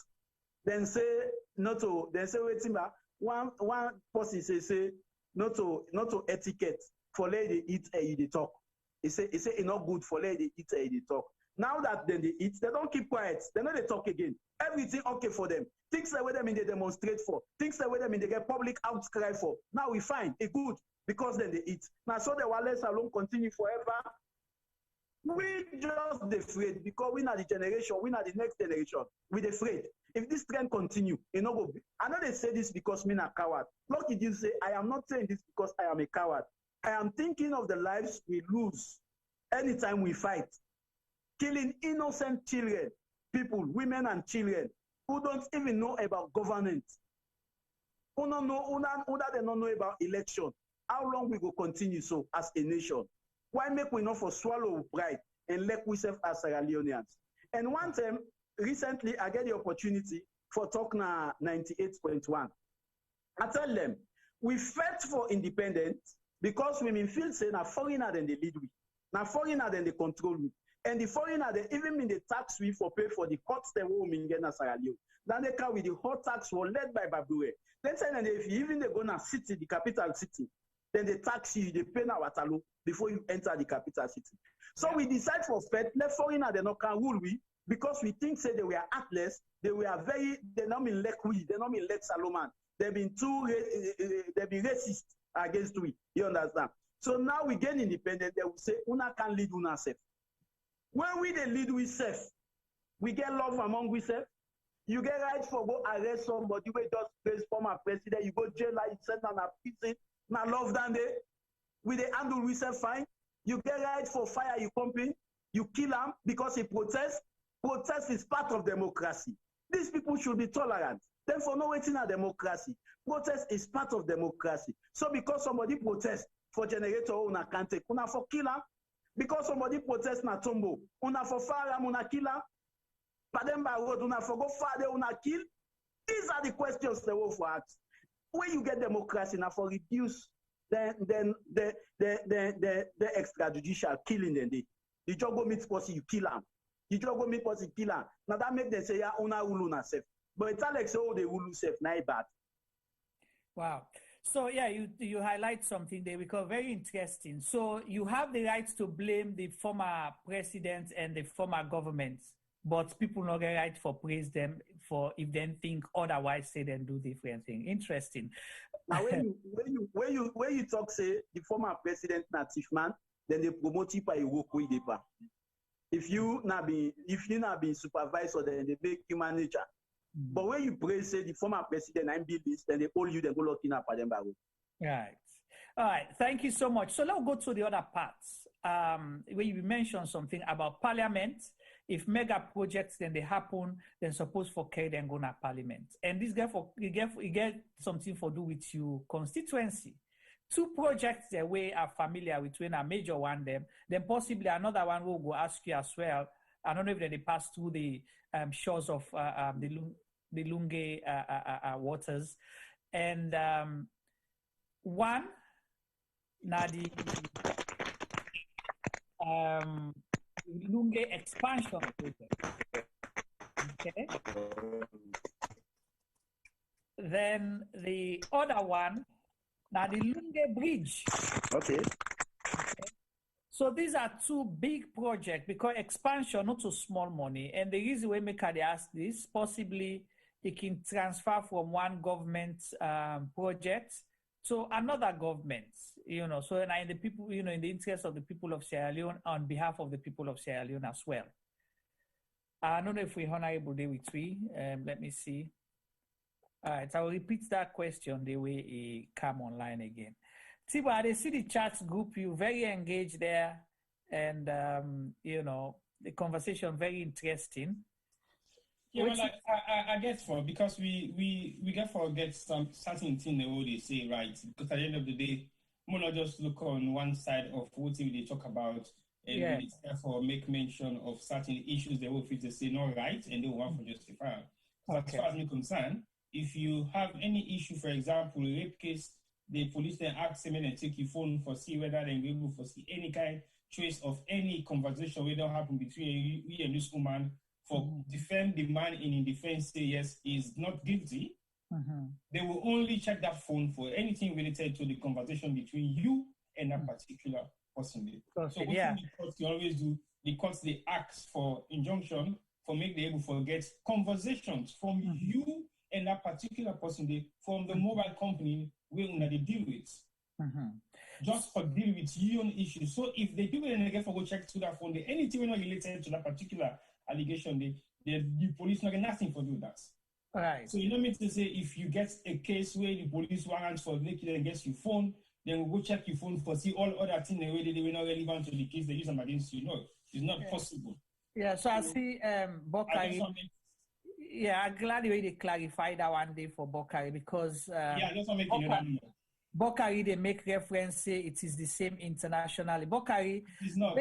Then say not to then say waiting back. One person say not to etiquette for lady eat and they talk. He say it's not good for lady eat and they talk. Now that then they eat, they don't keep quiet. They know they talk again. Everything okay for them. Things that them in they demonstrate for. Things that them in they get public outcry for. Now we find it good because then they eat. Now so the wireless alone continue forever. We just afraid because we not the generation, we not the next generation. We afraid. If this trend continue, you know go. I know they say this because me not coward. Look, you say I am not saying this because I am a coward. I am thinking of the lives we lose anytime we fight. Killing innocent children, people, women and children, who don't even know about governance, who don't know, they don't know about election. How long we go continue so as a nation? Why make we not for swallow pride and let we serve as Sierra Leoneans? And one time, recently, I get the opportunity for talk na 98.1. I tell them, we fight for independence because women feel say na foreigner than they lead we, na foreigner than they control we. And the foreigner, they even mean the tax we for pay for the costs they will in Sierra Leone. Then they come with the hot tax were led by Babue. Then say that if you even they go na city, the capital city, then they tax you, they pay na Waterloo before you enter the capital city. So we decide for faith, let foreigner they not can rule we because we think say they were atlas, they not mean like we, they not mean like Salomon. They've been they've been racist against we. You understand? So now we get independent, they will say, una can lead una self. When we they lead we self, we get love among we self. You get right for go arrest somebody, we just praise former president, you go jail, like send on a prison, now love than they. We they handle we self fine. You get right for fire, you pump in, you kill him because he protests. Protest is part of democracy. These people should be tolerant. Then for no waiting a democracy. Protest is part of democracy. So because somebody protests for generator, una can't take, una for kill him. Because somebody protests na tombo, una for fire, una kill him. But then by road, una for go far, una kill. These are the questions they will for ask. When you get democracy, now for reduce the extrajudicial killing then they. You just go meet person, you kill him. You just go meet person, kill him. Now that make them say, yeah, una ulu na safe. But it's like say, oh, they ulu safe, na bad. Wow. So yeah, you highlight something there because very interesting. So you have the right to blame the former president and the former governments, but people not get right for praise them for if they think otherwise, say then do different thing. Interesting. Now when you talk say the former president native man, then they promote you by a work with the pa. If you not be supervisor, then they make you manager. But when you praise say the former president and build this, then they hold you, then go looking up at them. Right. All right. Thank you so much. So let's go to the other parts. Where you mentioned something about parliament. If mega projects then they happen, then suppose for carry then go to parliament. And this you get something for do with your constituency. Two projects that we are familiar with when a major one them, then possibly another one will go ask you as well. I don't know if they pass through the shores of the Lunge waters. And one, now the Lunge expansion project. Okay. Then the other one, now the Lunge Bridge. Okay. So these are two big projects because expansion not so small money. And the reason we make they ask this, possibly it can transfer from one government project to another government, So in the people, in the interest of the people of Sierra Leone, on behalf of the people of Sierra Leone as well. I don't know if we're honorable there with we. Let me see. All right, I will repeat that question the way it come online again. Tibo, I see the chat group, you very engaged there, and the conversation very interesting. Yeah, well, like, I get for because we get forget some certain thing the way they say, right? Because at the end of the day, we not just look on one side of what they talk about and we therefore make mention of certain issues they will fit to say not right and they want for justify. Because as far as me concerned, if you have any issue, for example, a rape case, the police then ask them and take your phone for see whether they're able to see any kind trace of any conversation where don't happen between you and this woman. For defend the man in defense say yes, is not guilty, they will only check that phone for anything related to the conversation between you and that particular person. So what the courts they always do, the courts they ask for injunction for make they able to get conversations from you and that particular person from the mobile company where they deal with. Just for deal with your own issues. So if they do it and they get for go check to that phone, anything not related to that particular allegation, the police not get nothing for do that. All right. So you know me to say if you get a case where the police warrants for making and gets your phone, then we'll go check your phone for see all other things the way they were not relevant to the case they use them against you. No, it's not possible. Yeah, so I see Bokari. I'm glad the way they clarified that one day for Bokari because that's what making it. Bokari, they make reference, say it is the same internationally. Bokari, it's not.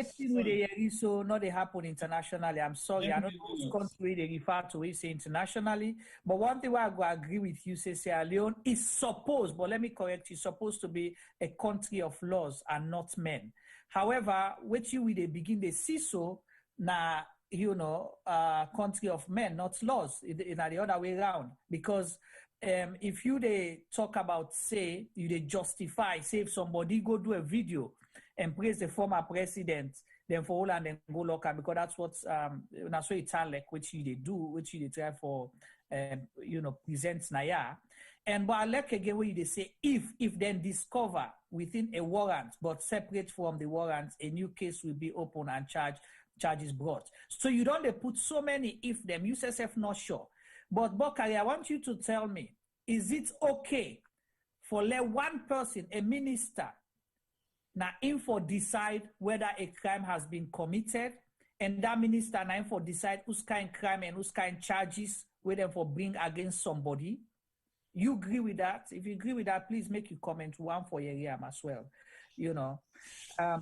So not they happen internationally. I'm sorry, I don't know which country they refer to it, say internationally. But one thing where I go agree with you, say Sierra Leone is supposed, but let me correct you, supposed to be a country of laws and not men. However, with you, they begin they see so now. Country of men, not laws. It's the other way around. Because if you they talk about, say, you they justify, say if somebody go do a video and praise the former president, then for all and then go lock up, because that's what that's what it sounds like, which you they do, which you they try for present Naya. And but I like again where they say if then discover within a warrant, but separate from the warrant, a new case will be open and charges brought. So you don't they put so many if them, you yourself not sure. But Bokari, I want you to tell me, is it okay for let one person, a minister, now info decide whether a crime has been committed, and that minister now info decide whose kind crime and whose kind charges where them for bring against somebody? You agree with that? If you agree with that, please make your comment one for Yeriam as well.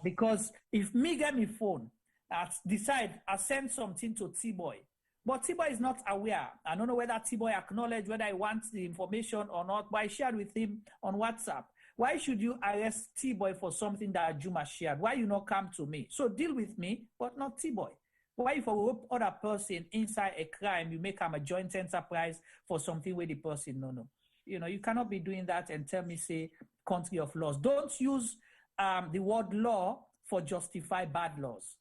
Because if me get me phone, I decide I send something to T-Boy, but T-Boy is not aware. I don't know whether T-Boy acknowledge whether he wants the information or not, but I shared with him on WhatsApp. Why should you arrest T-Boy for something that Juma shared? Why you not come to me? So deal with me, but not T-Boy. Why if a other person inside a crime, you make him a joint enterprise for something where the person no. You cannot be doing that and tell me, say, country of laws. Don't use the word law for justify bad laws.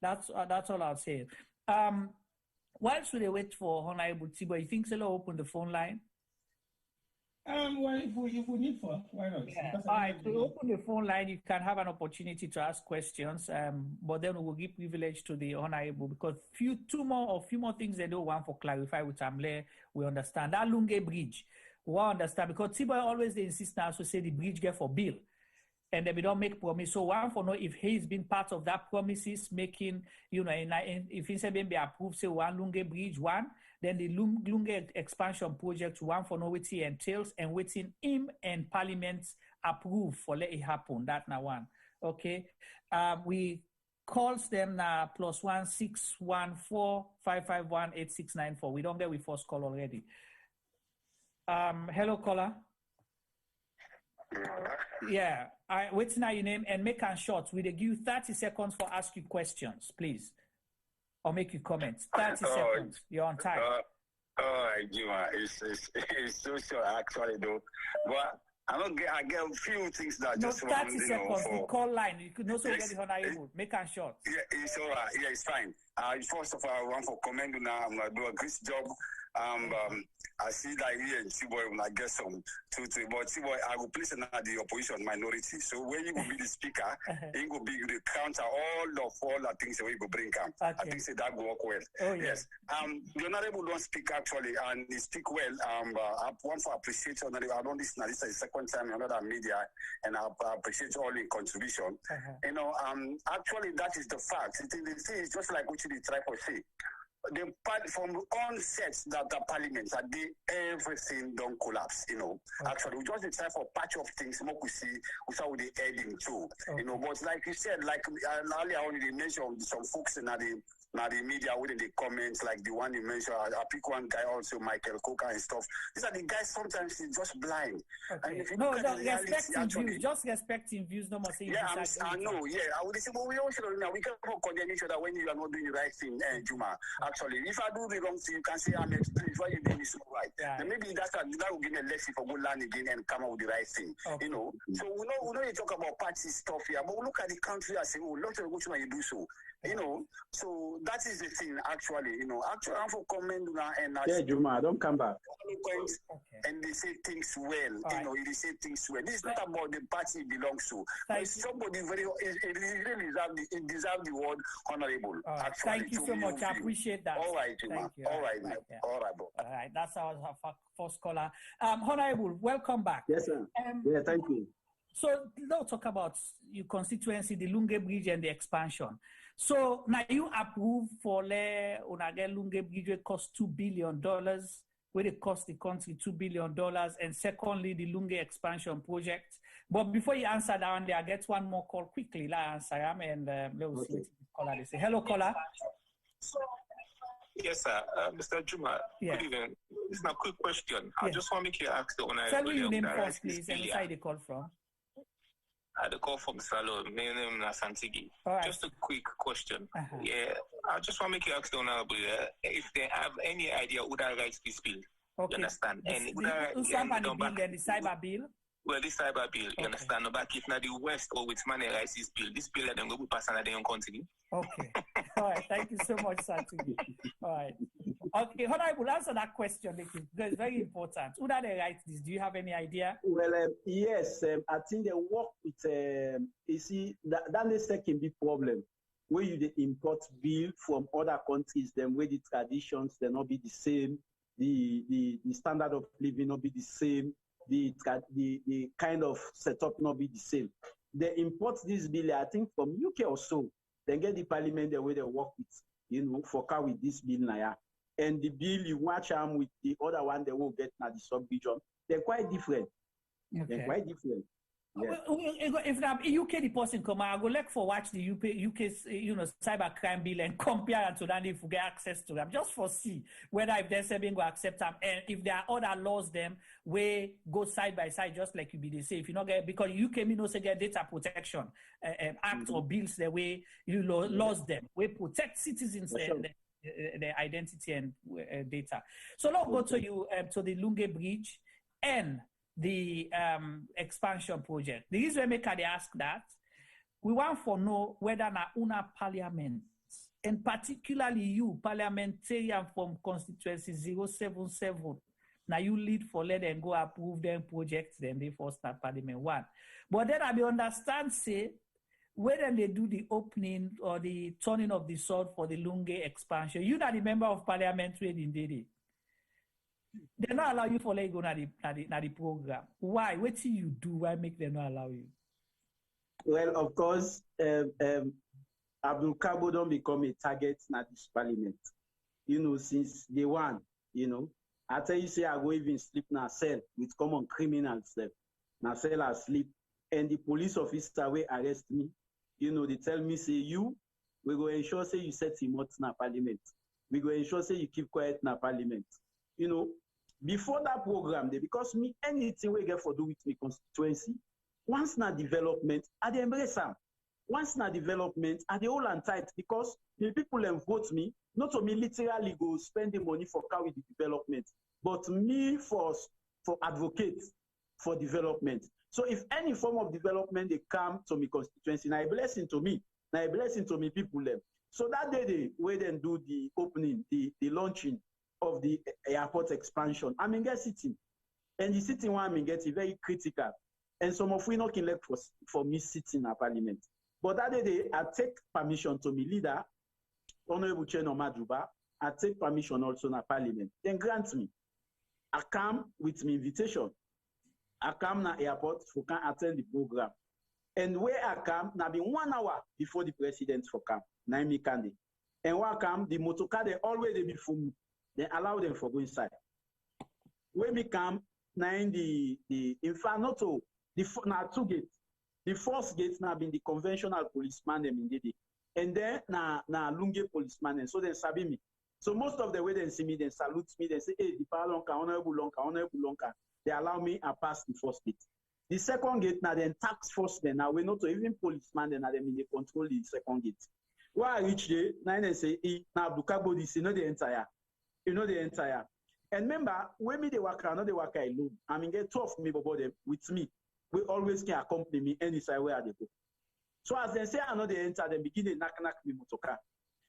That's all I'll say. While should they wait for Honorable Tibo? You think Selo open the phone line? Well, if we need for, why not? Yeah. All right, to open the phone line, you can have an opportunity to ask questions, but then we will give privilege to the Honorable because few more things they don't want for clarify with Amle, we understand. That Lunge Bridge, we understand because Tibo always they insist now to say the bridge get for bill. And then we don't make promise. So one for know if he's been part of that promises making, if he's been be approved, say one Lunge Bridge one, then the Lunge expansion project one for know what he entails and waiting him and Parliament approve for let it happen. That now one. Okay. We calls them now +1 614 551 8694. We don't get we first call already. Hello caller. Yeah, what's now your name and make a short. We'll give you 30 seconds for ask you questions, please, or make you comments. 30 seconds. You're on time. Juma, it's so sure actually though, but I get a few things that no, just 30 seconds. The call line. You could also get the honorable. Make a short. Yeah, it's all right. Yeah, it's fine. First of all, I want to commend you now. I'm gonna do a great job. I see that here in T-Boy when I get some two, but T-Boy, I will place another the opposition minority. So when you will be the speaker, you will be the counter all the things that we will bring up. Okay. I think that will work well. Oh, yeah. Yes. The honorable don't speak actually, and he speak well. I want to appreciate honorable. I don't listen. This is the second time in another media, and I appreciate all the contribution. Actually, that is the fact. The thing is just like what you try to say. from onset that the parliament, that day, everything don't collapse, you know. Okay. Actually, we just decide for patch of things, more we see, without the heading too, you know. But like you said, like earlier on, you mentioned some folks in the media within the comments, like the one you mentioned, I pick one guy also, Michael Coker and stuff. These are the guys sometimes he's just blind. Okay. And if you No, look at the reality, respecting actually, views, just respecting views, no more saying. Yeah, I know, yeah. I would say, well, we also know, we can't condemn each other when you are not doing the right thing, Juma. Actually, if I do the wrong thing, you can say, I'm explaining why you doing this right. Yeah. Then maybe that will give me a lesson for go learn again and come up with the right thing, you know. So we know you talk about party stuff here, but we look at the country and say, oh, lots of good you do so. You know, so that is the thing, actually, you know. Actually, I'm for comment and yeah, Juma, don't come back. And they say things well, you know, they say things well. This is not about the party it belongs to. But somebody it really deserves the word honorable. Actually, thank you so much. I appreciate that. All right, Juma. All right, all right, bro. All right, that's our first caller. Honorable, welcome back. Yes, sir. Yeah, thank you. So let's talk about your constituency, the Lunge Bridge and the expansion. So now you approve for the Lunge Bridge, it costs $2 billion, where it cost the country $2 billion, and secondly, the Lunge expansion project. But before you answer that one, I get one more call quickly. La answer and let's see what caller they say. Hello, caller. Yes, sir. Mr. Juma, good evening. This is a quick question. I just want to make you ask the owner. Tell me your name first, please, and where the call from. The call from Salo, my name is Santigi. Right. Just a quick question. Yeah, I just want to make you ask the honorable if they have any idea who that writes this bill. Okay. You understand? And the cyber bill? Well, this cyber bill, you understand? But if not the West or with money writes this bill that them go pass another young country. Okay. All right. Thank you so much, Santigi. All right. Okay, Honorable, answer that question because it's very important. Who did they write this? Do you have any idea? Well, yes, I think they work with, you see, that is the second big problem. Where you import bill from other countries, then where the traditions, they not be the same, the standard of living not be the same, the kind of setup not be the same. They import this bill, I think, from UK or so. Then get the parliament the way they work with, you know, for car with this bill now. And the bill you watch them with the other one they will get now the sub-region. They're quite different. Okay. They're quite different. Yeah. If the UK the person come, I go look for watch the UK's cybercrime bill and compare it to that if we get access to them, just for see whether if they're saying go accept them and if there are other laws them where go side by side just like you be they say if you not get because UK me no say get data protection act or bills the way you laws them we protect citizens their identity and data. So let's go to you to the Lunge Bridge and the expansion project. The reason why they ask that, we want to know whether na una parliament, and particularly you, parliamentarian from Constituency 077, now you lead for let them go approve them projects, then they first start Parliament 1. But then I understand, say, whether they do the opening or the turning of the sword for the Lunge expansion, you're not the member of Parliamentary in Dede. They not allow you for let go na the program. Why? What do you do? Why make them not allow you? Well, of course, Abdul Kargbo don't become a target na this parliament. You know, since day one, you know. I tell you, say I go even sleep na cell with common criminals there. Na cell I sleep. And the police officer will arrest me. You know, they tell me, say, we go ensure, say, you set him out in parliament. We go ensure, say, you keep quiet in parliament. You know, before that program, because me, anything we get for do with me constituency, once na development, I dey embrace them. Once na development, I dey hold and tight because the people them vote me, not to me literally go spend the money for carry the development, but me for advocate for development. So if any form of development they come to me constituency, now a blessing to me, people them. So that day they wait and do the opening, the launching of the airport expansion. I mean get sitting. And the sitting one I mean get very critical. And some of we not can elect for me sitting at parliament. But that day I take permission to me leader, Honorable Chair Majuba, I take permission also in parliament. Then grant me. I come with my invitation. I come na airport for can attend the program. And where I come, now be 1 hour before the president for come. Now me can And when come, the motorcar, they always they be full. Then allow them for go inside. When we come, now in the in fact, not all, now 2 gates. The first gate now been the conventional policeman them in the and then na lunge policeman, and so they sabi me. So most of the way they see me, they salute me, they say, hey, the honorable Lonka. They allow me to pass the first gate. The second gate now then tax force then now we not to even policeman then them in the control the second gate. Where I reach there, now they say, hey, now Abdul Kargbo this, you know the entire. And remember, when me they work, not they work alone. I mean, get 2 of me about them with me. We always can accompany me any side where they go. So as they say, I know they enter, they begin to knock me motoka.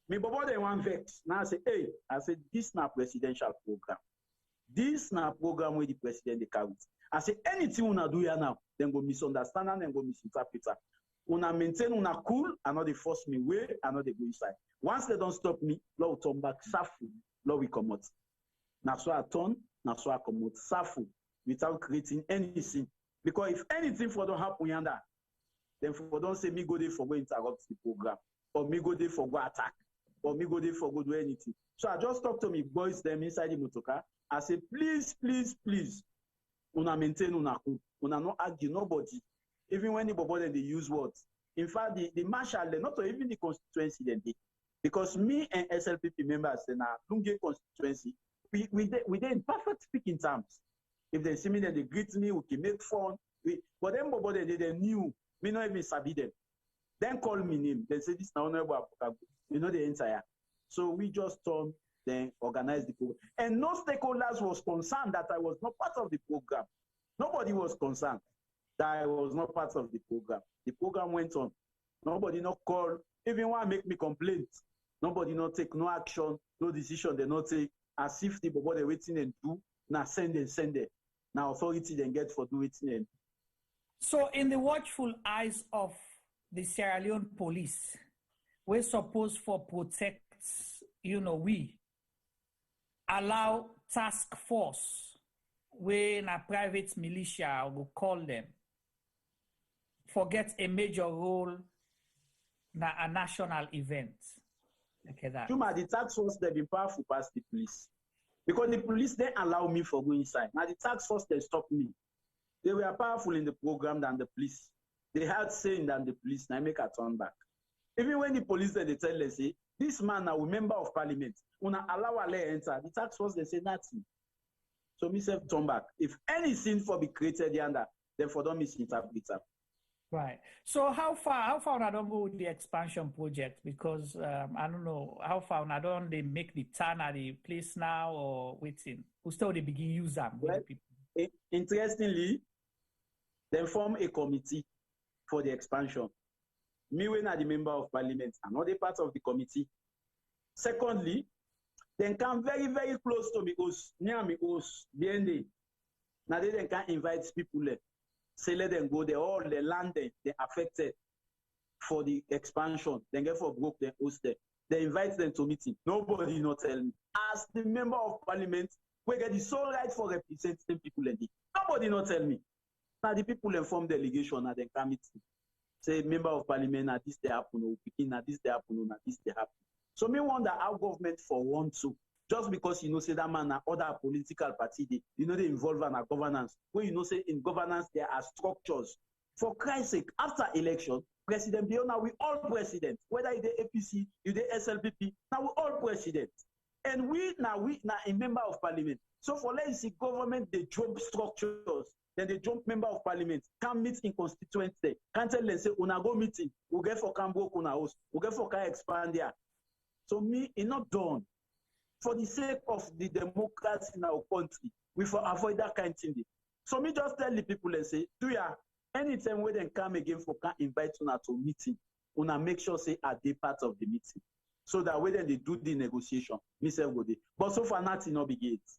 Me babo they want vex. Now I say, hey, I said this na presidential program. This na program where the president they carry. I say anything una do here now, then go misunderstand and then go misinterpret. Una maintain una cool, and not they force me way, and not they go inside. Once they don't stop me, Lord turn back, safu, Lord we come out. Now so I turn, now so I come out, safu, without creating anything. Because if anything for don't happen yonder, then for don't say me go there for go interrupt the program, or me go there for go attack, or me go there for go do anything. So I just talk to me boys them inside the motorcar. I say, please, una maintain una cool. Una not argue nobody. Even when the bobody they use words. In fact, the marshal, not even the constituency then they. Because me and SLPP members in our Lunge constituency, we they in perfect speaking terms. If they see me, then they greet me, we can make fun. But then bobody they knew me not even sabi them. Then call me name. They say this now honorable Abdul Kargbo. You know the entire. So we just turn, then organize the program. And no stakeholders was concerned that I was not part of the program. Nobody was concerned that I was not part of the program. The program went on. Nobody not call. Even want to make me complaint. Nobody not take no action, no decision. They not take as if the bobody they waiting and do. Now send it. Now authority then get for do it. So in the watchful eyes of the Sierra Leone police, we're supposed for protect, we allow task force, when a private militia will call them, forget a major role na a national event. Okay, that. The task force they've been powerful past the police. Because the police they allow me for going inside. Now the task force they stop me. They were powerful in the program than the police. They had saying than the police, now make a turn back. Even when the police they tell them, say, this man now a member of parliament, una allow a enter, the tax force they say nothing. So me say turn back. If anything for be created yonder, then for don't misinterpret. Right. So how far I don't go with the expansion project? Because I don't know how far I don't they make the turn at the place now or waiting. Who still they begin use them with the people? Interestingly, they form a committee for the expansion. Me when I the member of parliament, I'm not a part of the committee. Secondly, they come very, very close to me near me BND. Now they can invite people there. Say let them go there, all the land they affected for the expansion. Then get for broke them host there. They invite them to meeting. Nobody not tell me. As the member of parliament, we get the sole right for representing people in it. Nobody not tell me. Now the people inform delegation and then come meeting. Say member of parliament, now this they happen, or begin now this they happen, now this they happen. So me wonder how government for one to just because say that man and other political party they involve in a governance. When say in governance there are structures. For Christ's sake, after election, President Biona, we all president, whether it's the APC, it's the SLPP, now we all president. And we now a member of parliament. So for let's see government they jump structures. Then they jump member of parliament, can meet in constituency. Can't tell them say, una go meeting, we get for Cambo Kuna house, we get for Kai expand there. So me, it's not done. For the sake of the democracy in our country, we for avoid that kind of thing. So me just tell the people and say, do ya, anytime when they come again for can invite una to meeting, una make sure say are they part of the meeting. So that when they do the negotiation, me say go there. But so far nothing no begins.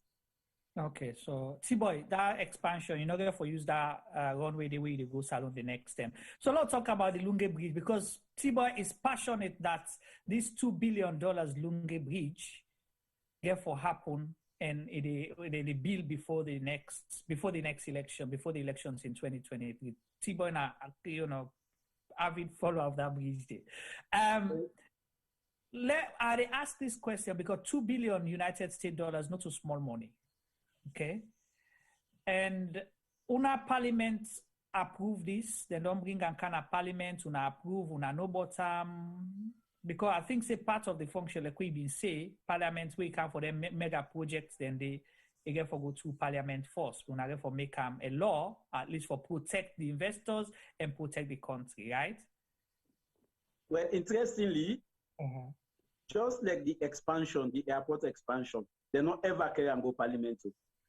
Okay, so T-Boy, that expansion, you're not going to use that runway the way they go salon the next time. So let's talk about the Lunge Bridge because T-Boy is passionate that this $2 billion Lunge Bridge therefore happen and they build before the next election, before the elections in 2023. T-Boy, avid follower of that bridge there. I ask this question because $2 billion United States dollars, not too small money. Okay. And una parliament approve this, they don't bring a kind of parliament, una approve, una no bottom. Because I think say part of the function, like we been say, parliament we come for them mega projects, then they get for go to parliament first. We get for make a law, at least for protect the investors and protect the country, right? Well, interestingly, just like the expansion, the airport expansion, they don't ever carry and go parliament.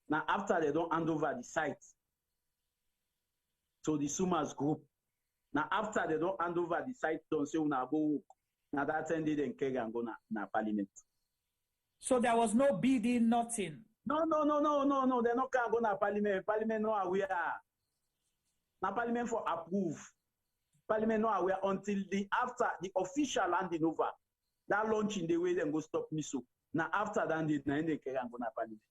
Now, after they don't hand over the site to the Sumas group, now after they don't hand over the site, don't say una go. Now that's ended and carry and go na parliament. So there was no bidding, nothing. No. They not can go na parliament. Parliament no aware. Na parliament for approve. Parliament no aware until after the official handing over. That launch in the way then go stop me so. Now after that they carry and go na parliament.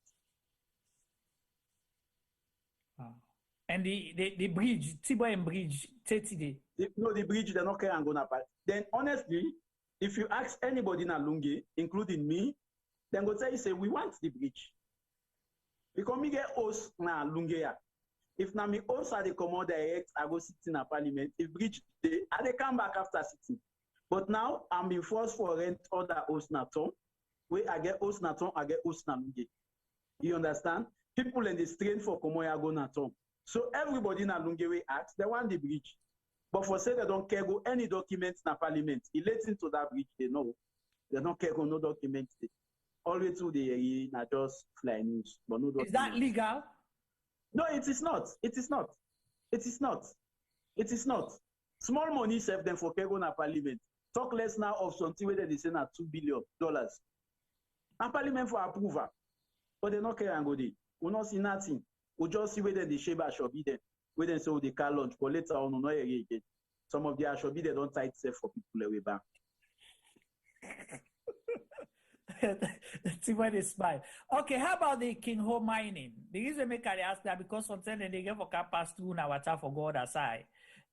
And the bridge, Tiboy Bridge, 30 days. No, the bridge they not carry and go na parliament. Then honestly, if you ask anybody in Alunge, including me, then go tell you say we want the bridge. Because me get host na Alunge. If na me host are the command direct, I go sit in a parliament. If bridge day, I they come back after sitting. But now I'm being forced for rent other host na town. Where I get host na town, I get host na Alunge. You understand? People in the strain for Komoya go na town. So everybody in Alunge we ask, they want the bridge. But for say they don't care go any documents in parliament, relating to that bridge, they know. They don't care go no documents. Always through the not just fly news. But no documents. Is that legal? No, it is not. It is not. It is not. It is not. Small money save them for care go na parliament. Talk less now of something where they say na $2 billion. And parliament for approval. But they don't care and go there. We not see nothing. We just see whether the Sheba should be there. Where they say they can launch, but later on, no again. Some of the should be they don't tight safe for people away back. See why they smile. Okay, how about the King Ho mining? The reason make I ask that because sometimes they get for car pass through now water for God aside.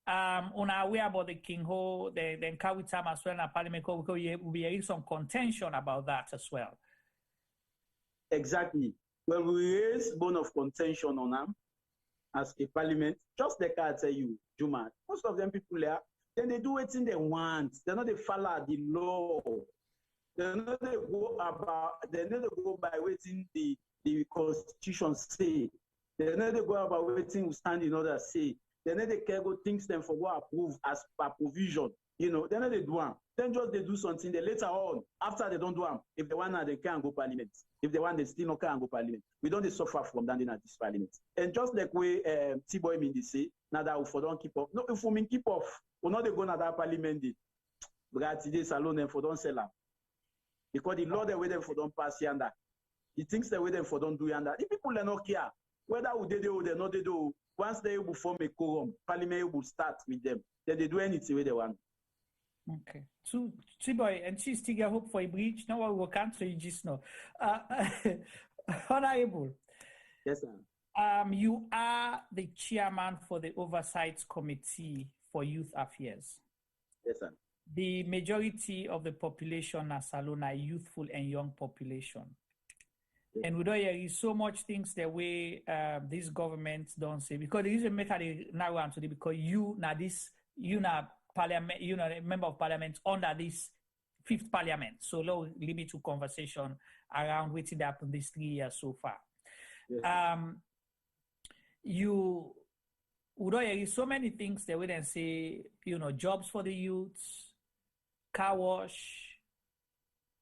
Una aware about the King Ho, then carry time as well in parliament because we'll be hearing some contention about that as well. Exactly. Well, we raise bone of contention on them as a parliament. Just like I tell you, Juma, most of them people there, then they do anything they want. They're not they follow the law. They're not they go about. They're not they go by waiting the Constitution say. They're not they go about waiting we stand in order say. They're not they care go things them for go approve as per provision. You know, they're not they do them. Then just they do something. Then later on, after they don't do them, if they want, they can't go parliament. If they want, they still not can go parliament. We don't suffer from that in this parliament. And just like way T-Boy mean they say, now that we don't keep up. No, if we mean keep off, we not they go na that parliament. But today salon them for don't sell them. Because the law they wait them for don't pass yonder. The things they wait them for don't do yonder. The people they not care whether they do or they not they do. Once they will form a quorum, parliament will start with them. Then they do anything where they want. Okay. So, T-Boy, and she still get hope for a bridge. Now we can't say just now. Honorable. Yes, sir. You are the chairman for the Oversight Committee for Youth Affairs. Yes, sir. The majority of the population are Salona youthful and young population. Yes. And we don't hear so much things the way these governments don't say. Because the reason make it now on today because you now this you now Parliament, you know, a member of Parliament under this 5th Parliament. So low limit to conversation around what's happened these 3 years so far. Yes. You would hear so many things they wouldn't say, you know, jobs for the youths, car wash,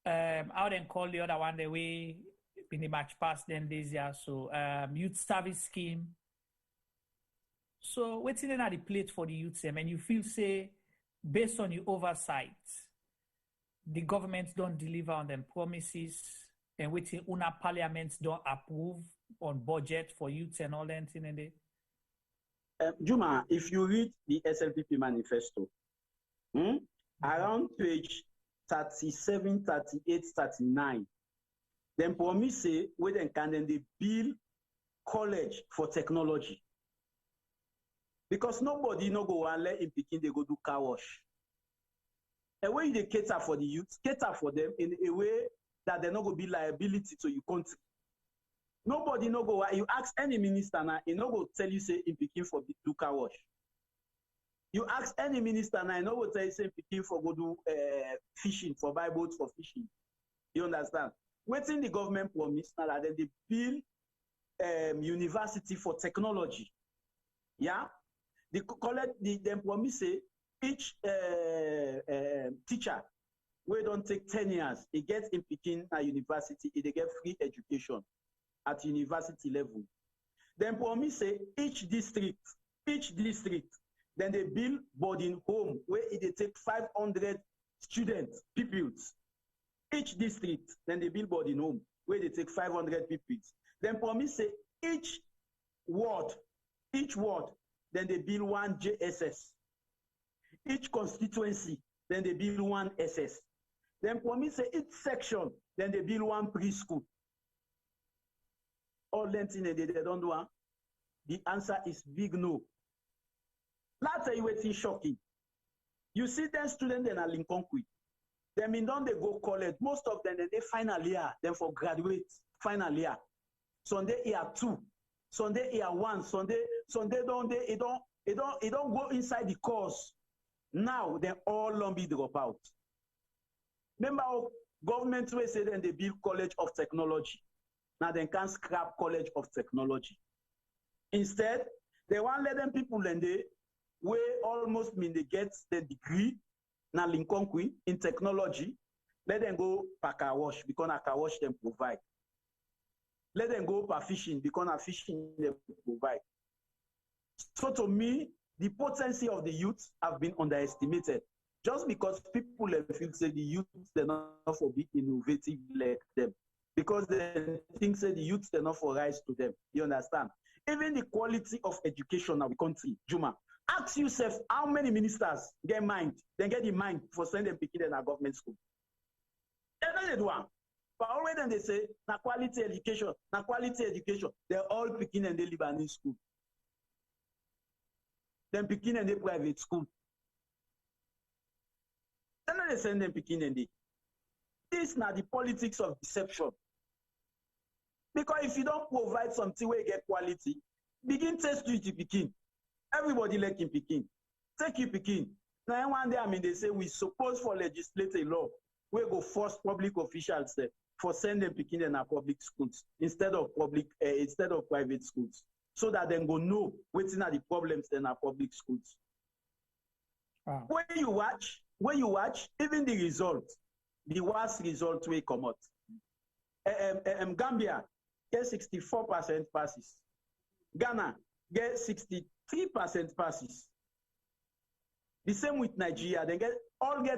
how then call the other one the way in the match past then this year. So youth service scheme. So what's in the plate for the youths and you feel say based on your oversight, the governments don't deliver on them promises and waiting una parliaments don't approve on budget for youths and all that in there? Juma, if you read the SLPP manifesto, around page 37, 38, 39, then promise say where they can then they build college for technology. Because nobody no go and let him begin they go do car wash. And when they cater for the youth, cater for them in a way that they're not going to be liability to your country. Nobody no go. You ask any minister now, he no go tell you say in Peking for do car wash. You ask any minister now, he no go tell you say in Peking for go do fishing, for buy boats for fishing. You understand? Waiting the government promise now that they build university for technology. Yeah, the college they promise say each teacher we don't take 10 years, he gets in Peking at university, they get free education at university level. Then promise say each district, then they build boarding home where they take 500 students, pupils. Each district, then they build boarding home where they take 500 pupils. Then promise say each ward, then they build one JSS. Each constituency, then they build one SS. Then promise say each section, then they build one preschool. All that thing they don't do. The answer is big no. Let's tell you what's shocking. You see them students in a Lincoln Queen. They mean don't they go college. Most of them they final year, then for graduate final year. Sunday year 2, Sunday year 1, Sunday it don't go inside the course. Now they all lumby drop out. Remember how government will say then they build College of Technology. Now they can't scrap College of Technology. Instead, they want let them people and they way almost mean they get the degree now Lincoln Queen in technology. Let them go per car wash because a car wash them provide. Let them go per fishing because a fishing them provide. So to me, the potency of the youth have been underestimated. Just because people feel say the youth they're not for be innovative like them. Because they think say the youth they're not for rise to them. You understand? Even the quality of education in our country, Juma. Ask yourself how many ministers get mind, then get the mind for sending people in a government school. They do one. But already they say na quality education, they're all picking in the Lebanese school. Then picking in the private school. Then they send them picking in the. This is not the politics of deception. Because if you don't provide something where you get quality, begin test you to Peking. Everybody like in Peking. Take you Peking. Now one day, they say we suppose for legislate a law where go force public officials for sending Peking in our public schools instead of private schools, so that they go know what's are the problems in our public schools. Wow. When you watch, even the result, the worst result will come out. Gambia get 64% passes. Ghana get 63% passes. The same with Nigeria, they get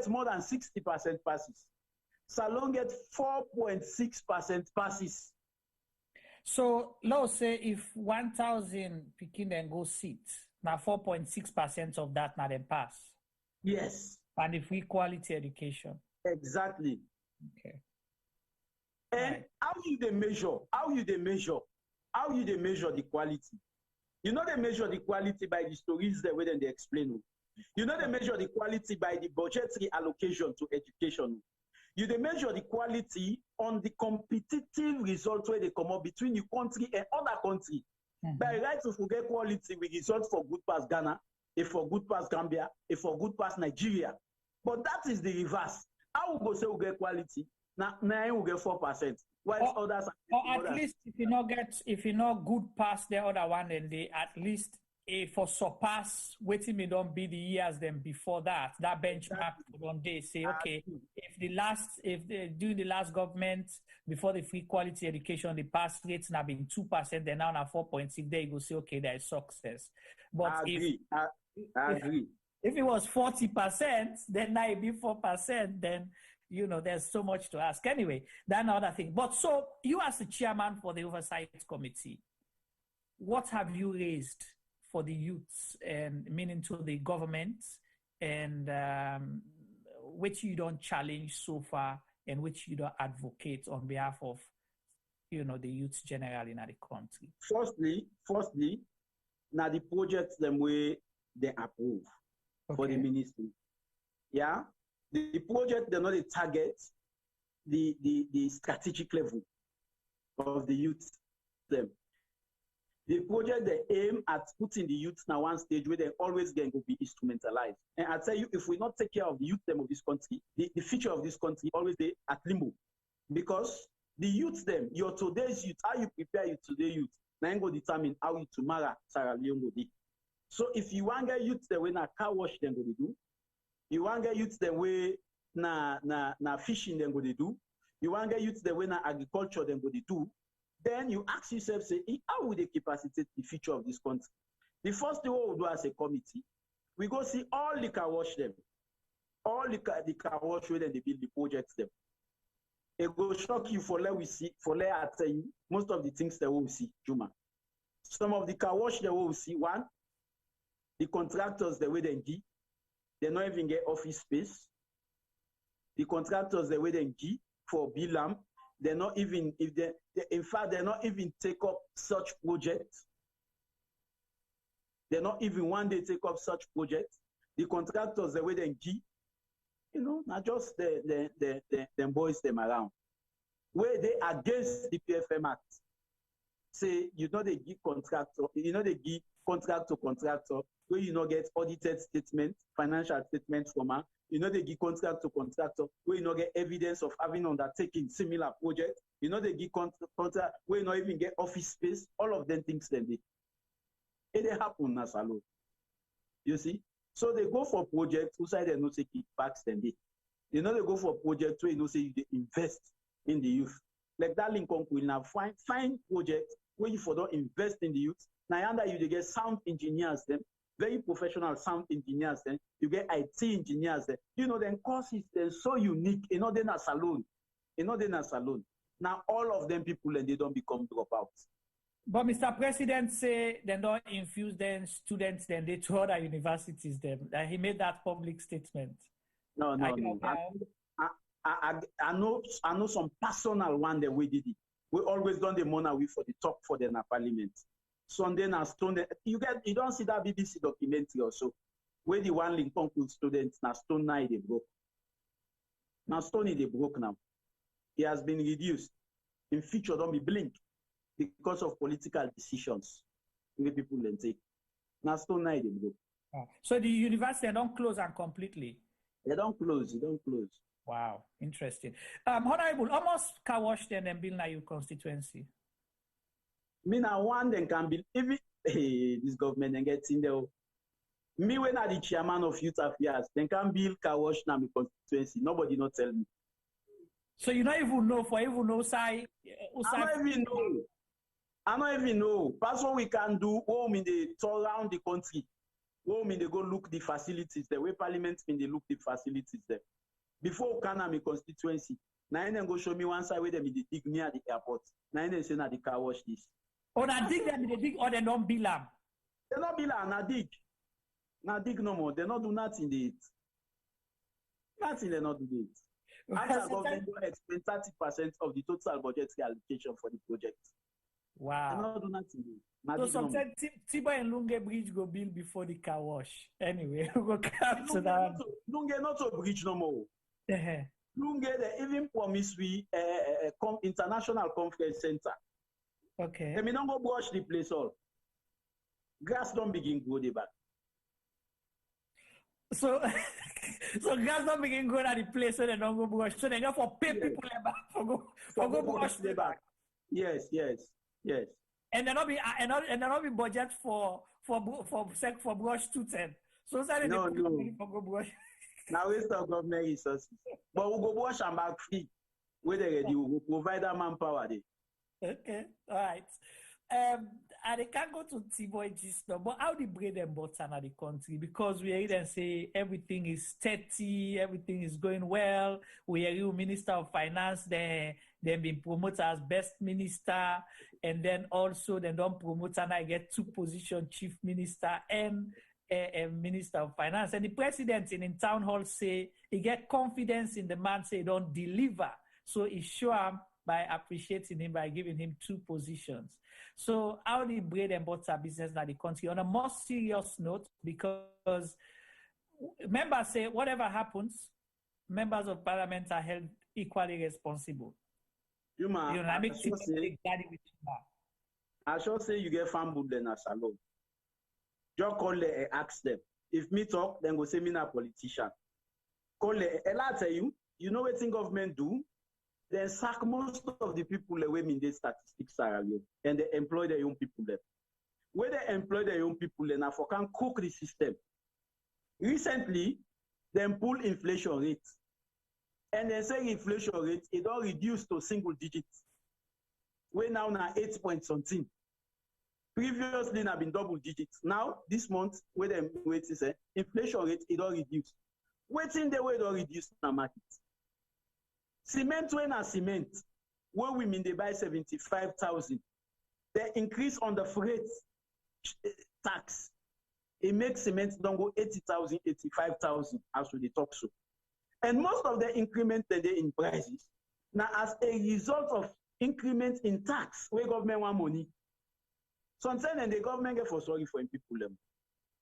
more than 60% passes. Salon get 4.6% passes. So let's say if 1,000 Peking then go sit, now 4.6% of that now then pass. Yes. And if we quality education. Exactly. Okay. And right. How you they measure the quality? You know they measure the quality by the stories the way they explain. You know they measure the quality by the budgetary allocation to education. You they measure the quality on the competitive results where they come up between your country and other country. Mm-hmm. By right to forget quality, we result for good past Ghana, if for good past Gambia, if for good past Nigeria. But that is the reverse. How we go say we get quality? Now we get 4%. While others or at least if you not good past the other one, then they at least for surpass waiting me don't be the years then before that benchmark one day say okay if during the last government before the free quality education the pass rates now been 2%, then now 4.6, there you go say okay there is success. But I agree. If it was 40%, then now it be 4%, then there's so much to ask. Anyway, that's another thing. But so you as the chairman for the oversight committee, what have you raised for the youths and meaning to the government, and which you don't challenge so far and which you don't advocate on behalf of the youths generally in the country? Firstly, now the projects them way they approve for the ministry. Yeah. The project, they're not a target, the strategic level of the youth them. The project, they aim at putting the youth now one stage where they're always going to be instrumentalized. And I tell you, if we not take care of the youth them of this country, the future of this country always they at limbo. Because the youth them, your today's youth, how you prepare you today youth, now go determine how you tomorrow Sierra Leone go be. So if you want to get youth the way na car wash them go do, you want to get youth the way na fishing them go do, you want to get youth the way na agriculture them go do, then you ask yourself, say, how would they capacitate the future of this country? The first thing we will do as a committee, we go see all the car wash them, all the car wash where they build the projects them. It will shock you for let we see, for let I tell you, most of the things that we will see, Juma. Some of the car wash that we will see, one, the contractors, the way they give, they not even get office space. The contractors, the way they give for BLAM, they're not even, if they in fact, they're not even take up such projects. They're not even one day take up such projects. The contractors, the way they give, you know, not just them boys them around. Where they against the PFM Act. Say, you know, they give contractor, you know, they give contract to contractor, where you know get audited statement, financial statement from her. You know, they give contract to contractor, where you know get evidence of having undertaken similar project. You know, they give contract, where you not even get office space. All of them things then they. It happen as alone. You see? So they go for projects who say they no say kickbacks then they. You know, they go for projects where you know say they invest in the youth. Like that Lincoln will now find projects where you for don't invest in the youth. Now under you they get sound engineers then. Very professional sound engineers then, you get IT engineers then. You know, then courses they're so unique, you know, they're not salon. You know, they're not salon. Now all of them people and they don't become dropouts. But Mr. President say they don't infuse them students then they to other universities them. He made that public statement. No. I know some personal one that we did it. We always done the money for the talk for the parliament. Sunday na stone. You don't see that BBC documentary also where the one Lincoln students na stone now they broke. Now stone they broke now. It has been reduced. In future, don't be blink because of political decisions where people then take. Now stone now they broke. So the university don't close and completely. They don't close. They don't close. Wow, interesting. Honorable, almost car wash them and build na your constituency. Me na one then can be even this government and get in there. Me when I the chairman of youth affairs, then can build car wash na my constituency. Nobody not tell me. So you don't even know for even know side. I don't even know. That's what we can do. Home in the tour around the country. Home in they go look the facilities there. Where parliament in they look the facilities there. Before can my constituency. Now then go show me one side where they dig near the airport. Now then say na the car wash this. Or na dig them, they dig or they don't bill them. They not bill them, na dig. Na dig no more. They not do nothing they eat. Nothing they not do it. After government will explain 30% of the total budgetary allocation for the project. Wow. They not do nothing. So sometimes Tiba and Lunge Bridge go build before the car wash. Anyway, we go come to that. Lunge not a bridge no more. Lunge they even promise we international conference center. Okay. They may not go brush the place all. Grass don't begin grow the back. So grass don't begin growing at the place so they don't go brush. So they go for pay people back for go brush the back. Yes. And they not be budget for brush 210. So sorry no. For go brush. Now waste of government resources. But we go brush and back free. Where they ready, we will provide that manpower there. Okay, all right. And they can't go to T-Boy gist now, but how the bread and butter in the country? Because we hear them say everything is steady, everything is going well. We hear you Minister of Finance, they've been promoted as best minister, and then also they don't promote and I get 2 positions, Chief Minister and Minister of Finance. And the president in town hall say he get confidence in the man, say he don't deliver. So he show him by appreciating him, by giving him 2 positions. So how the bread and butter business in the country, on a more serious note, because members say whatever happens, members of parliament are held equally responsible. You know, I make people take daddy with you. I shall say you get fumbled then as alone. Just call them and ask them. If me talk, then go say me na politician. Call them and I tell you, you know what government do? They sack most of the people away in the statistics area and they employ their own people there. When they employ their own people, then for can cook the system. Recently, they pull inflation rate. And they say inflation rate, it all reduced to single digits. We're now 8 point something. Previously, it have been double digits. Now, this month, where them wait is inflation rate, it all reduced. Waiting the way it all reduced in the market. Cement, when a cement, where women they buy 75,000, they increase on the freight tax. It makes cement don't go 80,000, 85,000 as we talk so. And most of the increment that they in prices, now as a result of increment in tax, where government want money. Sometimes the government get for sorry for people them.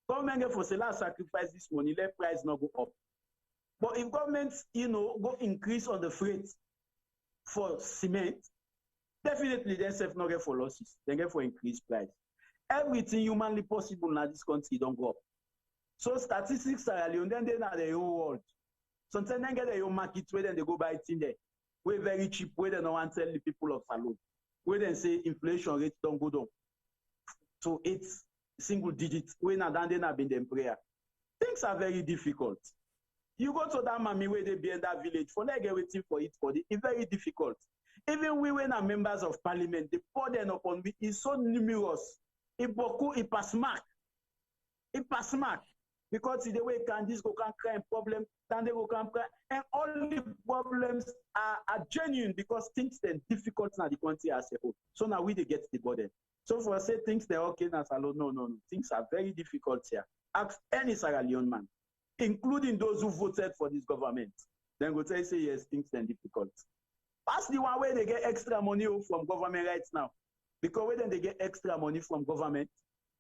Government get for say let's sacrifice this money, let price not go up. But if government, go increase on the freight for cement, definitely they self not get for losses. They get for increased price. Everything humanly possible in this country don't go up. So statistics are then they are the whole world. Sometimes they get their own market where then they go buy it in there. We're very cheap, where they don't want to tell the people of Salon. Where they say inflation rate don't go down. So it's single digits. We're not done, they've been in prayer. Things are very difficult. You go to that mommy where they be in that village, for they get waiting for it for it's very difficult. Even we when are members of parliament, the burden upon me is so numerous. It pass mark. It pass mark. Because the way can this go can crime problem, then they go can crime. And all the problems are genuine because things are difficult in the country as a whole. So now we they get the burden. So for say things they're okay now, no. Things are very difficult here. Ask any Sierra Leone man, including those who voted for this government. Then go say yes, things are difficult. That's the one way they get extra money from government right now. Because when they get extra money from government,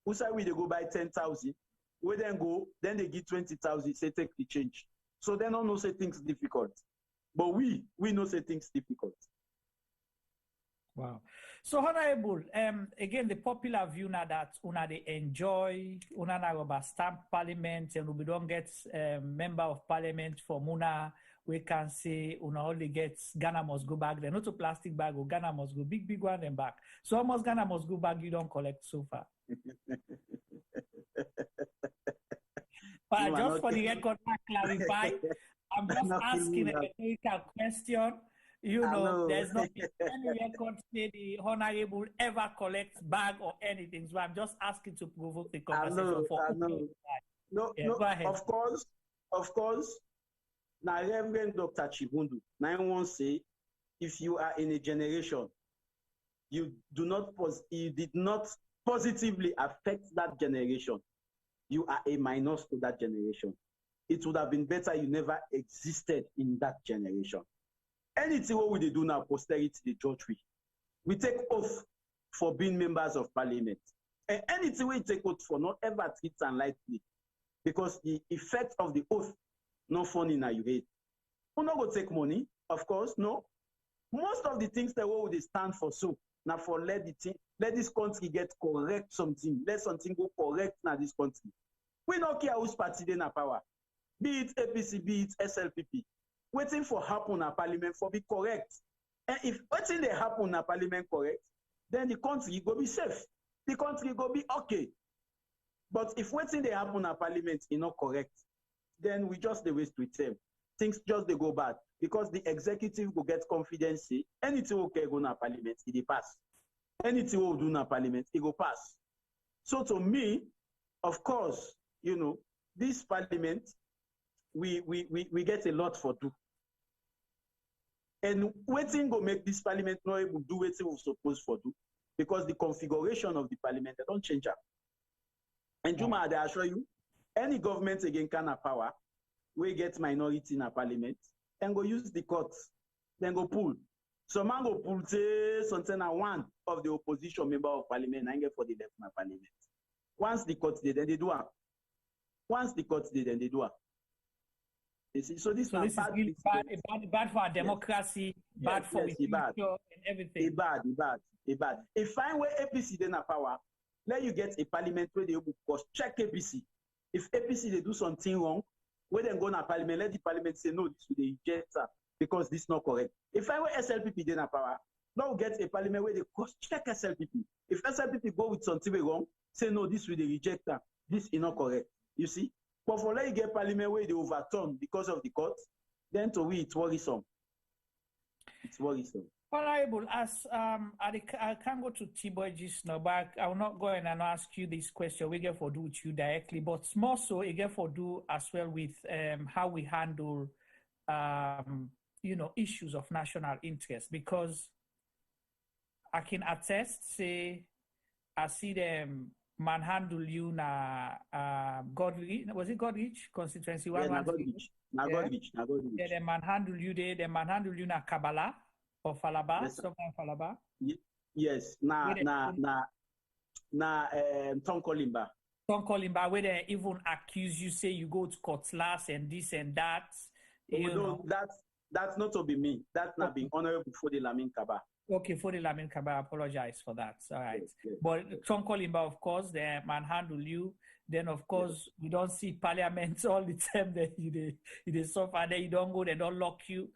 who say we they go buy 10,000, we then go, then they give 20,000, say take the change. So they don't know say things difficult. But we know say things difficult. Wow. So Honorable, again, the popular view now that they enjoy, na stamp parliament, and we don't get member of parliament for Muna, we can say only gets Ghana must go back. They're not a plastic bag, or Ghana must go big one and back. So almost Ghana must go back, you don't collect so far. But just for the record, to clarify, I'm just asking a rhetorical question. There's not any record say the Honorable ever collects bag or anything. So I'm just asking to provoke the conversation No, go ahead. Of course. Now, Reverend Dr. Chibundu, now I want to say, if you are in a generation, you did not positively affect that generation. You are a minus to that generation. It would have been better you never existed in that generation. Anything what we do now, posterity, the judge we take oath for being members of parliament. And anything we take oath for, not ever treat unlikely. Because the effect of the oath, not funny now you hate. We're not going to take money, of course, no. Most of the things that we stand for so, now for let this country get correct something. Let something go correct now this country. We don't care whose party they in power. Be it APC, be it SLPP. Waiting for happen in parliament for be correct. And if waiting they happen in parliament correct, then the country go be safe. The country go be okay. But if waiting they happen in parliament is not correct, then we just the waste with them. Things just they go bad. Because the executive will get confidence. Anything okay go na parliament, it pass. Anything will do na parliament, it go pass. So to me, of course, this parliament, we get a lot for do. And waiting go make this parliament not able to do what we're supposed to do, because the configuration of the parliament, they don't change up. And Juma, I assure you, any government again can have power, we get minority in a parliament, and go use the courts, then go pull. So man go pull say something one of the opposition member of parliament and get for the left in parliament. Once the courts did, then they do it. Once the courts did, then they do it. You see, so this is really bad for our democracy, bad for the future and everything. Bad. If I were APC then a power, let you get a parliament where they will check APC. If APC they do something wrong, where they go to parliament, let the parliament say no, this will they reject that because this is not correct. If I were SLPP then a power, now get a parliament where they check SLPP. If SLPP go with something wrong, say no, this will they reject that. This is not correct. You see? But for let you get parliament where they overturn because of the court, then to we it's worrisome. It's worrisome. Honorable, as I can't go to T-Boy just now, but I will not go and ask you this question. We get for do with you directly, but more so, we get for do as well with how we handle, issues of national interest. Because I can attest, say, I see them manhandle you na Godrich, was it Godrich? Constituency 113? Godrich. Yeah, they manhandle you there. They manhandle you na Kabbalah. Or Falaba, something Falaba? Yes, Tonkolimba. Tonkolimba, where they even accuse you, say you go to Cutlass and this and that. That's not to be me. That's not being honorable for the Lamin Kaba. Okay, for the Lamin Kaba, I apologize for that. All right. Yes. But Tonkolimba, of course, they manhandle you. Then, of course, you don't see parliament all the time that you suffer. Then you don't go, they don't lock you.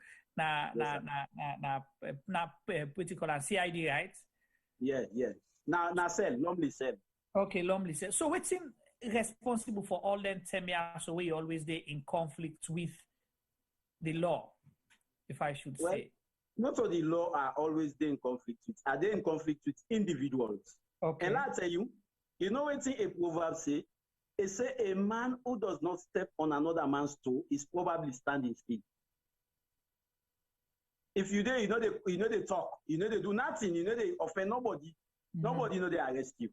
Political and CID, right? Yeah. Now cell, Lumley cell. Okay, Lumley cell. So what's responsible for all them 10 years so we always there in conflict with the law, if I should say? Not all the law are always there in conflict with. Are they in conflict with individuals? Okay. And I'll tell you, you know what a proverb say? It say a man who does not step on another man's toe is probably standing still. If you there, they talk, they do nothing, they offend nobody. Nobody they arrest you.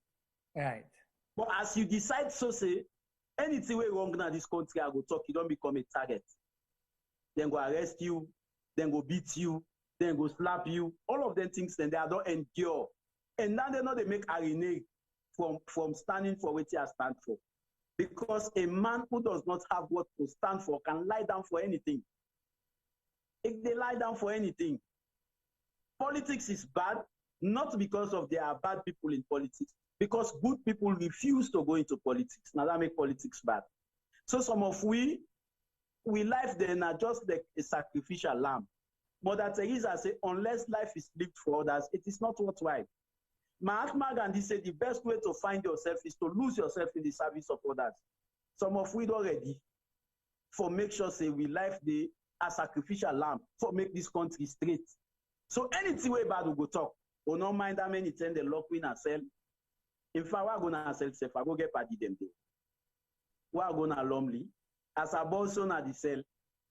Right. But as you decide so say, anything way wrong now this country, I go talk, you don't become a target. Then go arrest you, then go beat you, then go slap you. All of them things, then they don't endure. And now they make arena from standing for what they stand for. Because a man who does not have what to stand for can lie down for anything. If they lie down for anything. Politics is bad, not because of there are bad people in politics, because good people refuse to go into politics. Now that makes politics bad. So some of we life then are just like a sacrificial lamb. Mother Teresa said, unless life is lived for others, it is not worthwhile. Mahatma Gandhi said the best way to find yourself is to lose yourself in the service of others. Some of we already for make sure say we life the a sacrificial lamb for make this country straight. So anything way bad we go talk. Or no mind how many times they lock in and sell. If I were gonna sell self, I go get party them there. We are gonna lonely. As a boss on at the sell,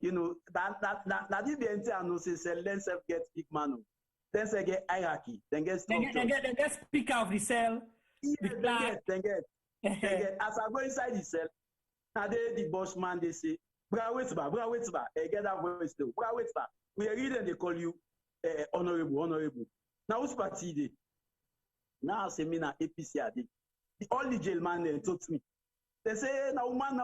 that is the entire no say sell, then self get big man. Then say get hierarchy, then get structure. Then get speaker of the cell. Yeah, then get. As I go inside the cell, now the boss man they say, bra wait ba, get that voice though. Bra wait ba. We are reading they call you honorable. Now who's party day? Now I say me na APC ade. All the jail man then told me. They say na woman.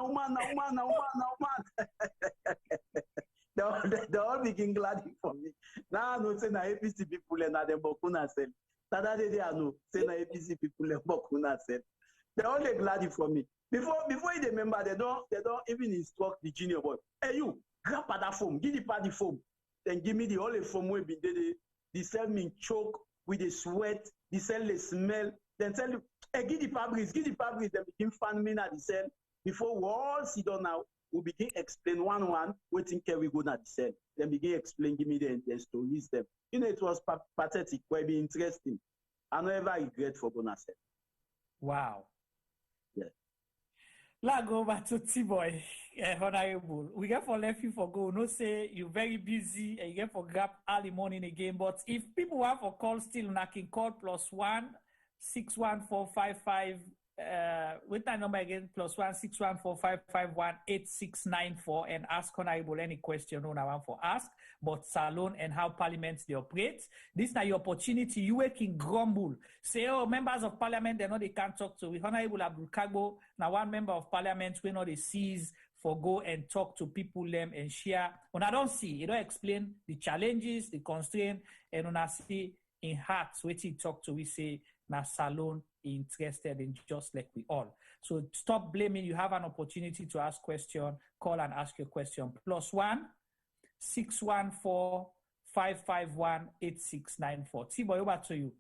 They all begin glad for me. Now I know say na APC people and na them bokuna sell. That day I know say na APC people and bokuna sell. They all they glad for me. Before you remember, they don't even instruct the junior boy. Hey you, grab that phone, give the party phone, then give me the only phone where they sell me choke with the sweat, the cell they smell, then tell you, hey, give the fabrics, then begin fan me at the cell. Before we all sit down now, we begin explain one, waiting care we go at the cell. Then begin explain, give me the stories them. It was pathetic, quite be interesting. I never regret for going to cell. Wow. Yeah. Let's go back to T-Boy, honorable. We get for left you for go. No say you're very busy and you get for grab early morning again. But if people want for call still, I can call +1 61455. With that number again, +1 61455 8694 and ask honorable any question on I want for ask. But Salon and how parliament they operate. This is now your opportunity. You can grumble. Say, oh, members of parliament, they know they can't talk to. We honorable Abdul Kargbo, now one member of parliament, we know they seize for go and talk to people them and share. When I don't see, you don't explain the challenges, the constraint, and when I see in hearts, what he talk to, we say, na salon interested in just like we all. So stop blaming. You have an opportunity to ask question. Call and ask your question. +1 614 551 8694. T-Boy, over to you.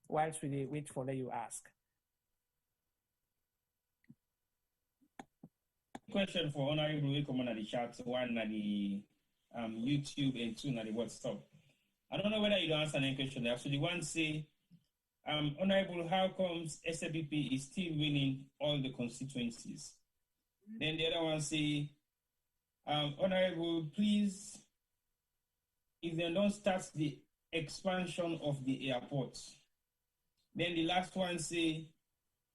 Whilst we wait for you ask. Question for Honorable Welcome on the chat, one on the YouTube and two on the WhatsApp. I don't know whether you don't answer any question there. So the one say, Honorable, how comes SLPP is still winning all the constituencies? Then the other one say, Honorable, please, if they don't start the expansion of the airports. Then the last one say,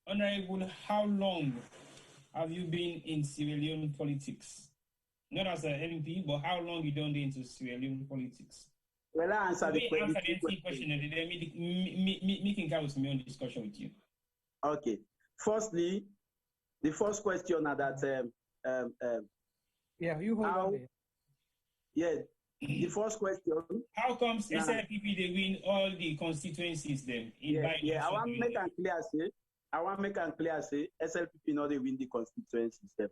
Honorable, how long have you been in Sierra Leone politics? Not as an MP, but how long you done into Sierra Leone politics? Well, I answer the question. And then me can carry me on discussion with you. Okay. Firstly, the first question are that yeah, you hold on there. Yeah. The first question. How comes SLPP they win all the constituencies then? I want to make it clear say SLPP not they win the constituencies then.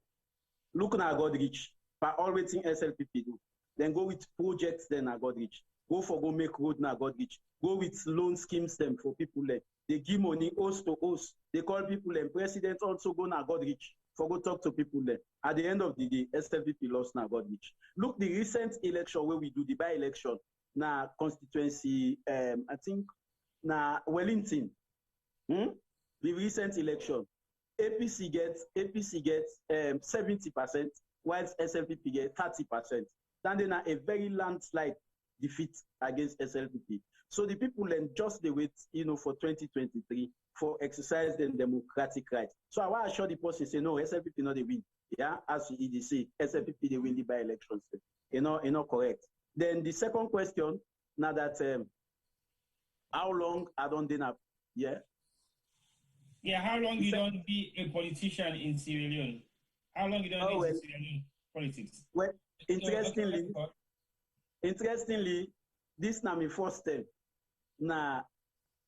Look now Godrich. But all waiting SLPP do. Then go with projects then I Godrich. Go make road now Godrich. Go with loan schemes them for people there. They give money host to host. They call people and president also go now Godrich. For go talk to people there. At the end of the day, SLPP lost now Godrich. Look, the recent election where we do the by-election, now constituency, I think, now Wellington. The recent election, APC gets 70%, whilst SLPP gets 30%. Then they are a very landslide defeat against SLPP. So the people then just they wait, for 2023 for exercise their democratic rights. So I want to assure the person say no, SLPP not they win. Yeah, as you say, SLPP they win the by-elections. Correct. Then the second question, now that how long I don't dinner? Yeah. Yeah, how long you don't be a politician in Sierra Leone? How long you don't be in Sierra Leone politics? Well, interestingly, this now my first time na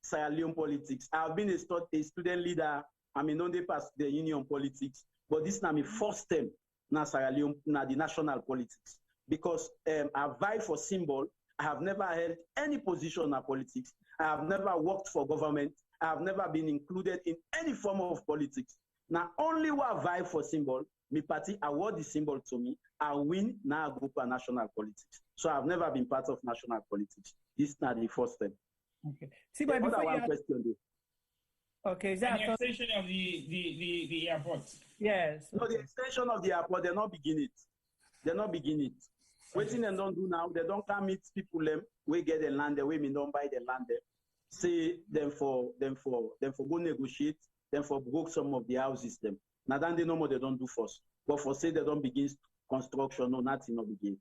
Sierra Leone politics. I've been a student leader. I'm in the past the union politics, but this now my first time na Sierra Leone na the national politics because I vie for symbol. I have never held any position in politics. I have never worked for government. I have never been included in any form of politics. Now, only what vie for symbol, my party award the symbol to me, I win now group of national politics. So I've never been part of national politics. This is not the first time. Okay. See, but before one question there. Okay, is that the extension of the airport? Yes. No, the extension of the airport, they're not begin it. They're not begin it. Waiting they don't do now, they don't come meet people them, we get the land, the women don't buy the land there. Say them for go negotiate, then for broke some of the houses them. Now then they know what they don't do first. But for say they don't begin construction, no, nothing not begin.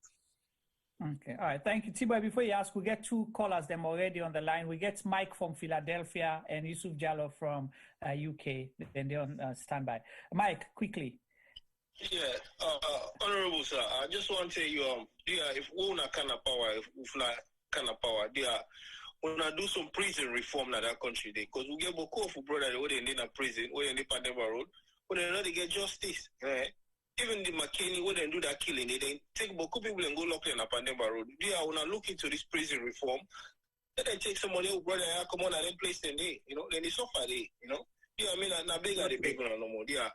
Okay, all right, thank you. T-Boy, before you ask, we get two callers them already on the line. We get Mike from Philadelphia and Yusuf Jallo from UK, and they're on standby. Mike, quickly. Yeah, Honorable Sir, I just want to tell you, if we want kind of power, if not kind of power, when I do some prison reform in that country, because we get Boko for brother, where they in a prison, where they in the Pandemba Road, where they know they get justice. Even the McKinney, when they do that killing, they take Boko people and go lock them in a Pandemba Road. When I look into this prison reform, then they take somebody who brother, come on, and then place them there, then they suffer there, Yeah, I mean, I'm big at the big one no more. Yeah.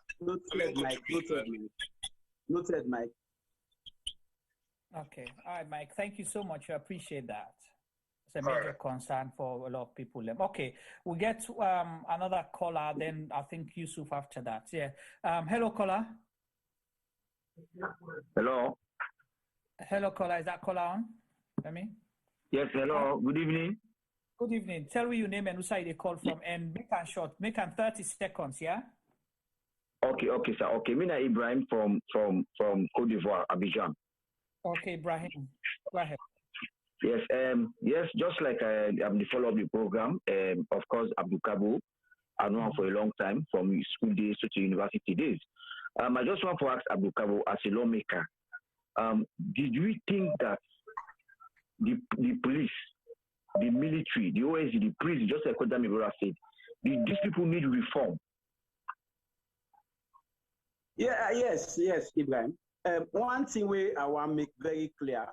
Noted, Mike. Okay. All right, Mike. Thank you so much. I appreciate that. It's a major concern for a lot of people. Okay. We get another caller, then I think Yusuf after that. Yeah. Hello, caller. Hello. Hello, caller. Is that caller on? Let me. Yes, hello. Good evening. Good evening. Tell me your name and who side they call from, and make it short. Make it 30 seconds, yeah? Okay, sir. Okay, Mina Ibrahim from Côte d'Ivoire, Abidjan. Okay, Ibrahim, go ahead. Yes, just like I'm the follow-up the program, of course, Abdul Kargbo, I know him for a long time, from school days to university days. I just want to ask Abdul Kargbo, as a lawmaker, did we think that the police, the military, the OSG, the police, just like what Dami Brother said, these people need reform? Yeah, yes, Ibrahim. One thing I want to make very clear,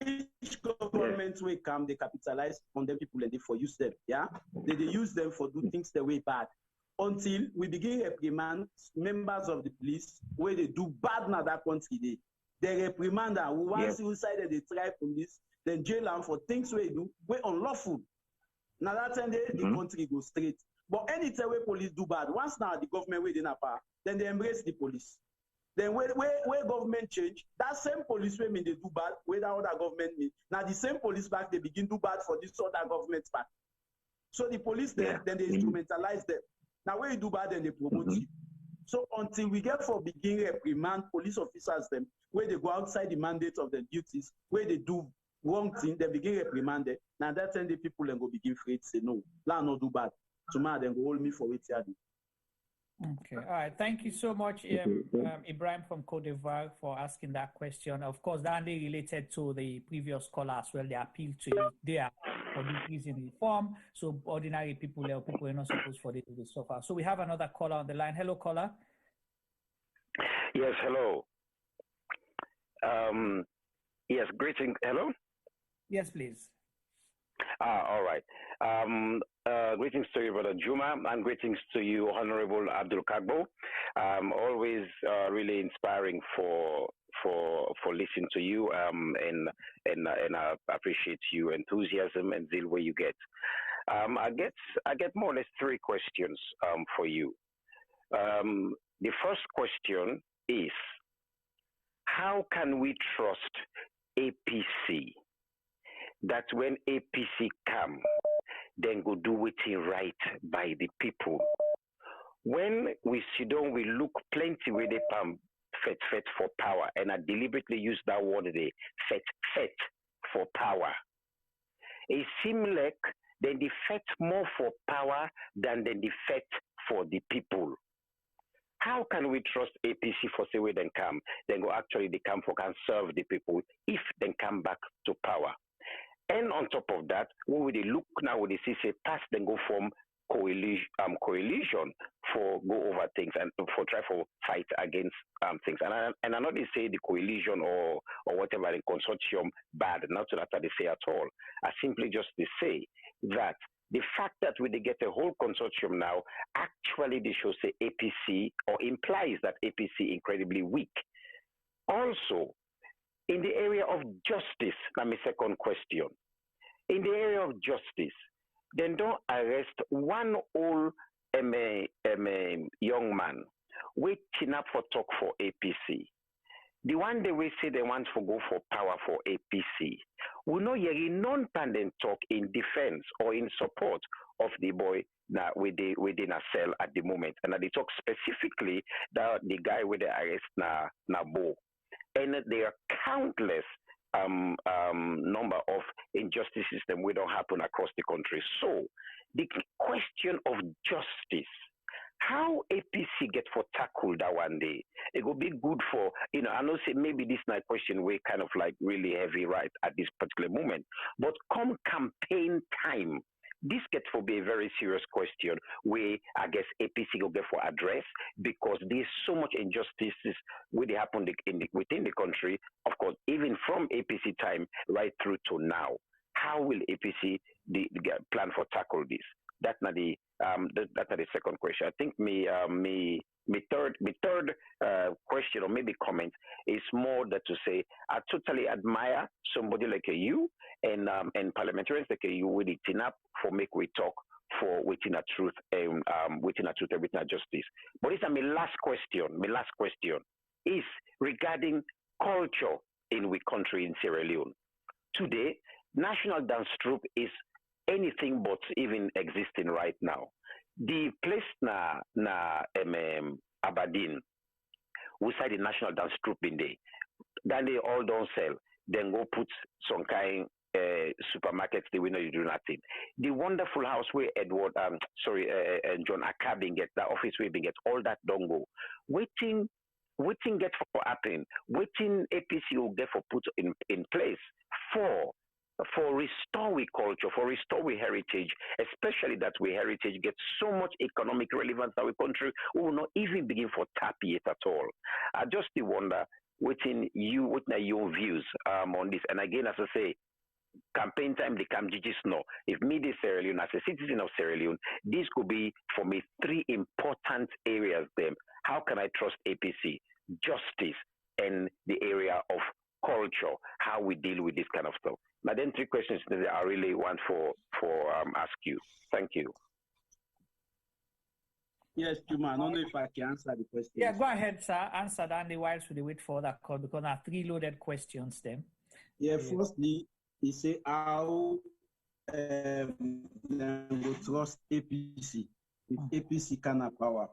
each government will come, they capitalize on them people and they for use them, yeah? They use them for do things the way bad. Until we begin reprimand members of the police where they do bad in that country. They reprimand them. Once inside they try police, then jail them for things we do, we unlawful. Now that time the country goes straight. But anytime where police do bad, once now the government within a power, then they embrace the police. Then where government change, that same police way mean they do bad, where that other government mean. Now the same police back, they begin do bad for this other government back. So the police then they instrumentalize them. Now when you do bad, then they promote you. So until we get for begin reprimand police officers them, where they go outside the mandate of their duties, where they do wrong thing, they begin reprimand them. Now that time the people then go begin free to say no, let not do bad. Tomorrow then go hold me for it here. Okay, all right. Thank you so much, Ibrahim from Cote d'Ivoire, for asking that question. Of course, that only related to the previous caller as well. They appeal to you there for decreasing reform. So ordinary people or people are not supposed for this to suffer. So we have another caller on the line. Hello, caller. Yes, hello. Yes, greeting. Hello? Yes, please. All right. Greetings to you, Brother Juma, and greetings to you, Honorable Abdul Kargbo. Always really inspiring for listening to you, and I appreciate your enthusiasm and zeal where you get. I get more or less three questions for you. The first question is, how can we trust APC that when APC come, then go do it right by the people? When we sit down, we look plenty where they fet for power, and I deliberately use that word today, fet for power. It seems like they fet more for power than they fet for the people. How can we trust APC for say where they come? Then go actually they come for can serve the people if they come back to power. And on top of that, when we look now, we see say pass then go from coalition for go over things and for try for fight against things. And I not they say the coalition or whatever the consortium bad, not that they say at all. I simply just they say that the fact that we get a whole consortium now, actually they show say APC or implies that APC incredibly weak. Also, in the area of justice, now my second question. In the area of justice, then don't arrest one old young man waiting up for talk for APC. The one they will say they want to go for power for APC. We know you're non-tandem talk in defense or in support of the boy now within a cell at the moment. And they talk specifically that the guy with the arrest na Bo. And there are countless number of injustices that we don't happen across the country. So the question of justice, how APC get for tackle that one day, it will be good for, I know say maybe this is not a question we kind of like really heavy right at this particular moment, but come campaign time, this gets to be a very serious question where I guess APC will get for address because there's so much injustices really happen within the country, of course, even from APC time right through to now. How will APC plan for tackle this? That's not the second question. I think my third question or maybe comment is more that to say I totally admire somebody like you and parliamentarians like you with it enough for make we talk for within a truth and within a justice. But it's my last question. My last question is regarding culture in we country in Sierra Leone. Today, national dance troupe is anything but even existing right now. The place na Aberdeen, we say the national dance troupe in there. Then they all don't sell. Then go put some kind supermarkets. They will know you do nothing. The wonderful house where John Akabin get, the office where they get, all that don't go. Waiting waiting get for happen, waiting APC will get for put in place for restore we culture, for restore we heritage, especially that we heritage gets so much economic relevance that we country, we will not even begin for tap it at all. I just wonder what are your views on this? And again, as I say, campaign time they come just know. If me the Sierra Leone, as a citizen of Sierra Leone, this could be for me 3 important areas then. How can I trust APC? Justice and the area of culture, how we deal with this kind of stuff. But then 3 questions that I really want for ask you. Thank you. Yes, Juma, I don't know if I can answer the question. Yeah, go ahead, sir. Answer that, and while we wait for that call, because I have 3 loaded questions then. Yeah, firstly, he say how we trust APC. If APC can have power.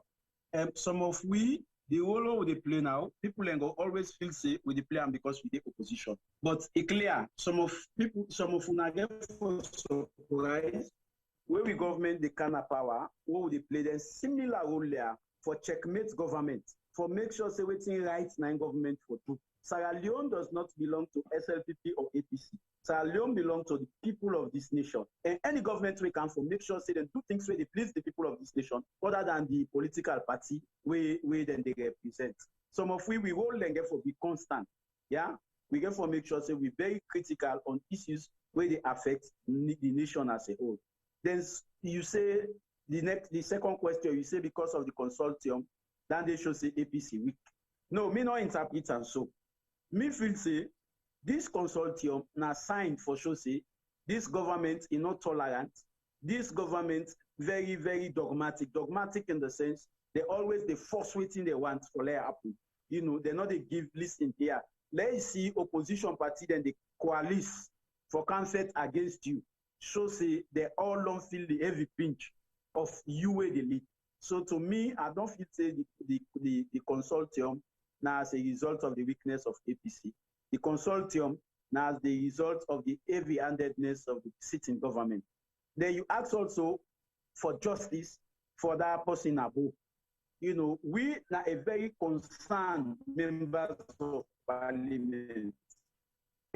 Some of we, the role they play now, people go always feel say with the play because we the opposition. But it's clear, some of una get for surprise, where we government the kind of power, where they play the similar role there for checkmate government, for make sure say waiting rights nine government for two. Sierra Leone does not belong to SLPP or APC. Sierra Leone belongs to the people of this nation. And any government we can for make sure say they do things where they please the people of this nation, other than the political party where then they represent. Some of we will then get for be constant. Yeah, we get for make sure say we very critical on issues where they affect the nation as a whole. Then you say the second question, you say because of the consortium, then they should say APC weak. No, me not interpret and so. Me feel say this consortium na signed for sure say this government is not tolerant. This government very, very dogmatic. Dogmatic in the sense they always they force waiting they want for let happen. You know, they not they give listen here. Let's see opposition party then they coalesce for conflict against you. So say they all don't feel the heavy pinch of you where they lead. So to me, I don't feel say the consortium now as a result of the weakness of APC. The consortium now as the result of the heavy-handedness of the sitting government. Then you ask also for justice for that person above. You know, we are a very concerned members of parliament.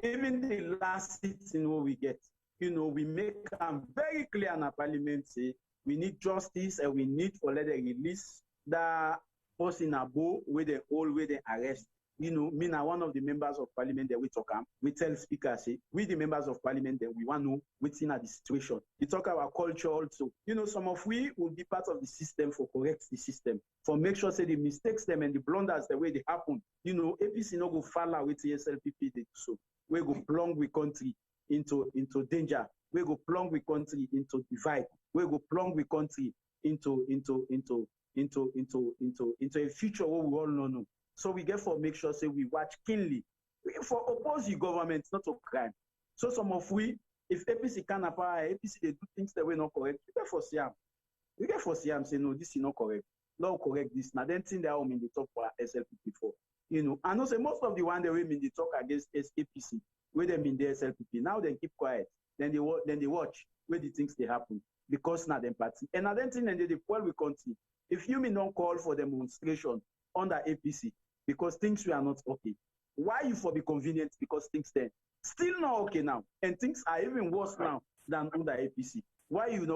Even the last sitting what we get, you know, we make them very clear in the parliament say we need justice and we need for let them release the person above where they all where they arrest. You know, me now one of the members of parliament that we talk we tell speaker say we the members of parliament that we want to know what's in the situation. We talk about culture also. You know, some of we will be part of the system for correct the system, for make sure say the mistakes them and the blunders the way they happen. You know, APC no go follow with the SLPP they do so. We go plunge with country into danger. We go plunge with country into divide. We go plunge with country into a future where we all know. So we get for make sure say we watch keenly. For oppose the government, not a crime. So some of we, if APC can apply, APC they do things that were not correct, we get for Siam. We get for Siam say no, this is not correct. Not correct this. Now then thing they are in the talk for SLPP for. You know, and also most of the one they were in the talk against APC, where them in the SLPP. Now they keep quiet. Then they watch where the things they happen. Because now them party. And another thing then they pull with country. If you may not call for demonstration under APC because things were not okay, why you for be convenient because things then still not okay now and things are even worse now than under APC? Why you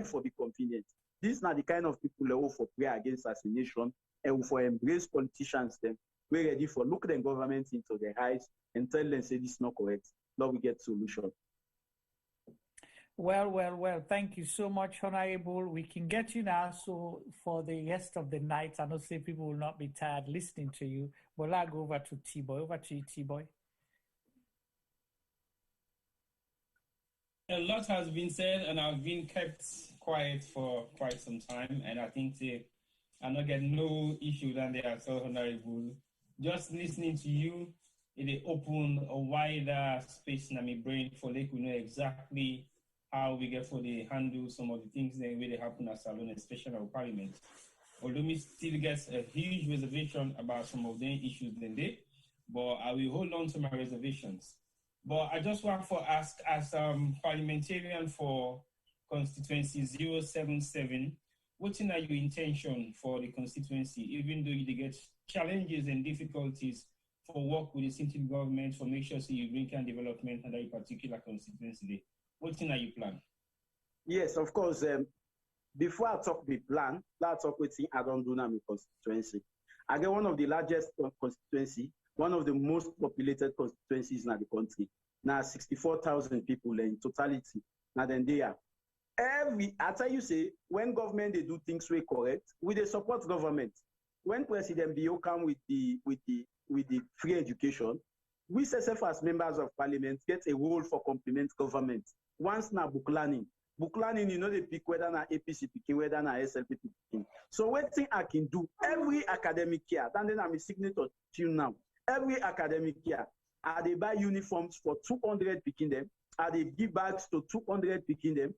for be convenient? These are the kind of people who for pray against assassination and for embrace politicians them. We're ready for look the government into their eyes and tell them say this is not correct. Now we get solution. Well. Thank you so much, Honorable. We can get you now. So for the rest of the night, I know say people will not be tired listening to you. But I'll go over to T-Boy. Over to you, T-Boy. A lot has been said, and I've been kept quiet for quite some time. And I think I'm not getting no issue than they are so honorable. Just listening to you, it open a wider space in my brain for like we know exactly how we get for the handle some of the things that really happen at Salon, especially our parliament. Although me still gets a huge reservation about some of the issues then they, but I will hold on to my reservations. But I just want to ask as parliamentarian for Constituency 077, what's in your intention for the constituency, even though you get challenges and difficulties for work with the city government for make sure you bring can development under a particular constituency? What's in your plan? Yes, of course. Before I talk the plan, let's talk with I don't do now my constituency. I get one of the largest constituency, one of the most populated constituencies in the country. Now 64,000 people in totality. Now then they are. I tell you, say, when government they do things way correct, we they support government. When President Bio come with the free education, we self as members of parliament get a role for complement government. Once now book learning, you know they pick whether na APC picking, whether na SLP picking. So what thing I can do every academic year, and then I'm a signature till now. Every academic year, they buy uniforms for 200 picking them, they give bags to 200 picking them.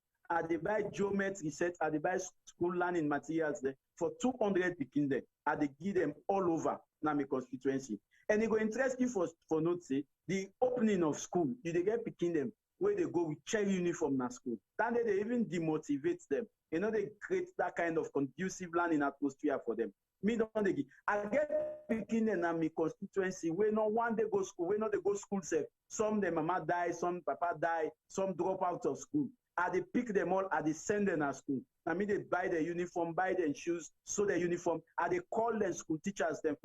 They buy geometry sets, they buy school learning materials there for 200 picking them, they give them all over now my constituency. And it go interest you for note say the opening of school, you they get picking them where they go with chair uniform na school. Then they even demotivate them. You know, they create that kind of conducive learning atmosphere for them. Me don't they give. I get picking them na my constituency where no one they go school, where no they go school safe. Some their mama die, some papa die, some drop out of school. They pick them all, they send them to school. I mean, they buy their uniform, buy their shoes, sew their uniform, they call them school teachers them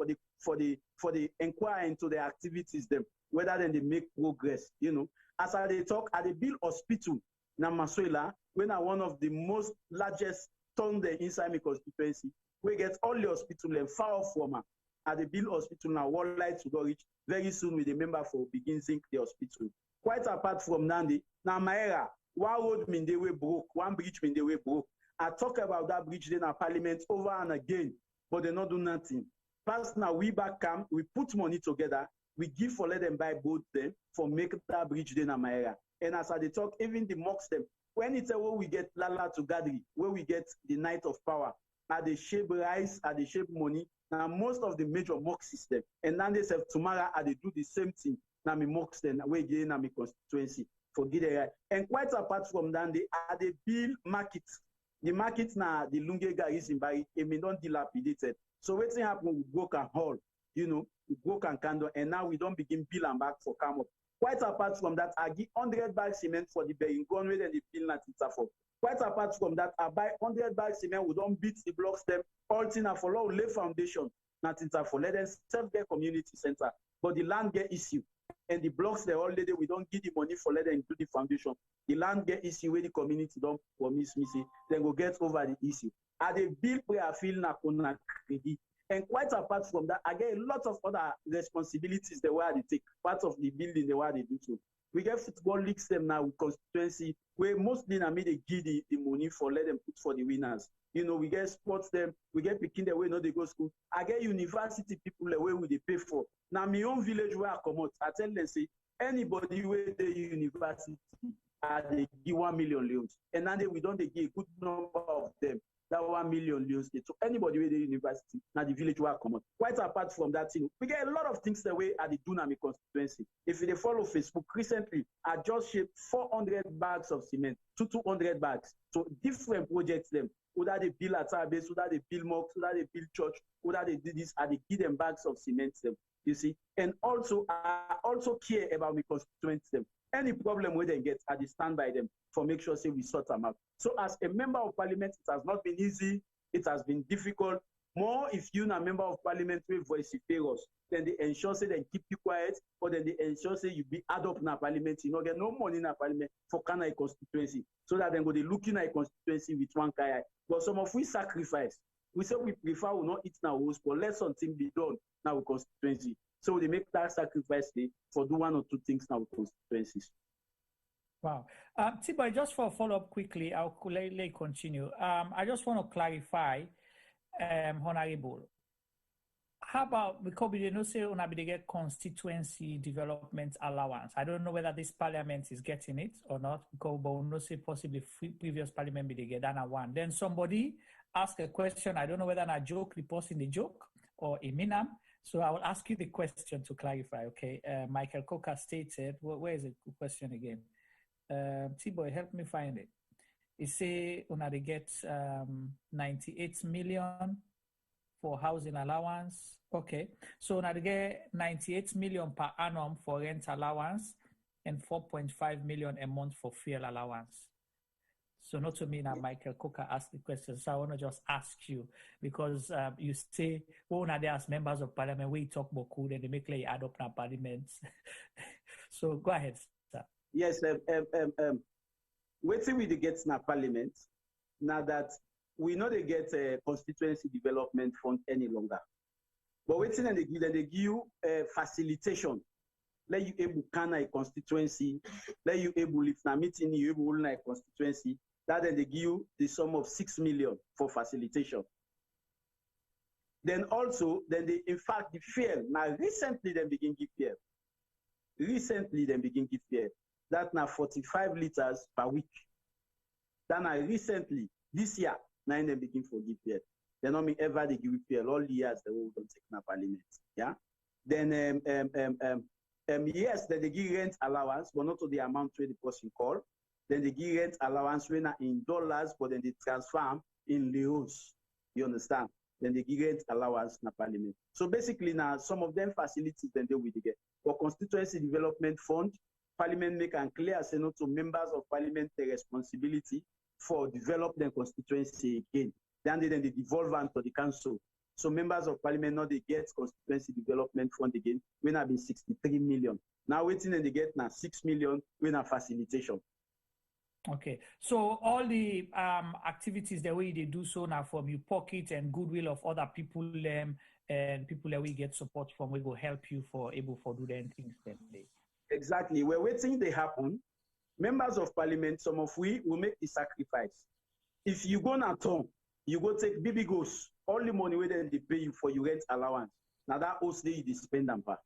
for the inquiry into their activities them, whether then they make progress, you know. As they talk, they build hospital na Masuela, when are one of the most largest town there inside my constituency. We get all the hospital and far off from they build hospital now, one light to go reach. Very soon with the member for begin zinc the hospital. Quite apart from Nandi, now my era. One road mean they were broke, one bridge mean they were broke. I talk about that bridge in our parliament over and again, but they not do nothing. Past now we back camp, we put money together, we give for let them buy both them for make that bridge in my area. And as they talk, even the mocks them. When it's where we get Lala to Gadri, where we get the night of power, they shape rice, they shape money. Now most of the major mock system, and then they say tomorrow they do the same thing. Now me mocks them, we get na me constituency. And quite apart from that, they build markets. The markets now, the Lungega is in by it may not dilapidated. So what's happening with Go and Hall, you know, with Go and Candle, and now we don't begin bill and back for come up. Quite apart from that, I give 100 bags cement for the Bay gone with and the bill not for. Quite apart from that, I buy 100 bags cement, we don't beat the blocks them, all thing for law lay foundation, not for let them serve their community center. But the land get issue. And the blocks they already we don't give the money for let them do the foundation. The land get issue where the community don't promise me say then go get over the issue. They build where I feel na credit. And quite apart from that, I get a lot of other responsibilities the way they take, part of the building the way they do so. We get football leagues them now with constituency where mostly I mean they give the money for let them put for the winners. You know, we get sports them, we get picking the way no they go school. I get university people the way we they pay for. Now my own village where I come out, I tell them say anybody where the university they give 1 million loans. And now we don't they give a good number of them. That 1 million loans to anybody with the university, now the village where I come out. Quite apart from that, you know, we get a lot of things the way at the Dunami constituency. If they follow Facebook recently, I just shipped 400 bags of cement to 200 bags. So different projects them. Whether they build at our base, whether they build mosques, whether they build church, whether they do this, and they give them bags of cement them. You see, and also I also care about my constituents them. Any problem where they get, I stand by them for make sure say we sort them out. So as a member of parliament, it has not been easy. It has been difficult. More if you're a member of parliamentary voice us, then they ensure say they keep you quiet, or then they ensure say you be adopt in a parliament, you know, get no money in a parliament for Kana constituency. So that then go they look in a constituency with one guy. But some of we sacrifice. We say we prefer we not eat now, but let something be done now with constituency. So they make that sacrifice for do one or two things now with constituencies. Wow. Tiboy, just for a follow-up quickly, I'll continue. I just want to clarify, Honorable, how about, because we don't say they get constituency development allowance. I don't know whether this parliament is getting it or not, because we don't say possibly previous parliament they get that one. Then somebody asked a question, I don't know whether a joke, reposting the joke or a minam. So I will ask you the question to clarify, okay? Michael Coker stated, where is the question again? T-Boy, help me find it. it say una they get 98 million for housing allowance. Okay, so now they get 98 million per annum for rent allowance and 4.5 million a month for fuel allowance. So not to me now, Michael Coker asked the question. So I want to just ask you, because you say, well, now they as members of parliament, we talk about code and they make like add up now parliaments. So go ahead, sir. Yes, waiting with the gets now parliament, now that we know they get a constituency development fund any longer. But waiting and they give you facilitation. Let you able can a constituency, let you able if na meeting you able like constituency, that then they give you the sum of 6 million for facilitation. Then also, then they in fact the fuel. Now recently they begin give fuel. Recently they begin give fuel. That now 45 liters per week. Then now recently, this year, now they begin for give fuel. They not mean ever they give fuel. All the years they will don't take na parliament. Yeah. Then yes, then they give rent allowance, but not to the amount where the person call. Then they give rent allowance when in dollars, but then they transfer in euros. You understand? Then they give rent allowance in parliament. So basically now some of them facilities then they will get. For constituency development fund, parliament make and clear say not to members of parliament the responsibility for develop their constituency again. Then they devolve to the council. So members of parliament now they get constituency development fund again. When have been 63 million. Now waiting and they get now 6 million when a facilitation. Okay, so all the activities the way they do so now from your pocket and goodwill of other people and people that we get support from, we will help you for able for do them things that day. Exactly. We're waiting they happen. Members of parliament, some of we will make the sacrifice. If you go na town, you go take baby goes, all the money where they pay you for your rent allowance. Now that also you spend them back.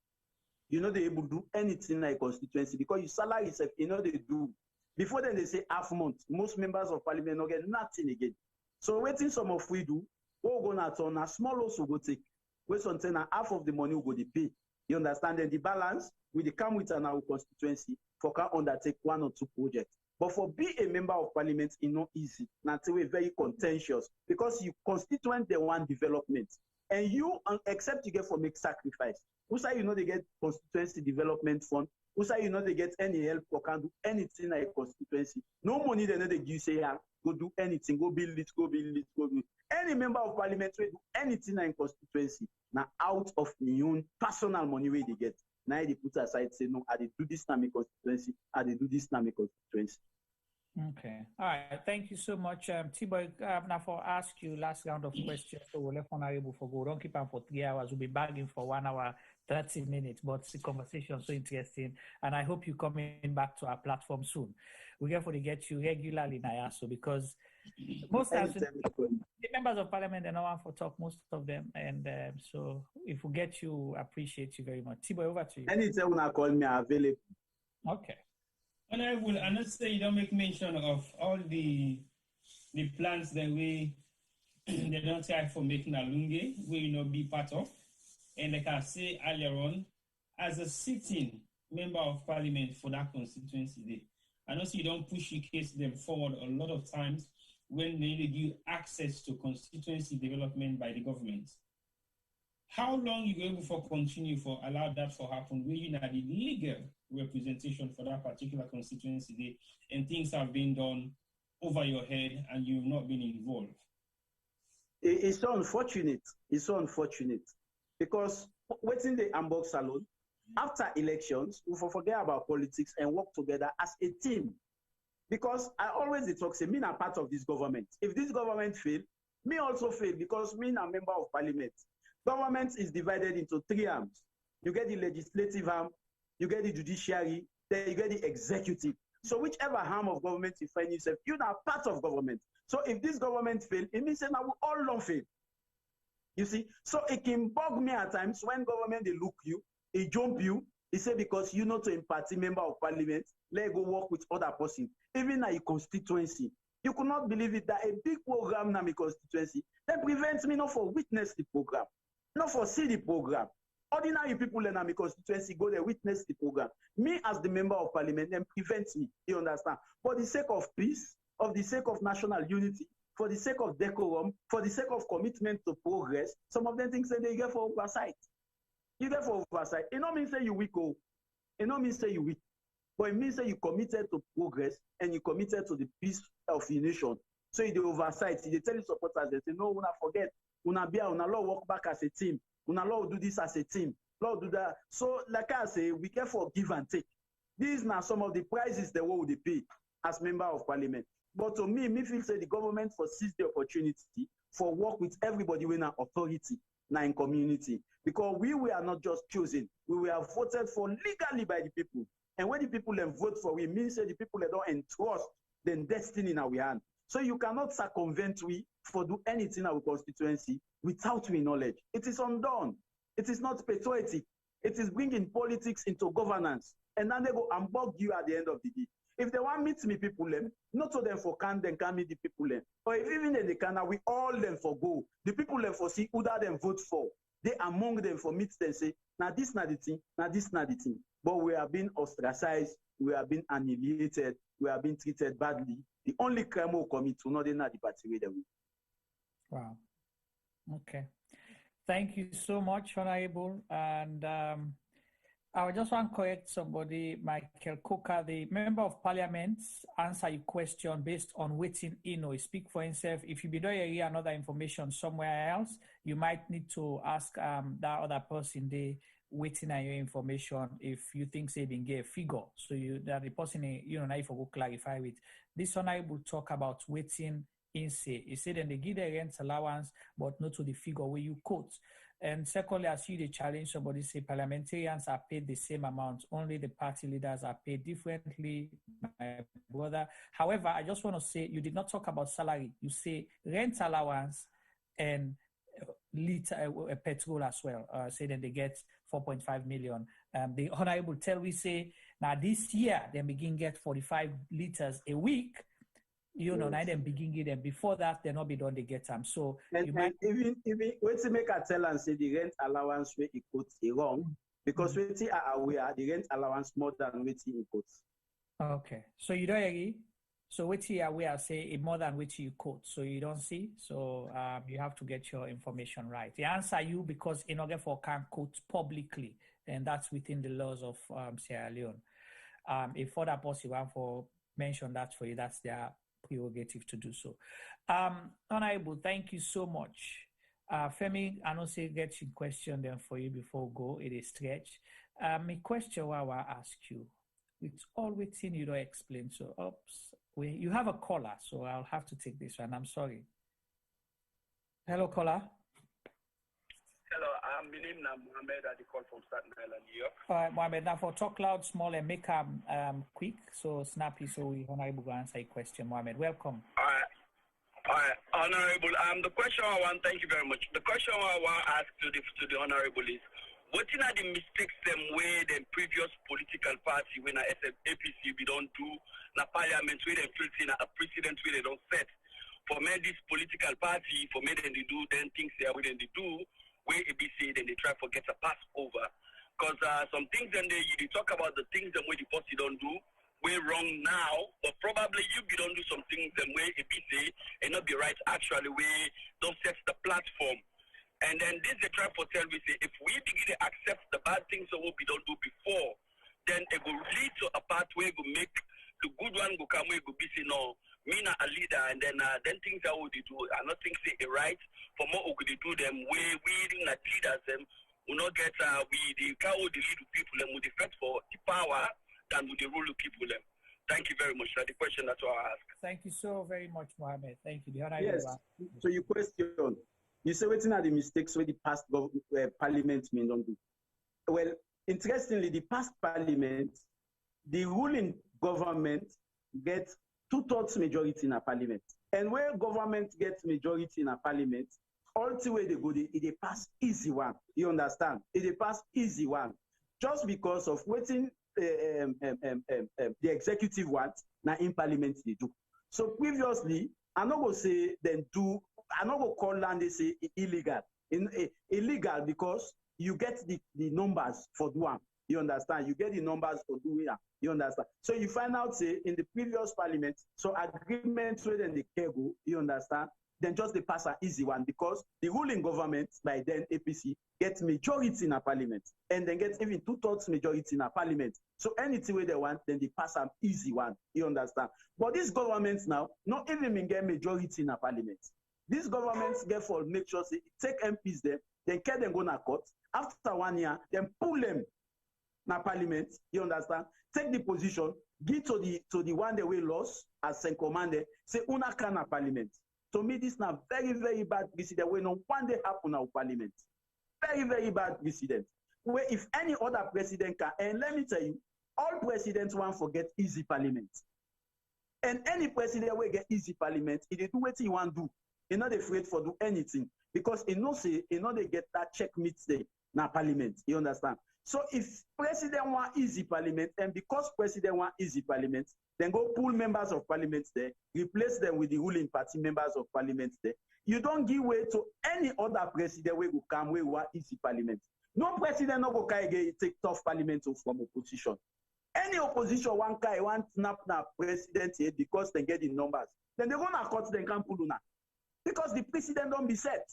You know they able to do anything like constituency because your salary is you know they do. Before then they say half month. Most members of parliament don't get nothing again. So waiting some of we do, we're gonna turn a small loss will go take. Wait something half of the money will go to pay. You understand? Then the balance will come with an our constituency for can undertake 1 or 2 projects. But for be a member of parliament, it's not easy. Not very contentious because you constituent the one development. And you except you get for make sacrifice. Who say you know they get constituency development fund? Who say you know they get any help or can do anything like constituency? No money they know they give say go do anything, go build it, go build it, go do. Any member of parliament will do anything in constituency. Now out of your own personal money where they get. Now they put aside say no, I did do this time in constituency, I did do this time in constituency. Okay. All right. Thank you so much. T-Boy, now for ask you last round of questions, so we'll let Honorable for go. Don't keep on for 3 hours. We'll be bagging for 1 hour, 30 minutes, but the conversation is so interesting. And I hope you coming back to our platform soon. We're going to get you regularly, Nayaso, because most times the members of parliament, they know one for talk, most of them. And so if we get you, appreciate you very much. T-Boy, over to you. Anytime when I call me, I'm available. Okay. Honorable, I not say you don't make mention of all the plans that we they don't try for making a lunge, we will not be part of. And like I say earlier on, as a sitting member of parliament for that constituency day, I know you don't push your case them forward a lot of times when they give access to constituency development by the government. How long you able for continue for allow that for happen when you not the legal representation for that particular constituency day and things have been done over your head and you've not been involved? It's so unfortunate. It's so unfortunate because waiting the unbox alone after elections, we forget about politics and work together as a team. Because I always talk say me not part of this government. If this government fail, me also fail because me a member of parliament. Government is divided into 3 arms. You get the legislative arm, you get the judiciary, then you get the executive. So whichever arm of government you find yourself, you're not part of government. So if this government fail, it means that we all don't fail. You see? So it can bug me at times when government, they look you, they jump you, they say because you're not a party member of parliament, let go work with other person. Even at a constituency. You could not believe it that a big program now in constituency, that prevents me not for witness the program, not for see the program. Ordinary people in my constituency go there, witness the program. Me as the member of parliament, then prevents me. You understand? For the sake of peace, of the sake of national unity, for the sake of decorum, for the sake of commitment to progress, some of them things that they get for oversight. You get for oversight. It don't mean say you weak, oh. It don't mean say you weak. But it means that you committed to progress and you committed to the peace of the nation. So in the oversight, they tell you supporters, they say, no, una forget, una law work back as a team, una law do this as a team, law do that. So like I say, we care for give and take. These are some of the prices the world they pay as member of parliament. But to me feel say the government for seize the opportunity for work with everybody with an authority now in community. Because we were not just chosen, we were voted for legally by the people. And when the people then vote for, we means that the people that don't entrust their destiny in our hand. So you cannot circumvent we for do anything in our constituency without we knowledge. It is undone. It is not patriotic. It is bringing politics into governance. And then they go and bug you at the end of the day. If they want meet me people them, not to them for can then can meet the people them. Or if even in the can, we all them for go. The people them for see who that them vote for. They among them for meet them say, now this not the thing, now this not the thing. But we have been ostracized, we have been annihilated, we have been treated badly. The only crime we commit to not the party with them. Wow. Okay. Thank you so much, Honorable. And I just want to correct somebody, Michael Coker, the Member of Parliament, answer your question based on waiting in or speak for himself. If you be doing another information somewhere else, you might need to ask that other person they waiting on your information if you think they didn't get a figure. So that the person, now if I go clarify with. This Honorable talk about waiting in say. He said then they give the rent allowance, but not to the figure where you quote. And secondly, I see the challenge somebody say parliamentarians are paid the same amount, only the party leaders are paid differently, my brother. However, I just want to say you did not talk about salary. You say rent allowance and petrol as well. Say that they get 4.5 million. The Honorable tell we say now this year they begin get 45 liters a week. Now them begin get them. Before that, they not be done. They get them. So you might even when to make a tell and say the rent allowance where it puts it wrong because when they are aware the rent allowance more than what he puts. Okay, so you don't agree. So what you are aware say more than which you quote. So you don't see. So you have to get your information right. The answer you because in order for can quote publicly, and that's within the laws of Sierra Leone. If other person want for mention that for you, that's their prerogative to do so. Honorable, thank you so much. Femi, I know say get your question then for you before we go. It is stretch. My question I will ask you. It's all within you don't explain. So you have a caller, so I'll have to take this one. I'm sorry. Hello, caller. Hello, my name is Mohammed. I call from Staten Island, New York. All right, Mohammed. Now for talk loud, small, and make them quick, so snappy, so we honorable to answer a question. Mohammed, welcome. All right, honorable. The question I want, thank you very much. The question I want to ask to the honorable is, what are the mistakes them way the previous political party when APC we don't do, na parliament where they feel in a precedent where they don't set. For me, this political party, for me, then they do then things they are when they do. Where ABC then they try to get a pass over, because some things then they talk about the things that way the party don't do, we're wrong now, but probably you be don't do some things the way ABC and not be right actually we don't set the platform, and then this they try to tell we say if we begin to accept the bad things that we don't do before, then it will lead to a path where we make the good one go come where go be say no. Me not a leader, and then things that would do, I not think say it right. For more we could do them, we not leaders them, we not get we the cow the lead people them with the fight for the power than with the rule of people them. Thank you very much. That's the question that's what I ask. Thank you so very much, Mohammed. Thank you. Yes. So your question, you say what are the mistakes where the past parliament may not do? Well, interestingly, the past parliament, the ruling government gets 2/3 majority in a parliament. And where government gets majority in a parliament, all the way they go, they pass easy one. You understand? They pass easy one. Just because of waiting the executive wants, now in parliament they do. So previously, I not go say then do, I not go call land they say illegal. Illegal because you get the numbers for do one. You understand? You get the numbers for doing it. You understand? So you find out, say, in the previous parliament, so agreements within the Kargbo, you understand? Then just they pass an easy one because the ruling government, by then APC, gets majority in a parliament and then gets even 2/3 majority in a parliament. So anything where they want, then they pass an easy one. You understand? But these governments now, not even get majority in a parliament. These governments get for make sure say take MPs there, then carry them go to court. After 1 year, then pull them na parliament. You understand? Take the position, give to the one that we lost as Saint Commander, say una can na parliament. To me, this is a very, very bad precedent where no one day happen in parliament. Very, very bad precedent. Where if any other president can, and let me tell you, all presidents want to get easy parliament. And any president will get easy parliament, if they do what he want to do, he's not afraid for do anything. Because he knows they get that checkmate there na parliament. You understand? So if president want easy parliament, and because president want easy parliament, then go pull members of parliament there, replace them with the ruling party members of parliament there. You don't give way to any other president where will come where want easy parliament. No president no go take tough parliament from opposition. Any opposition one guy want snap na president here because they get the numbers. Then they go na court, they can't pull una. Because the president don't be set.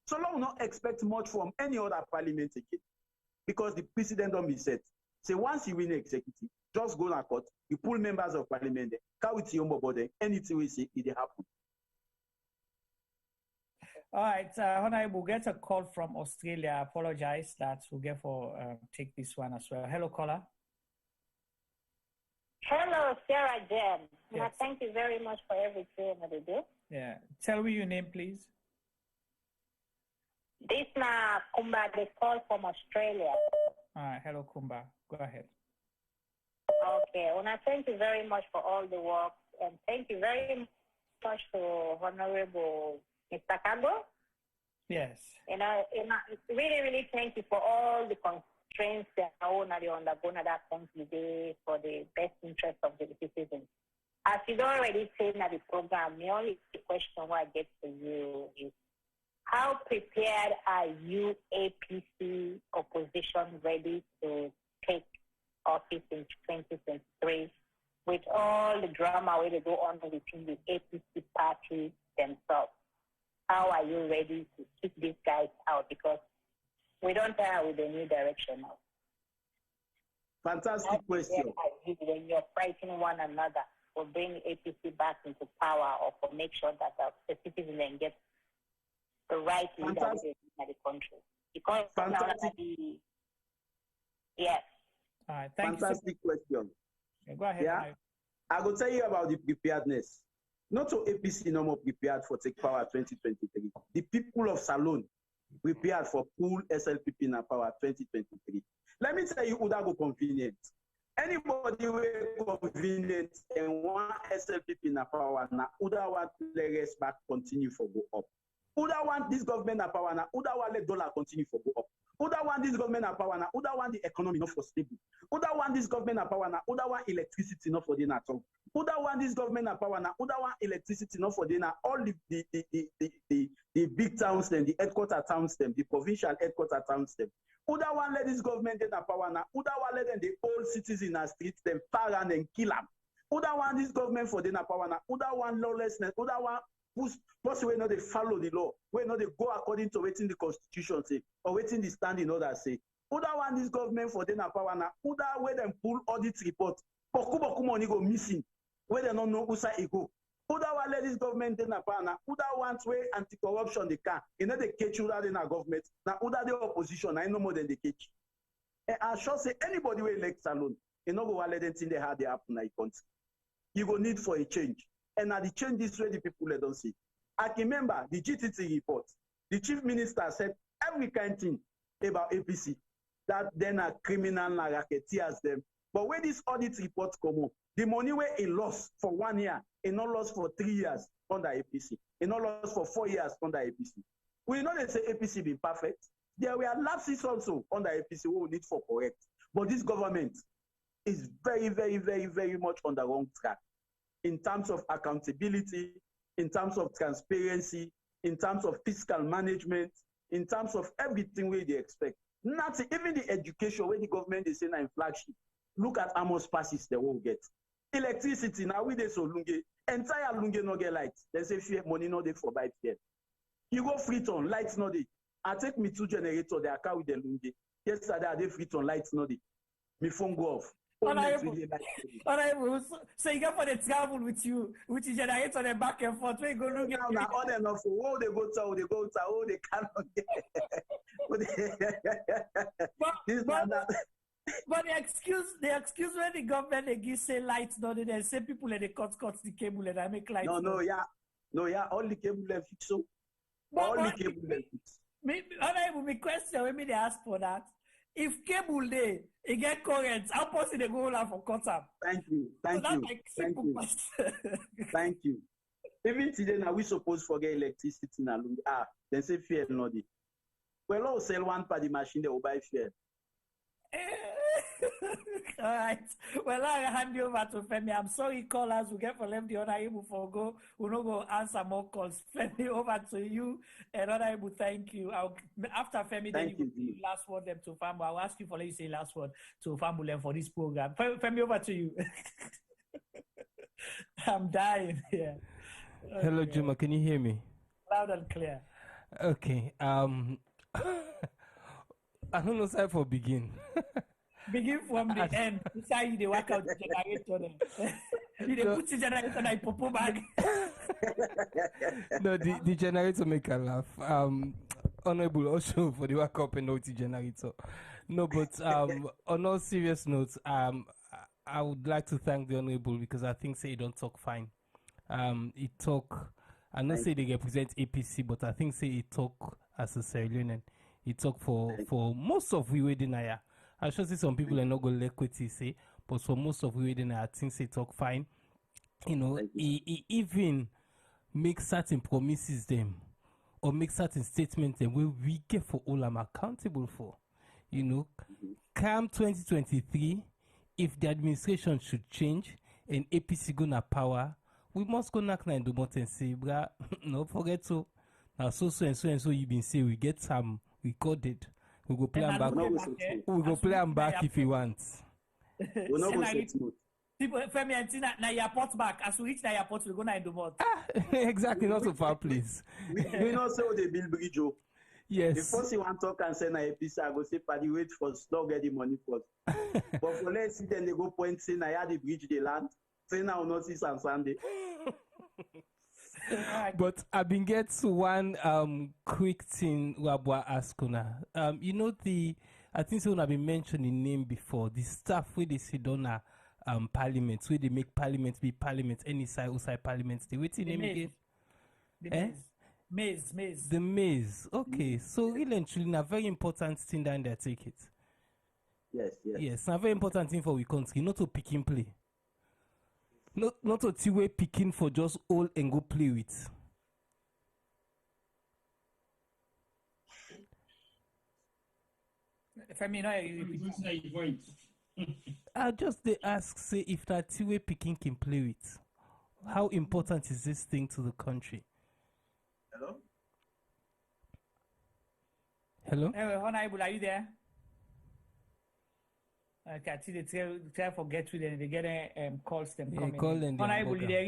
So long not expect much from any other parliament again. Because the president don't be set. So once you win the executive, just go to court, you pull members of parliament there, carry with your body, anything we say, it happen. All right, Honorable, get a call from Australia. I apologize that we'll get for take this one as well. Hello, caller. Hello, Sarah Jen. Yes. Thank you very much for everything that you do. Yeah, tell me your name, please. This na Kumba, they call from Australia. All right, hello, Kumba. Go ahead. Okay, thank you very much for all the work, and thank you very much to Honorable Mr. Kargbo. Yes. Really, really thank you for all the constraints that are undergone that country today for the best interest of the citizens. As you already said in the program, the only question I get for you is, how prepared are you, APC opposition, ready to take office in 2023 with all the drama where they go on within the APC party themselves? How are you ready to keep these guys out? Because we don't have with a new direction now. Fantastic question. When you're fighting one another for bringing APC back into power or for make sure that the citizens get the right leaders in the country. Because yes. All right, thank Fantastic you. question. Okay, go ahead. Yeah, I will tell you about the preparedness. Not so APC no more prepared for take power 2023. The people of Salon prepared for full SLPP in power 2023. Let me tell you who that go convenient. Anybody who convenient and want SLPP in power now, who that want players back continue for go up. Who that want this government in power now, who that want let dollar continue for go up. Who that want this government in power now, who that want the economy not for stable. Who that want this government in power now, who that want electricity not for dinner at all. Who that want this government in power now, who that want electricity not for dinner. All the big towns them, the headquarter towns them, the provincial headquarter towns them. Who that want let this government in power now, who that want let them the old cities in the streets them fire and kill them. Who that want this government for dinner power now, who that want lawlessness, who that want Plus, we know they follow the law. We know they go according to waiting the Constitution say, or waiting the standing order say. Who that want this government for dinner power now? Who that where them pull audit report? Boku money go missing. Where they don't know who say it go. Who that want let this government dinner power now? Who that want where anti-corruption they can? You know they catch you that in our government. Now who that the opposition? I know more than they catch. And I sure say anybody will elect Salon. You know go let them think they have the happen in the country. You go need for a change. And at the change this way, the people let don't see. I can remember the GTT report. The chief minister said every kind of thing about APC, that then are criminal and racketeers them. But when this audit report come up, the money were in loss for 1 year, and not lost for 3 years under APC, and not lost for 4 years under APC. We know they say APC be perfect. There were lapses also under APC we will need for correct. But this government is very, very, very, very much on the wrong track. In terms of accountability, in terms of transparency, in terms of fiscal management, in terms of everything where they expect. Nothing, even the education where the government is saying in flagship. Look at how much passes they won't get. Electricity, now we dey so lunge, entire lunge no get light. They say fear money no dey for buy fear. You go Freetown, lights no dey. I take me 2 generators, they are carry the lunge. Yesterday I dey Freetown, lights no dey. My phone go off. Honorable, so you go for the travel with you, which is generate on the back and forth. Where you go look at now on and off. Oh, they go to, oh, they cannot get. But the excuse when the government they give say lights, no, they say people and they cut the cable and I make lights. No, all the cable left fix so. All the cable left fix. Honorable, my question when me they ask for that. If cable day, it get current, how possible they go for cut up? Thank you. Thank you. Even today now we supposed forget electricity now. Then say fear no dey. Well, I'll sell one part the machine they will buy fear. All right. Well, I hand you over to Femi. I'm sorry, callers. We get for them the honorable for go. We'll not go answer more calls. Femi, over to you. And honorable, thank you. After Femi, then you will last word them to Fambu. I'll ask you for let you say last word to Fambu for this program. Femi, over to you. I'm dying here. Okay. Hello, Juma. Can you hear me? Loud and clear. Okay. I don't know how for begin. Begin from the end. It's how you work out the generator. You put the generator in a popo bag. No, the generator make a laugh. Honorable also for the work up and not the generator. No, but on all serious notes, I would like to thank the honorable because I think say he don't talk fine. He talk. I not say they represent APC, but I think say he talk as a Sierra Leonean. He talk for most of we within here. I should say some people are not going to let what he say, but for most of we within here, I think they talk fine. You know, he even make certain promises them or make certain statements them where we get for all I'm accountable for. You know, come 2023, if the administration should change and APC gonna power, we must go knock and do more and say, bruh, no forget so. Now so and so you been saying we get some recorded. We go play them back. We go play them back if you want. We not go set mode. People, Femi and Tina, na airport back. As we reach the airport, we go na do more. Exactly, not so far, please. We not say the bill bridge. Yes. The first you want to talk and say na APC, I go say party wait for slug get the money first. But for let's see then they go point say na the bridge they land. Say now not see on Sunday. But I've been get to one quick thing Wabwa Askuna. You know I think someone have been mentioning name before. The staff where they sit on parliament, where they make parliament be parliament, any side outside parliament. They wait name again. The maze. The maze. Okay, so really and truly a very important thing down there, take it. Yes, a very important thing for we country, not to pick and play. Not a two-way picking for just all and go play with. I just they ask say if that two-way picking can play with. How important is this thing to the country? Hello? Honorable, are you there? Okay, I see they try for get with them. They get calls them coming. Call them. Honorable, you there?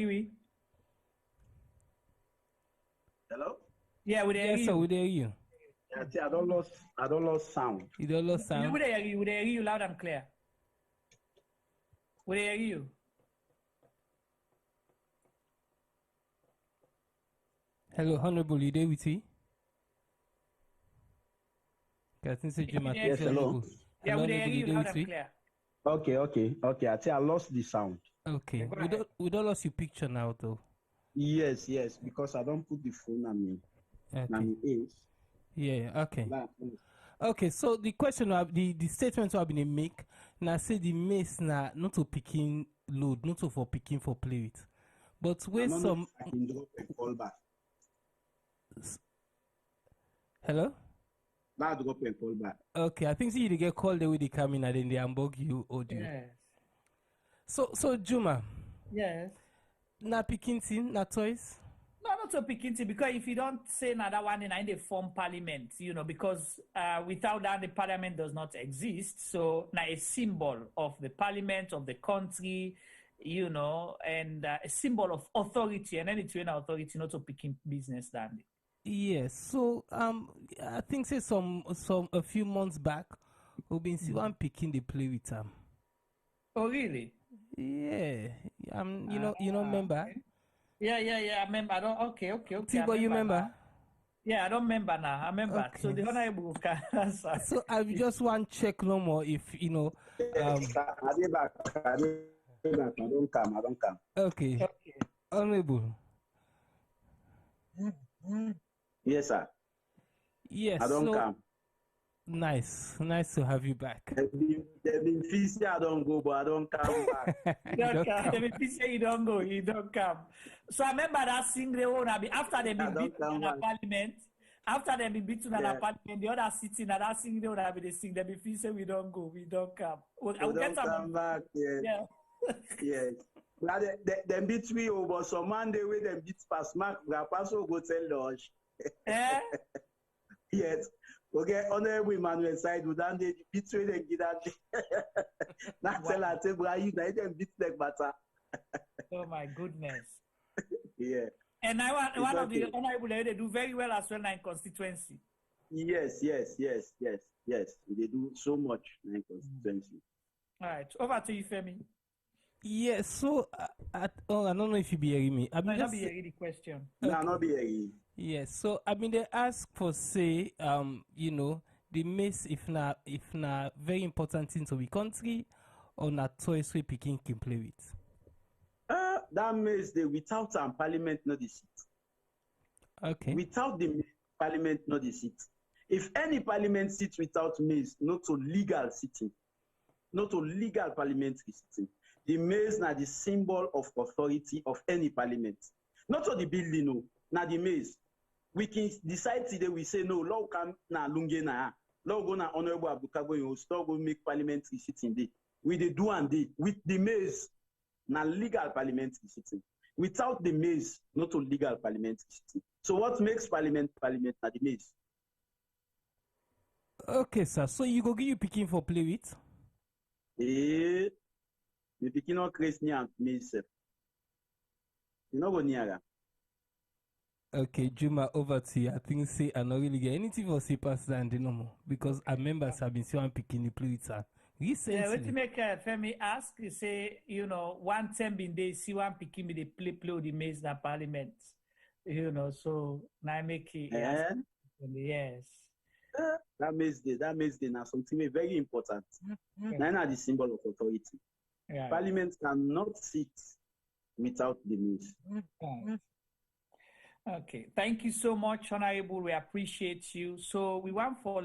Hello? Yeah, we there. Yes, sir, we there you. I don't lost sound. You don't lost sound. We there you loud and clear. We there you. Hello, Honorable, you there with me? I think say Jim. Yes, hello. Yeah, we there you loud and clear. Okay. I think I lost the sound. Okay. We don't lost your picture now though. Yes, because I don't put the phone on me. Okay. Yeah, okay. Okay, so the question the statement I've been make now say the mace na not to picking load, not to for picking for play with. But where some I can drop a call back. Hello? Now drop a call back. Okay, I think you get called the way they come in and then they unbug you audio. Yes. So Juma. Yes. Na picking thing, na toys? No not so picky because if you don't say another one in the form parliament, because without that the parliament does not exist. So now a symbol of the parliament of the country, and a symbol of authority, and then it's an authority not to picking business than. Yes. So I think say a few months back, we've been seeing one picking the play with them. Oh really? Yeah. You know remember? Okay. Yeah. I remember. I don't. Okay. But you remember? Now. Yeah, I don't remember now. I remember. Okay. So the honorable can answer. So I just want to check no more if I don't come. Okay. Honorable. Yes, sir. Yes. I don't come. Nice to have you back. They've been feasting, I don't go, but I don't come back. They've been feasting, you don't go, you don't come. So I remember that single after they've been beaten in the parliament. After they've been beaten in the parliament, the other sitting at that single they sing. They've been feasting, we don't go, we don't come. We don't come back. Yeah. Yes. Now they beat me over some Monday with them beat past Mark. We are also go tell Lodge. Yes. Okay, Honorable Emmanuel side would then they betray them get that. Not tell her say bra you them beat like butter. Oh my goodness. Yeah. And now one of the honorable they do very well as well in constituency. Yes. They do so much in constituency. All right, over to you, Femi. Yes, so I don't know if you be hearing me. I mean, not be hearing the question. Okay. No, not be hearing. Yes, so I mean they ask for say the maize if na very important thing to the country or na toys we picking can play with. That maize without parliament not the seat. Okay. Without the parliament not the seat. If any parliament sits without maize, not to legal sitting, not to legal parliamentary sitting. The maize na the symbol of authority of any parliament. Not to the building, no. Na the maize. We can decide today, we say, no, law come na lunge na. Law go na Honorable Abdul Kargbo, you still go make parliamentary sitting day. With the do and day. With the maize, na legal parliamentary sitting. Without the maize, not to legal parliamentary sitting. So what makes parliament na the maize? Okay, sir. So you go give you picking for play with? The picking on Christian and maize. You know go near. Okay, Juma, over to you. I think say I not really get anything for say past than the normal because our members have been saying picking the play with her. Yeah, what to make Femi ask, you say, one time in day see one picking me the play the maize in the parliament. So now I make it. Yes. That maize day now something very important. Now the symbol of authority. Yeah. Parliament cannot sit without the maize. Okay, thank you so much, Honorable. We appreciate you. So we want for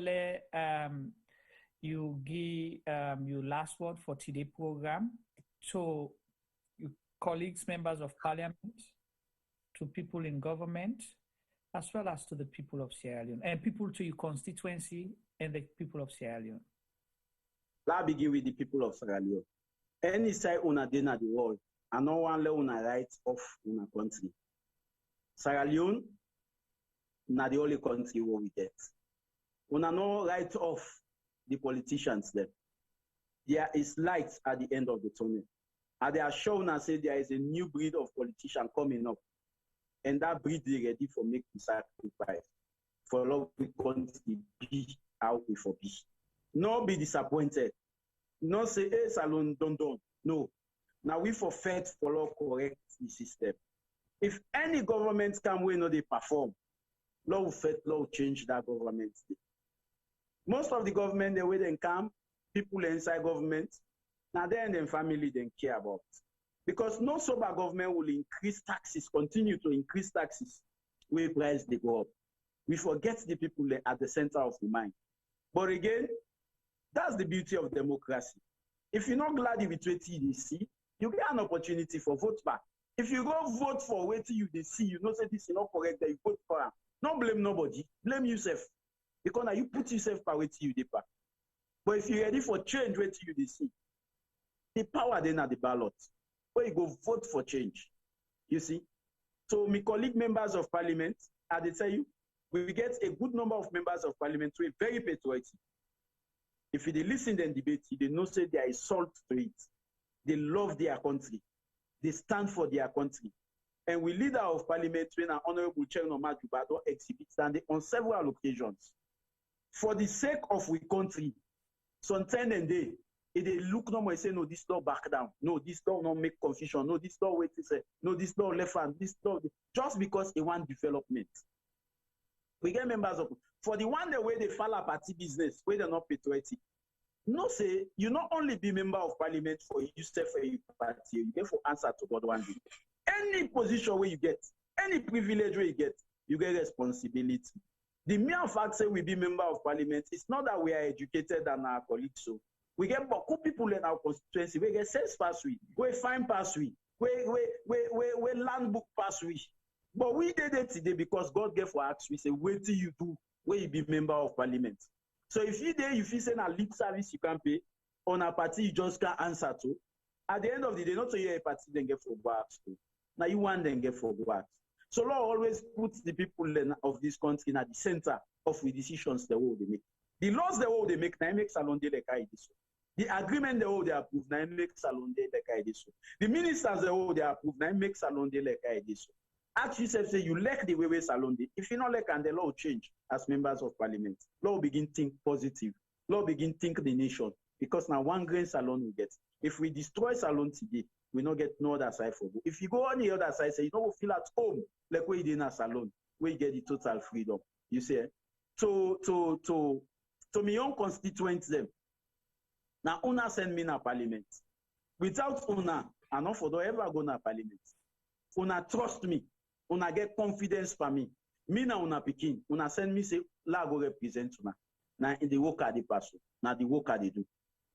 you give your last word for today's program to your colleagues, members of parliament, to people in government, as well as to the people of Sierra Leone, and people to your constituency and the people of Sierra Leone. Let's begin with the people of Sierra Leone. Any side on a day in the world, and no one let on a right off in a country. Sierra Leone, not the only country where we get. We are no right off the politicians there. There is light at the end of the tunnel. And they are shown and say there is a new breed of politician coming up. And that breed is ready for making sacrifice. For love we country be how we for be. No be disappointed. No say, hey, Salon, don't. No. Now we for faith follow correct the system. If any government come where no they perform, law will change that government. Most of the government, the way they come, people inside government, now they and their family they care about. Because no sober government will increase taxes, continue to increase taxes, where price they go up. We forget the people at the center of the mind. But again, that's the beauty of democracy. If you're not glad with what you see, you get an opportunity for vote back. If you go vote for what you see, you know say this is not correct, that you vote for them. Don't blame nobody, blame yourself. Because now you put yourself by what you did. But if you're ready for change, what you see, the power then at the ballot, where you go vote for change. You see? So my colleague members of parliament, I tell you, we get a good number of members of parliament who are very patriotic. If they listen and debate, they know say there is salt to it. They love their country. They stand for their country. And we leader of parliament, when our Honorable Chairman Majubado exhibits that on several occasions. For the sake of we country, sometimes and they look no more and say, no, this law back down. No, this law not make confusion. No, this law wait to say, no, this law left hand, this law, just because they want development. We get members of, for the one the way they follow party business, where they're not patriotic. No, say, you not only be member of parliament for you stay for your party, you get for answer to God one day. Any position where you get, any privilege where you get responsibility. The mere fact say we be member of parliament, it's not that we are educated than our colleagues. So we get beaucoup people in our constituency, we get sense pass we find pass we land book pass we. But we did it today because God gave for us, we say, wait till you do where you be member of parliament. So if you there, if you send a lip service you can pay, on a party you just can't answer to. At the end of the day, not to hear a party then get for work. Now you want them get for work. So law always puts the people of this country at the center of the decisions the world they make. The laws the world they make, now make salon de like this. The agreement the world they approve, now make salon de like this. The ministers the world they approve, now make salon de like this. Ask yourself, say you like the way salon de. If you not like, and the law will change as members of parliament. Law will begin think positive. Law will begin think the nation. Because now one grain salon we get. If we destroy salon today, we not get no other side for go. If you go on the other side, say you don't feel at home like where you in a salon, where you get the total freedom. You see, to my own constituents them. Now una send me na parliament. Without una, I not for don't ever go na parliament. Una trust me. Una get confidence for me. Me na una pikin. Una send me say la go represent una. Now in the work they pass. Now the work they do.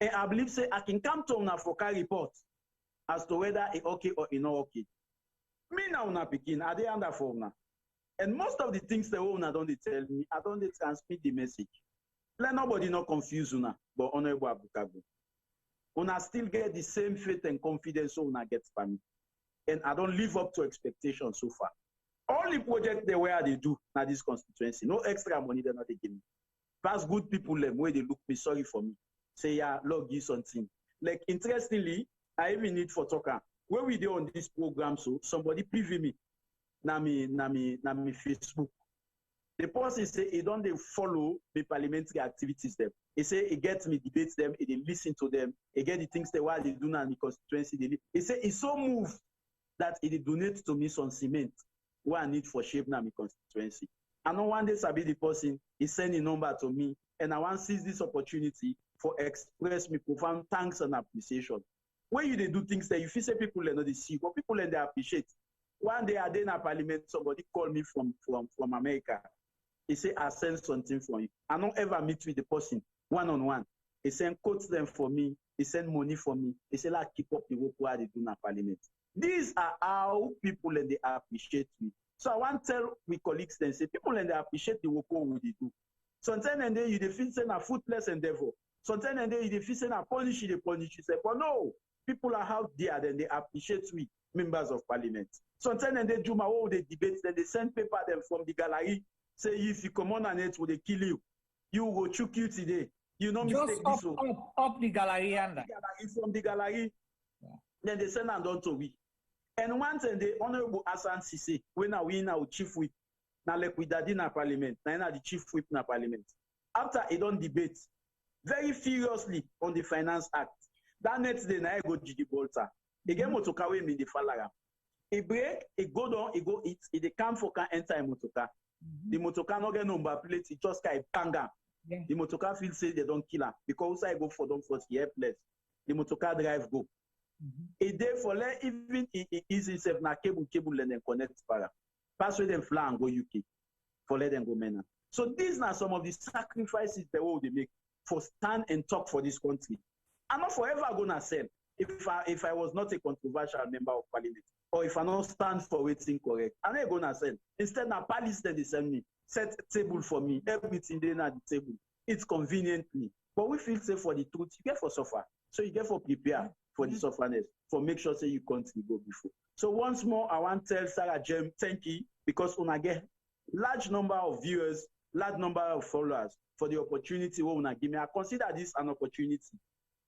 And I believe say I can come to una for carry report as to whether it's okay or it's not okay. Me now una pikin, I dey under for una. And most of the things the una don't tell me, I don't transmit the message. Let nobody not confuse una, but Honorable Abdul Kargbo. Una still get the same faith and confidence so una gets for me. And I don't live up to expectations so far. All the projects they do now this constituency, no extra money they're not taking me. Pass good people them where they look me sorry for me. Say yeah, Lord give something. Like interestingly, I even need for talker. Where we do on this program, so somebody preview me. Na me Facebook. The person say he don't they follow the parliamentary activities them. He say he gets me debates them, he listen to them, he get the things that while they do now in the constituency. He say he's so moved that he donate to me some cement what I need for shape now my constituency. I know one day Sabi the person he send a number to me and I want to seize this opportunity for express me profound thanks and appreciation. When you they do things that you feel say people are not they see, but people and they appreciate. One day I did in a parliament, somebody called me from America. He said, I send something for you. I don't ever meet with the person one-on-one. He send quotes them for me. He send money for me. He said, like, keep up the work while they do in a parliament. These are how people and they appreciate me. So I want to tell my colleagues then, say, people and they appreciate the work what they do. Sometimes and then you feel saying a fruitless endeavor. Sometimes and then you feel saying a punish, they punish. You say, but no, people are out there, then they appreciate we, members of parliament. Sometimes and then Juma, all the debates, then they send paper them from the gallery. Say if you come on and it will they kill you. You will choke you today. You know mistake just this up the gallery and from the gallery. Yeah. Then they send and on to we. And once and the Honorable Hassan Sise, when I win our chief whip, now like we did in our parliament, now the chief whip in our parliament. After he don't debate very furiously on the Finance Act, that next day now I go Gigi Bolta. He get motoka with me in the Falaga. He break, he go down, he go eat, he come for can enter a motoka. The motoka no get number plate, it just kind of banga. Yeah. The motoka feel say they don't kill her because I go for them for the airplane. The motoka drive go. A day for let even easy self na cable and then connect para. Pass with them fly and go UK for let them go mena. So these are some of the sacrifices the world they make for stand and talk for this country. I'm not forever gonna sell if I was not a controversial member of parliament. Or if I don't stand for waiting correct, I'm not going to send. Instead, now police they send me, set table for me, everything there at the table. It's convenient me. But we feel safe for the truth. You get for suffer. So you get for prepare for the sufferness. for make sure say you country go before. So once more, I want to tell Sarah Jem, thank you, because when I get large number of viewers, large number of followers for the opportunity when I give me. I consider this an opportunity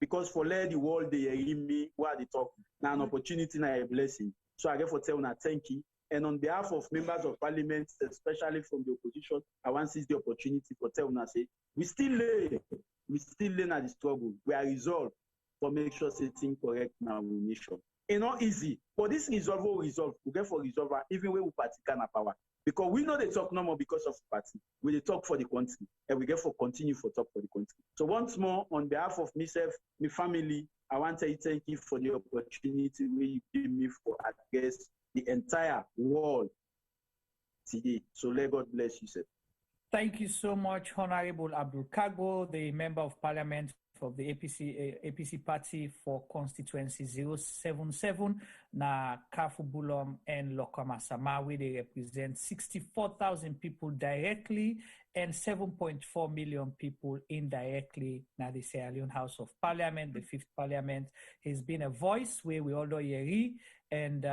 because for let the world they hear me while they talk. Now an opportunity, now a blessing. So I get for tell una thank you. And on behalf of members of parliament, especially from the opposition, I want to seize the opportunity for tell una say we still learn at the struggle. We are resolved for make sure say things correct now in nation. It's not easy, but this resolve will resolve. We get for resolve even when we party can power. Because we know they talk no more because of the party. We they talk for the country, and we get for continue for talk for the country. So once more, on behalf of myself, my family, I want to thank you for the opportunity we give me for address the entire world today. So let God bless you, sir. Thank you so much, Honorable Abdul Kargbo, the Member of Parliament of the APC party for Constituency 077 na Kafubulum and Lokomasama, where they represent 64,000 people directly and 7.4 million people indirectly na the Sierra Leone House of Parliament, the 5th Parliament. He's been a voice where we all know Yeri, and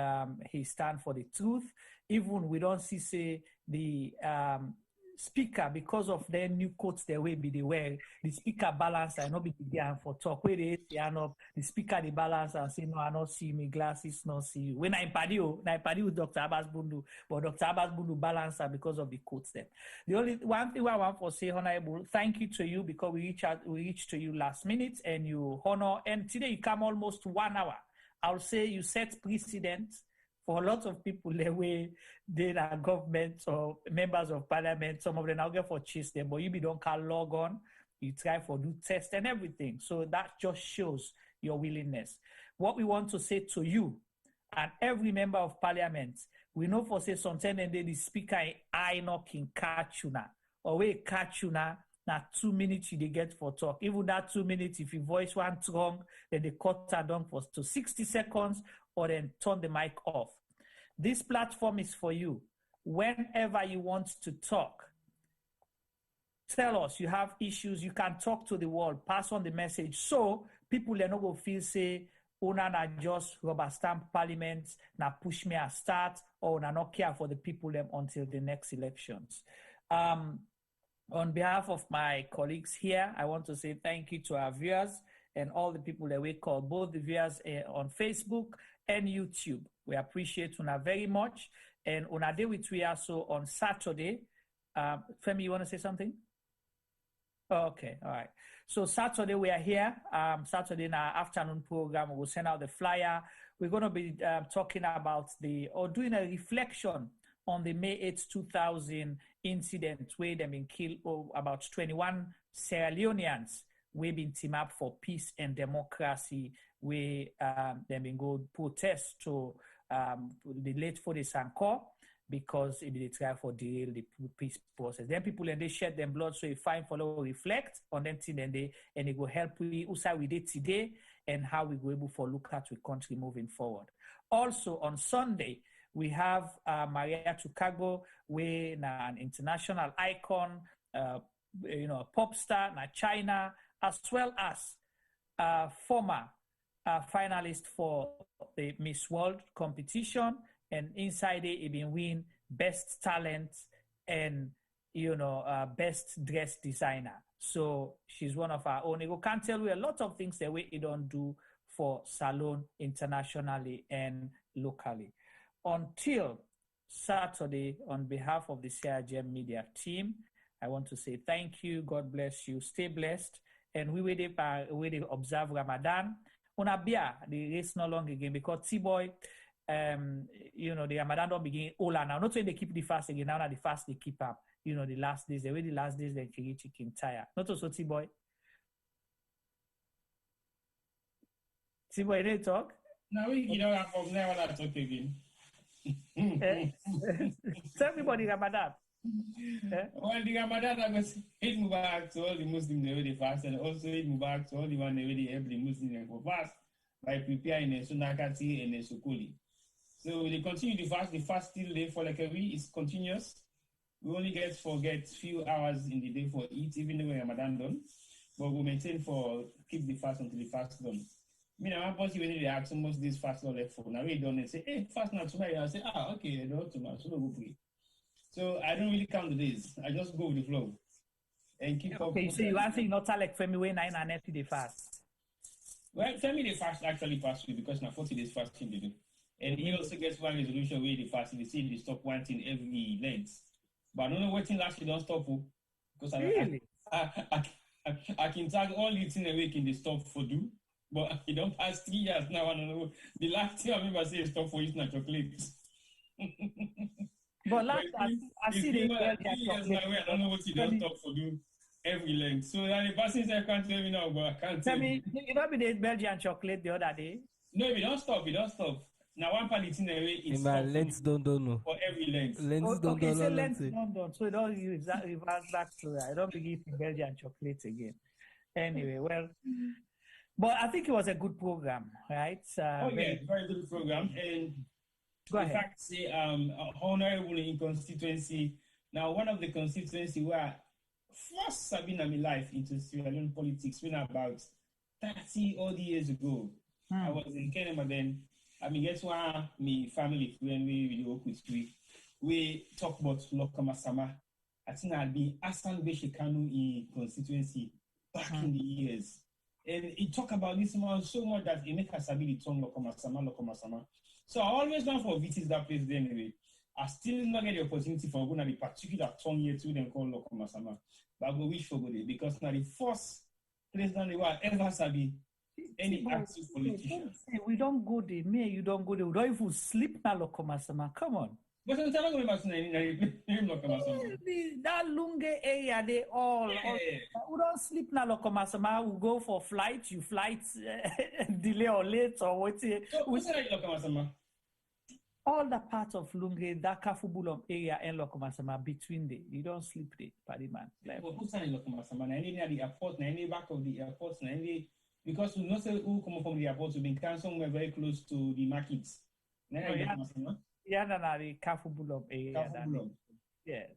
he stands for the truth. Even we don't see say the speaker, because of their new coats, their way be the way the speaker balance and not be the for talk where they the speaker the balance and say no, I not see me glasses, not see you. When I party with Dr. Abbas Bundu, but Dr. Abbas Bundu balance because of the coats them. The only one thing I want to say, Honorable, thank you to you because we reached to you last minute and you honor, and today you come almost 1 hour. I'll say you set precedent for a lot of people the way they are government or members of parliament. Some of them now get for chase them, but you don't call log on, you try for do test and everything. So that just shows your willingness. What we want to say to you and every member of parliament, we know for say sometimes and the speaker I knocking catch you now, or we catch you now 2 minutes you they get for talk. Even that 2 minutes, if you voice one wrong, then they cut that down for to 60 seconds or then turn the mic off. This platform is for you. Whenever you want to talk, tell us you have issues, you can talk to the world, pass on the message. So people they not go feel say, una na just rubber stamp parliament, na push me a start, or na not care for the people them until the next elections. On behalf of my colleagues here, I want to say thank you to our viewers and all the people that we call, both the viewers on Facebook and YouTube. We appreciate una very much. And una day with we also on Saturday. Femi, you want to say something? Oh, okay, all right. So Saturday we are here. Saturday in our afternoon program, we'll send out the flyer. We're going to be talking about doing a reflection on the May 8, 2000 incident where they've been killed about 21 Sierra Leoneans. We've been team up for peace and democracy. We they've been go protest to the late for the Sankor because they try for derail the peace process. Then people and they shed them blood, so you find follow reflect on them thing and they go help we we did today and how we go able for look at the country moving forward. Also on Sunday we have Maria Tukagbo, we an international icon, a pop star na China, as well as former finalist for the Miss World competition, and inside it, he been win best talent and best dress designer. So she's one of our own. You can tell you a lot of things that we don't do for Salon internationally and locally. Until Saturday, on behalf of the CRGM media team, I want to say thank you. God bless you. Stay blessed. And we will observe Ramadan. Unabia, the race no long again because T-Boy, the Ramadan don't begin all now. Not when they keep the fast again, now the fast they keep up. The last days, the last days they carry chicken tire. Not also T-Boy. T-Boy, they talk? Now we get out of there when I talk again. Tell everybody Ramadan. Well, the Ramadan I was Eid Mubarak to all the Muslims they already fast, and also Eid Mubarak to all the one they already help the Muslims for fast by preparing a sunakati and a sukuli. So they continue the fast still day for like a week is continuous. We only get few hours in the day for eat, even though Ramadan done, but we maintain for keep the fast until the fast done. Me now, one person when they ask almost this fast law left for. Now we don't say, hey, fast now tomorrow. I say, okay, I don't tomorrow, so go free. So I don't really count the days. I just go with the flow and keep up. Okay, so you are saying not like Femi when 9 and 90 they fast. Well, Femi they fast actually fast week because now 40 days fasting they do. And he also gets one resolution where they fast. They say they stop one thing every length. But I don't know what thing last year don't stop for. Because I can tag all the things away can they stop for do. But it don't pass 3 years now. I don't know. The last thing I remember saying stop for eating chocolate. But last I see the years now I don't know what he don't stop for do every length. So the person I can't tell me now, but I can't tell me. You know, the Belgian chocolate the other day. No, we don't stop. Now one palitin away is lens don't know. For every lens. Lens don't know. So lens don't. So don't use that reverse back to that. I don't believe in Belgian chocolate again. Anyway, well, but I think it was a good program, right? Very good program. And go ahead. In fact, say honorable in constituency. Now one of the constituency where first Sabine in my life into Sierra Leone politics when about 30 odd years ago. I was in Kenya then. I mean, guess why my family when we work with we talk about Lokama Sama. I think I'd be Asan Beshikanu in constituency back in the years. And it talk about this man so much that it make us sabi the tongue Lokama Sama. So I always went for visit that place there anyway. I still not get the opportunity for going to the particular tongue here to them called Lokama Sama. But I go wish for go there because now the first place that they were ever sabi any active politician. We don't go there. Me, you don't go there. We don't even sleep na Lokomasama. Come on. But I'm telling you about Lokomasama. That Lunge area, they all. We don't sleep na Lokomasama. We go for flight. You flight delay or late or what? So what's that Lokomasama? All the parts of Lunge, that Kafubulum area and Lokomasama between the. You don't sleep there, party man. Who's that Lokomasama? Any near the airport, any back of the airport, any. Because we know who come from the airport, we've been somewhere very close to the markets. The Kafubulum area. Yes.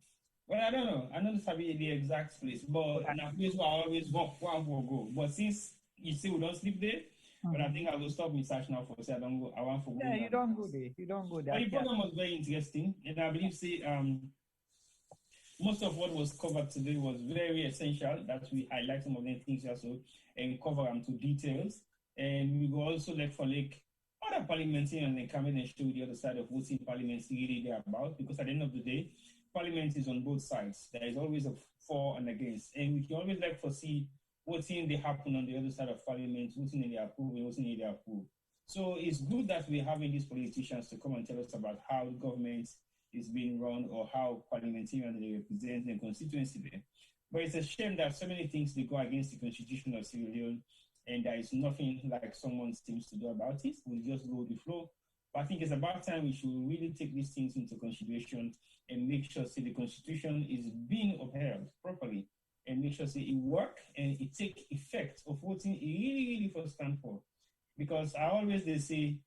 Well, I don't know. I don't know the exact place, but in a place where I always walk, one will go. But since you say we don't sleep there, but I think I will stop my search now for say I don't go. I want for go. Yeah, you don't go there. You don't go there. But the program was very interesting, and I believe most of what was covered today was very essential. That we highlight some of the things also and cover them to details. And we will also let for other parliamentarians and come in and show the other side of what's in parliament is really there about. Because at the end of the day, parliament is on both sides. There is always a for and against. And we can always see what's in the happen on the other side of parliament, what's in the approve and what's in the approve. So it's good that we're having these politicians to come and tell us about how the government is being run or how parliamentarians they represent the constituency there. But it's a shame that so many things they go against the constitution of Sierra Leone, and there is nothing like someone seems to do about it. We'll just go with the flow. But I think it's about time we should really take these things into consideration and make sure the constitution is being upheld properly and make sure it work and it take effect of what it really first stand for. Because I always they say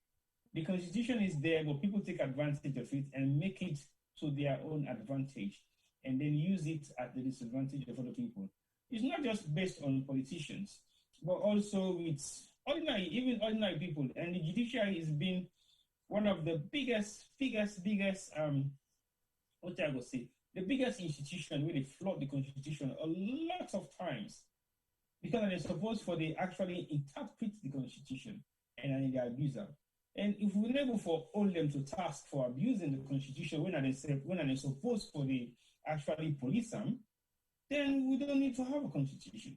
the constitution is there, but people take advantage of it and make it to their own advantage and then use it at the disadvantage of other people. It's not just based on politicians, but also with ordinary people. And the judiciary has been one of the biggest, the biggest institution where they flood the constitution a lot of times because they're supposed for they actually interpret the constitution and then they abuse them. And if we're able for all them to task for abusing the constitution when they're supposed for the actually police them, then we don't need to have a constitution.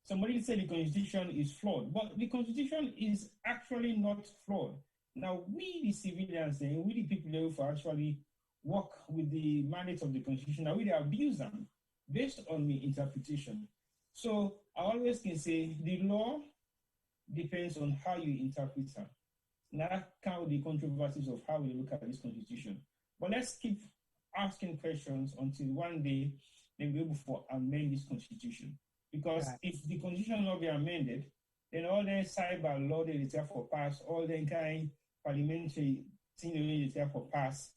Somebody said the constitution is flawed, but the constitution is actually not flawed. Now, we the civilians and we the people who actually work with the mandate of the constitution, now we abuse them based on the interpretation. So I always can say the law depends on how you interpret them. Now, count the controversies of how we look at this constitution. But let's keep asking questions until one day they will be able to amend this constitution. Because if the constitution will not be amended, then all the cyber law that is there for pass, all the kind parliamentary thing that is there for pass,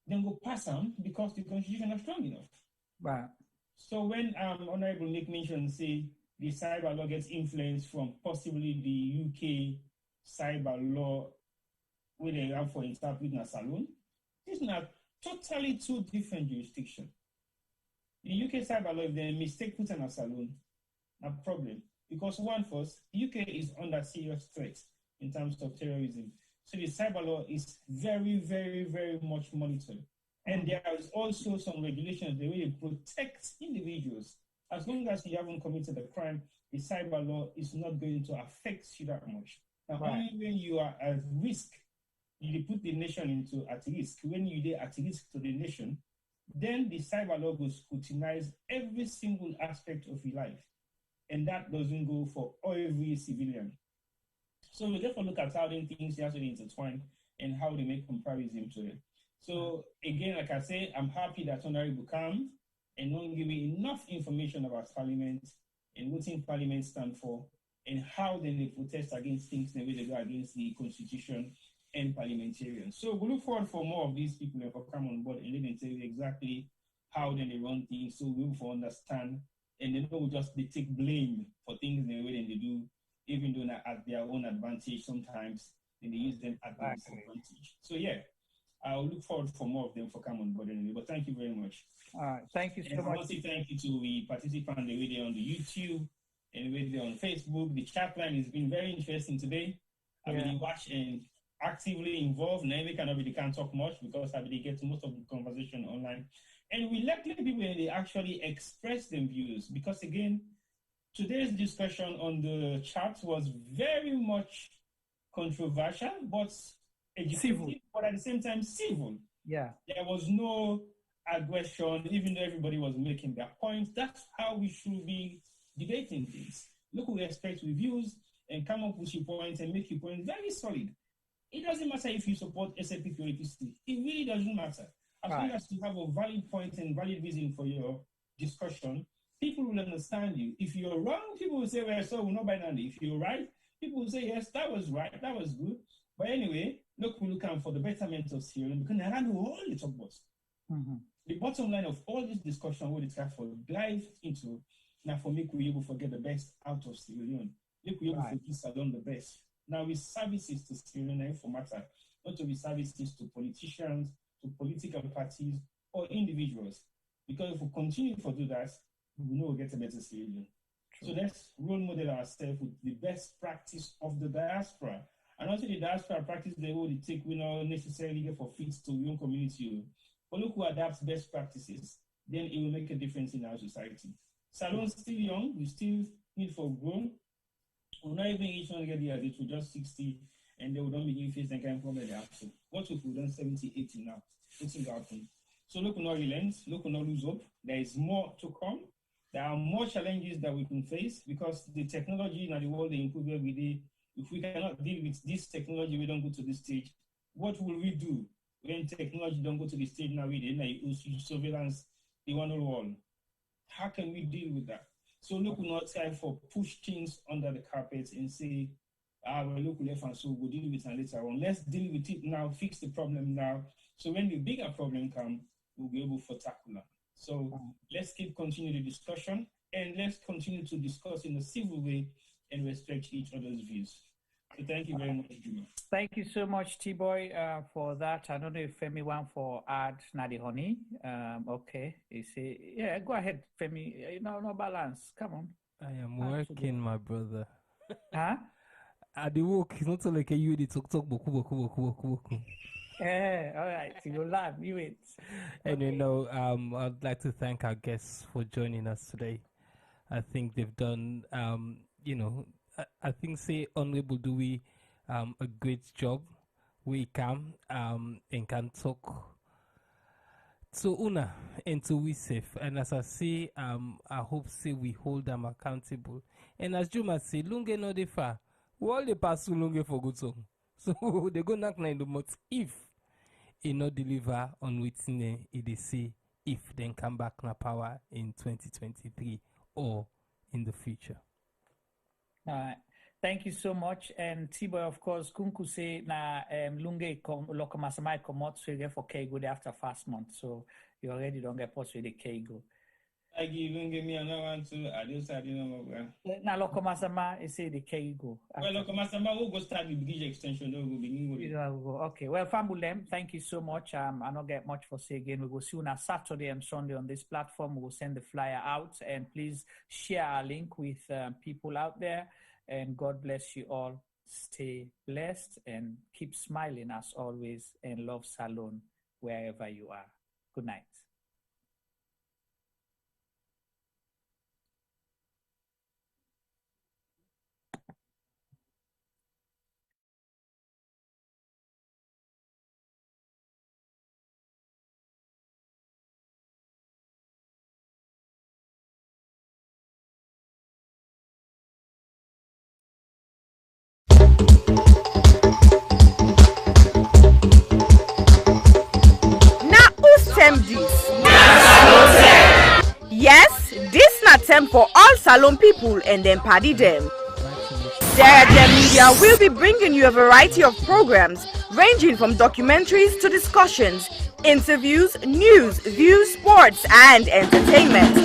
then go pass them because the constitution is strong enough. Right. So when Honorable Nick mentioned, say, the cyber law gets influence from possibly the UK cyber law where they have for interpreting a saloon. These are totally two different jurisdictions. The UK cyber law, if they mistake put in a saloon, no problem. Because one, first, the UK is under serious threat in terms of terrorism. So the cyber law is very, very, very much monitored. And there is also some regulations the way they protect individuals. As long as you haven't committed a crime, the cyber law is not going to affect you that much. Now, only when you are at risk, you put the nation into at risk. When you are at risk to the nation, then the cyber law will scrutinize every single aspect of your life. And that doesn't go for every civilian. So we therefore look at how the things actually intertwine and how they make comparison to it. So again, like I say, I'm happy that Honorable come and not give me enough information about Parliament and what in Parliament stand for and how then they protest against things the way they go against the Constitution and parliamentarians. So we look forward for more of these people that will come on board and then tell you exactly how then they run things, so we will understand and they don't just they take blame for things the way they do, even though at their own advantage sometimes, and they use them at their disadvantage. So yeah, I'll look forward for more of them for come on board anyway. But thank you very much. All right, thank you so much. I want to thank you to the participants the way they're on the YouTube and the way they're on Facebook. The chat line has been very interesting today. I've been watching and actively involved. Maybe they can't talk much because I really get most of the conversation online. And we let people they actually express their views because again, today's discussion on the chat was very much controversial, but civil, but at the same time civil. Yeah. There was no aggression, even though everybody was making their points. That's how we should be debating things. Look, we respect reviews and come up with your points and make your point very solid. It doesn't matter if you support SAPP or APC. It really doesn't matter. As long as you have a valid point and valid reason for your discussion, people will understand you. If you're wrong, people will say, well, so we're not buying on it. If you're right, people will say, yes, that was right, that was good. But anyway, look, we're looking for the betterment of Sierra Leone because I don't know all the talk about. The bottom line of all this discussion, what it's got for dive into, now for me, we're able to get the best out of Sierra Leone. Look, we're able to keep Salon the best. Now, with services to Sierra Leone for matter, not to be services to politicians, to political parties, or individuals. Because if we continue to do that, we know we'll get a better Sierra Leone. So let's role model ourselves with the best practice of the diaspora. And also the diaspora practice they will take, we not necessarily get for fit to your own community. But look who adapts best practices, then it will make a difference in our society. Salon's still young, we still need for growth. We're not even each one get the age, we're just 60, and they will not be face and kind of problem they have to. What if we've done 70, 80 now? What's going to happen? So look, we'll not relent, look, we'll not lose hope. There is more to come. There are more challenges that we can face because the technology in the world they improve every day. If we cannot deal with this technology, we don't go to this stage. What will we do when technology don't go to the stage now? We did surveillance, the one on one. How can we deal with that? So look, we're not trying for push things under the carpet and say, well, look, left and so we'll deal with it later on. Let's deal with it now, fix the problem now. So when the bigger problem comes, we'll be able to tackle that. So let's continue the discussion and let's continue to discuss in a civil way and respect each other's views. So thank you very much, Juma. Thank you so much, T-Boy, for that. I don't know if Femi want for add Nadi Honey. Okay, you see, yeah, go ahead, Femi. No balance. Come on. I am working, my brother. Huh? At the work, it's not like you did talk boku. Yeah, all right. So you laugh, you wait. And I'd like to thank our guests for joining us today. I think they've done, I think say Honorable Dewey a great job. We come and can talk to Una and to we safe. And as I say, I hope say we hold them accountable. And as Juma say, Lunge no de far. We all the pass Lunge for good song. So they go knock 9 the months if it not deliver on within it say if then come back na power in 2023 or in the future. All right. Thank you so much. And T-Boy, of course, Kunku say na lunge loko masamai komot so you get for Kego after fast month. So you already don't get post with the Kego. I even give me another one too. I don't say no more. Now, Lokomasama, is say the K go. Well, Lokomasama, we'll go start the bridge extension. Okay. Well, Fambulem, thank you so much. I don't get much for say again. We will see you on Saturday and Sunday on this platform. We will send the flyer out, and please share our link with people out there. And God bless you all. Stay blessed and keep smiling as always. And love Salon wherever you are. Good night. Yes, this na term for all Salon people and them party them. Sarah Media will be bringing you a variety of programs ranging from documentaries to discussions, interviews, news, views, sports and entertainment.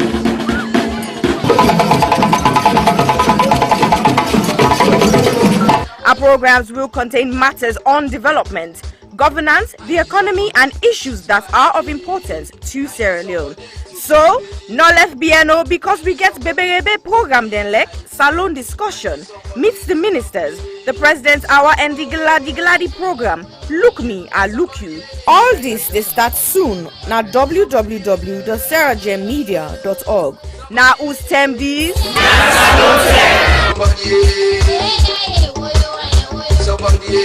Our programs will contain matters on development, governance, the economy and issues that are of importance to Sierra Leone. So, no left BNO because we get Bebe program then like Salon discussion, meets the ministers, the President's Hour and the Legality program. Look me, I look you. All this they start soon na www.sarahjmedia.org. Now who's term these? Somebody